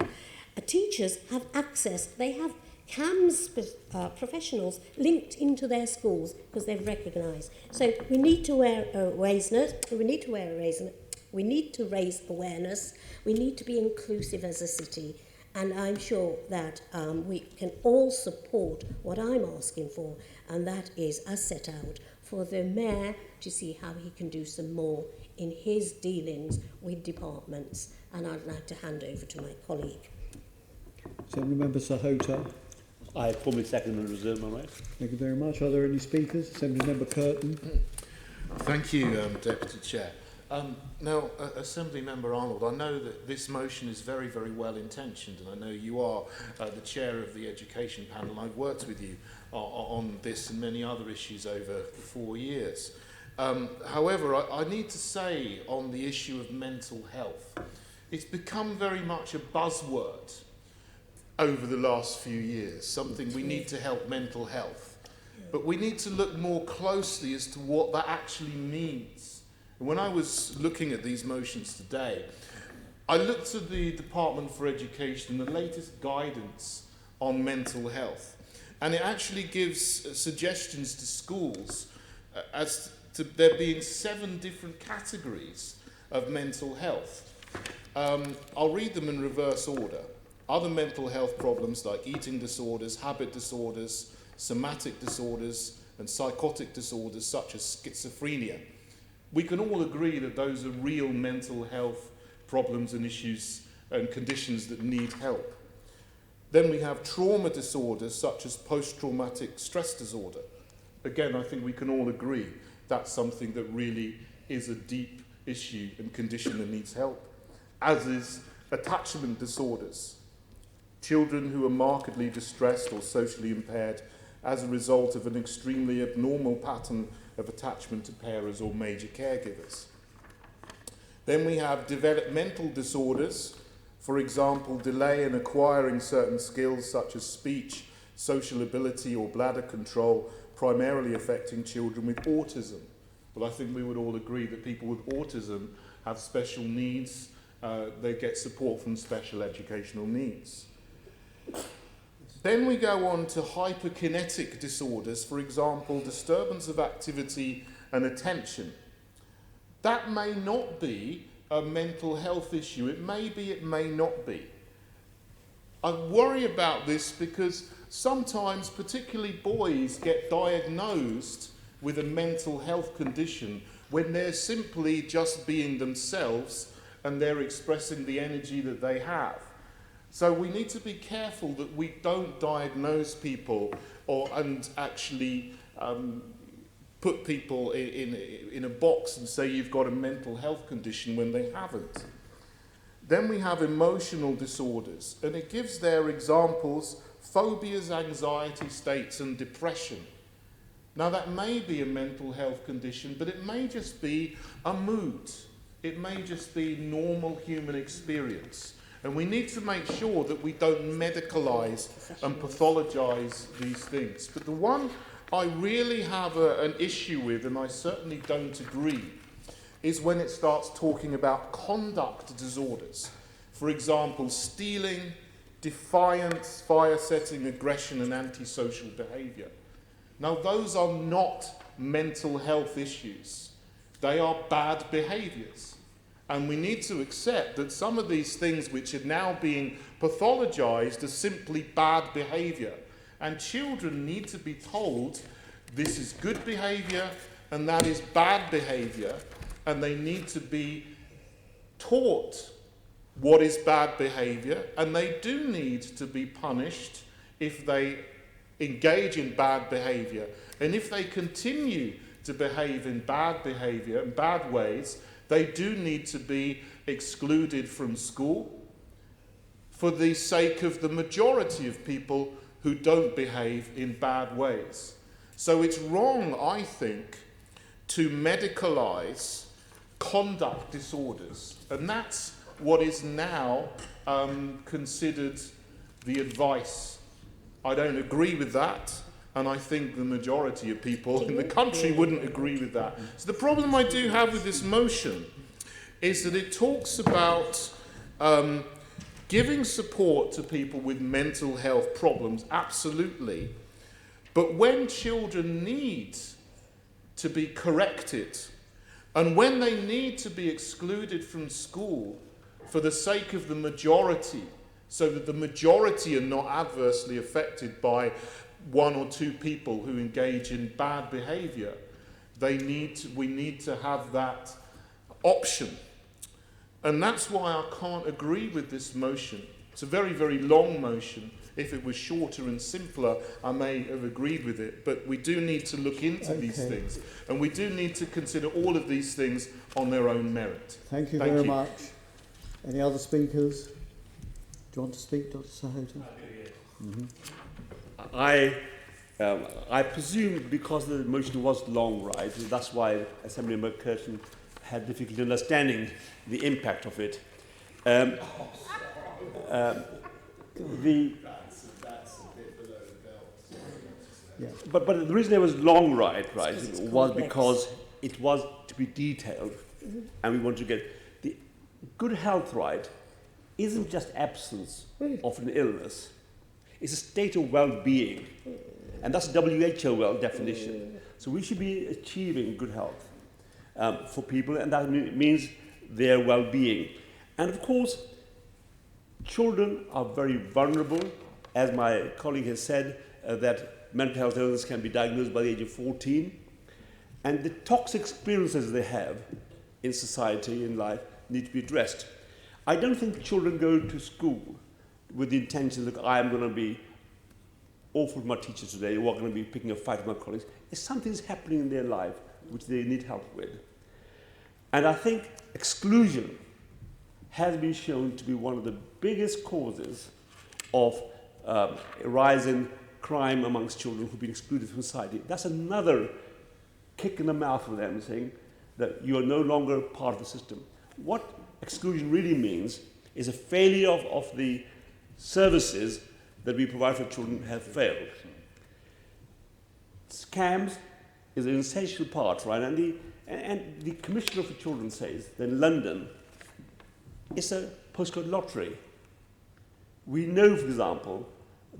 teachers have access. They have CAMS professionals linked into their schools because they've recognised. So we need to raise awareness. We need to be inclusive as a city. And I'm sure that we can all support what I'm asking for, and that is, as set out, for the Mayor to see how he can do some more in his dealings with departments. And I'd like to hand over to my colleague. Assembly Member Sahota. I formally second and reserve my right. Thank you very much. Are there any speakers? Assembly Member Curtin. Thank you, Deputy Chair. Now, Assembly Member Arnold, I know that this motion is very, very well intentioned, and I know you are the chair of the education panel. I've worked with you on this and many other issues over 4 years. However, I need to say on the issue of mental health, it's become very much a buzzword over the last few years, something we need to help mental health. But we need to look more closely as to what that actually means. When I was looking at these motions today, I looked at the Department for Education and the latest guidance on mental health, and it actually gives suggestions to schools as to there being 7 different categories of mental health. I'll read them in reverse order. Other mental health problems like eating disorders, habit disorders, somatic disorders, and psychotic disorders such as schizophrenia. We can all agree that those are real mental health problems and issues and conditions that need help. Then we have trauma disorders such as post-traumatic stress disorder. Again, I think we can all agree that's something that really is a deep issue and condition that needs help, as is attachment disorders. Children who are markedly distressed or socially impaired as a result of an extremely abnormal pattern of attachment to carers or major caregivers. Then we have developmental disorders, for example, delay in acquiring certain skills such as speech, social ability or bladder control, primarily affecting children with autism. But I think we would all agree that people with autism have special needs. They get support from special educational needs. Then we go on to hyperkinetic disorders, for example, disturbance of activity and attention. That may not be a mental health issue. It may be, it may not be. I worry about this because sometimes, particularly boys, get diagnosed with a mental health condition when they're simply just being themselves and they're expressing the energy that they have. So we need to be careful that we don't diagnose people and actually put people in a box and say you've got a mental health condition when they haven't. Then we have emotional disorders, and it gives their examples: phobias, anxiety states, and depression. Now that may be a mental health condition, but it may just be a mood. It may just be normal human experience. And we need to make sure that we don't medicalise and pathologise these things. But the one I really have an issue with, and I certainly don't agree, is when it starts talking about conduct disorders. For example, stealing, defiance, fire-setting, aggression and antisocial behaviour. Now, those are not mental health issues. They are bad behaviours. And we need to accept that some of these things which are now being pathologised are simply bad behaviour. And children need to be told this is good behaviour and that is bad behaviour, and they need to be taught what is bad behaviour, and they do need to be punished if they engage in bad behaviour. And if they continue to behave in bad behaviour, in bad ways, they do need to be excluded from school for the sake of the majority of people who don't behave in bad ways. So it's wrong, I think, to medicalise conduct disorders. And that's what is now considered the advice. I don't agree with that, and I think the majority of people in the country wouldn't agree with that. So the problem I do have with this motion is that it talks about giving support to people with mental health problems, absolutely. But when children need to be corrected, and when they need to be excluded from school for the sake of the majority, so that the majority are not adversely affected by one or two people who engage in bad behaviour, we need to have that option. And that's why I can't agree with this motion. It's a very, very long motion. If it was shorter and simpler, I may have agreed with it. But we do need to look into these things. And we do need to consider all of these things on their own merit. Thank you very much. Any other speakers? Do you want to speak, Dr. Sahota? I presume because the motion was long, right, that's why Assemblymember Curtin had difficulty understanding the impact of it. But the reason it was long, right, was because it was to be detailed, and we want to get the good health right isn't just absence of an illness. It's a state of well-being, and that's WHO definition. So we should be achieving good health for people, and that means their well-being. And of course, children are very vulnerable, as my colleague has said, that mental health illness can be diagnosed by the age of 14, and the toxic experiences they have in society, in life, need to be addressed. I don't think children go to school with the intention that I am going to be awful with my teacher today, or I'm going to be picking a fight with my colleagues. If something's happening in their life which they need help with. And I think exclusion has been shown to be one of the biggest causes of a rise in crime amongst children who've been excluded from society. That's another kick in the mouth for them, saying that you are no longer part of the system. What exclusion really means is a failure of the services that we provide for children have failed. Scams is an essential part, right? And the Commissioner for Children says that in London, it's a postcode lottery. We know, for example,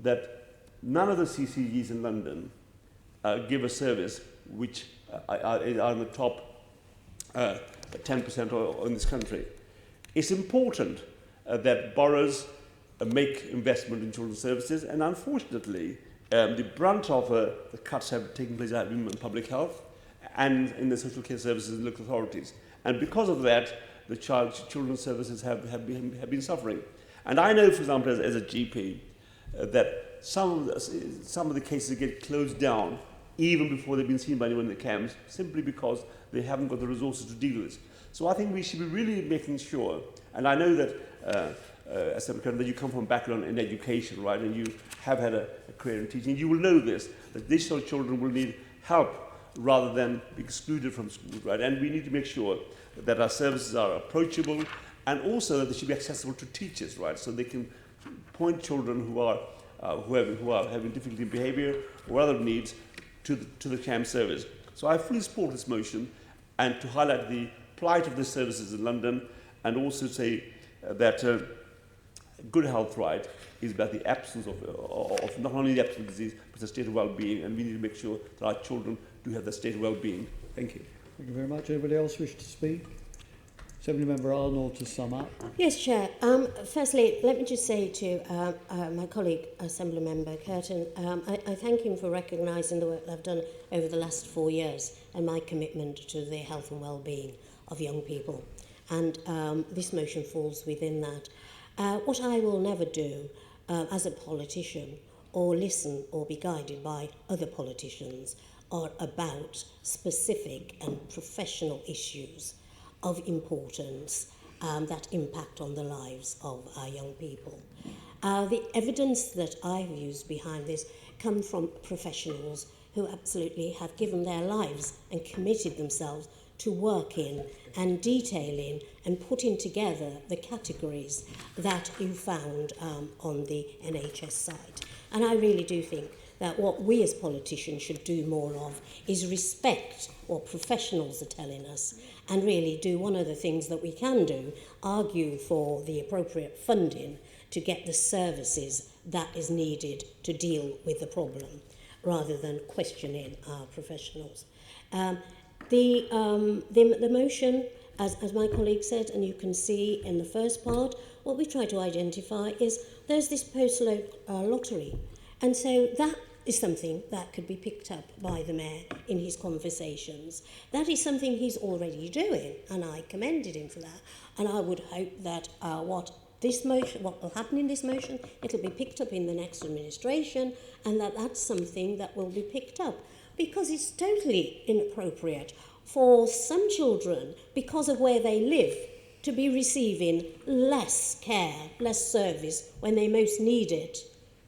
that none of the CCGs in London give a service which are in the top 10% in this country. It's important that boroughs make investment in children's services, and unfortunately, the brunt of the cuts have taken place in public health and in the social care services and local authorities. And because of that, the children's services have been suffering. And I know, for example, as a GP, that some of the cases get closed down even before they've been seen by anyone in the camps, simply because they haven't got the resources to deal with it. So I think we should be really making sure, and I know that as that you come from a background in education, right, and you have had a career in teaching, you will know this, that these sort of children will need help rather than be excluded from school, right? And we need to make sure that our services are approachable and also they should be accessible to teachers, right? So they can point children who are having difficulty in behaviour or other needs to the CAM service. So I fully support this motion, and to highlight the plight of the services in London, and also say that good health, right, is about the absence of not only the absence of disease, but the state of well-being, and we need to make sure that our children do have the state of well-being. Thank you. Thank you very much. Anybody else wish to speak? Assemblymember Arnold to sum up. Yes, Chair. Firstly, let me just say to my colleague, Assemblymember Curtin, I thank him for recognising the work that I've done over the last 4 years and my commitment to the health and well-being of young people. And this motion falls within that. What I will never do as a politician, or listen or be guided by other politicians, are about specific and professional issues of importance that impact on the lives of our young people. The evidence that I've used behind this come from professionals who absolutely have given their lives and committed themselves to working and detailing and putting together the categories that you found on the NHS site. And I really do think that what we as politicians should do more of is respect what professionals are telling us, and really do one of the things that we can do, argue for the appropriate funding to get the services that is needed to deal with the problem, rather than questioning our professionals. The motion, as my colleague said, and you can see in the first part, what we try to identify is there's this postal lottery. And so that is something that could be picked up by the Mayor in his conversations. That is something he's already doing, and I commended him for that. And I would hope that what will happen in this motion, it'll be picked up in the next administration, and that's something that will be picked up. Because it's totally inappropriate for some children, because of where they live, to be receiving less care, less service when they most need it,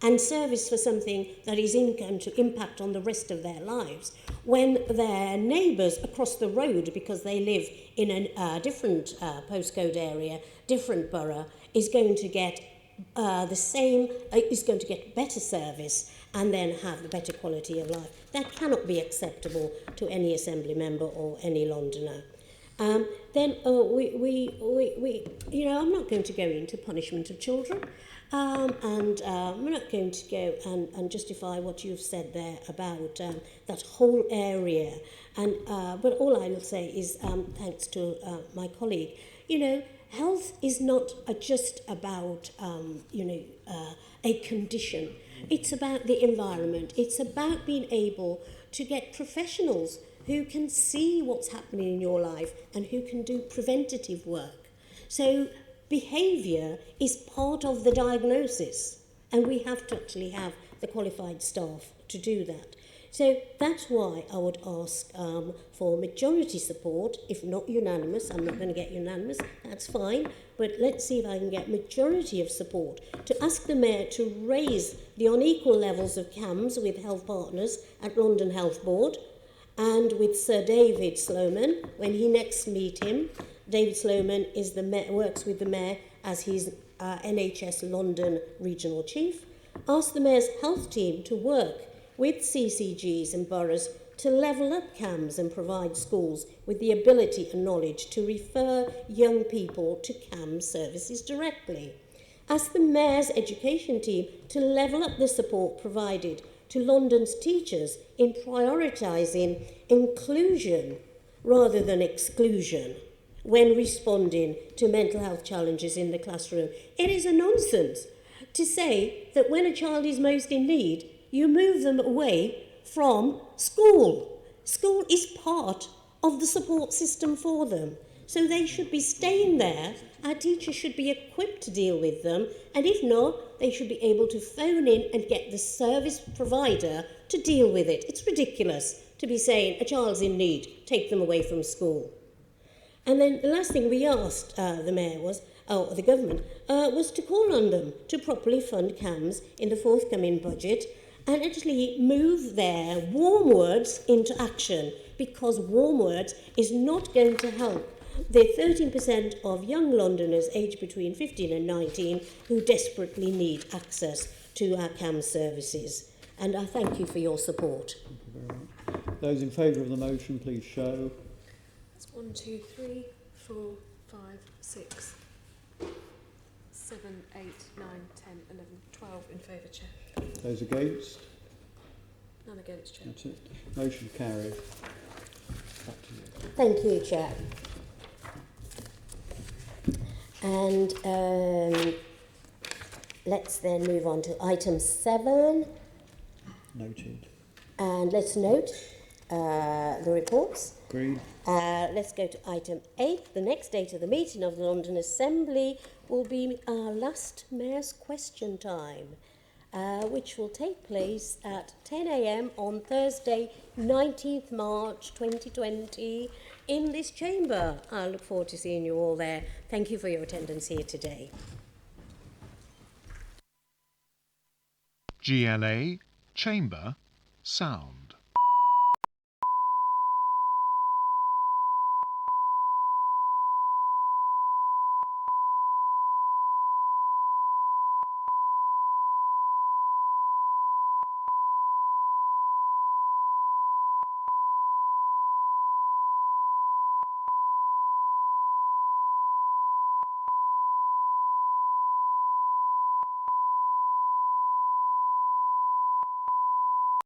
and service for something that is going to impact on the rest of their lives, when their neighbours across the road, because they live in a different postcode area, different borough, is going to get is going to get better service and then have a better quality of life. That cannot be acceptable to any Assembly member or any Londoner. Then I'm not going to go into punishment of children, and I'm not going to go and justify what you've said there about that whole area. But all I will say is, thanks to my colleague, health is not just about a condition. It's about the environment. It's about being able to get professionals who can see what's happening in your life and who can do preventative work. So behaviour is part of the diagnosis, and we have to actually have the qualified staff to do that. So that's why I would ask for majority support, if not unanimous. I'm not going to get unanimous, that's fine, but let's see if I can get majority of support to ask the Mayor to raise the unequal levels of CAMS with health partners at London Health Board, and with Sir David Sloman, when he next meet him. David Sloman is works with the Mayor as his NHS London Regional Chief. Ask the Mayor's health team to work with CCGs and boroughs to level up CAMS and provide schools with the ability and knowledge to refer young people to CAMS services directly. Ask the Mayor's education team to level up the support provided to London's teachers in prioritising inclusion rather than exclusion when responding to mental health challenges in the classroom. It is a nonsense to say that when a child is most in need, you move them away from school. School is part of the support system for them. So they should be staying there. Our teachers should be equipped to deal with them. And if not, they should be able to phone in and get the service provider to deal with it. It's ridiculous to be saying a child's in need, take them away from school. And then the last thing we asked the Mayor was, or the government, was to call on them to properly fund CAMS in the forthcoming budget and actually move their warm words into action, because warm words is not going to help the 13% of young Londoners aged between 15 and 19 who desperately need access to our CAM services. And I thank you for your support. Thank you very much. Those in favour of the motion, please show. That's 1, 2, 3, 4, 5, 6, 7, 8, 9, 10, 11, 12 in favour, Chair. Those against? None against, Chair. That's it. Motion carried. Back to you. Thank you, Chair. And let's then move on to item 7. Noted. And let's note the reports. Agreed. Let's go to item 8. The next date of the meeting of the London Assembly will be our last Mayor's Question Time, which will take place at 10 a.m. on Thursday, 19th March 2020 in this chamber. I look forward to seeing you all there. Thank you for your attendance here today. GLA Chamber Sound.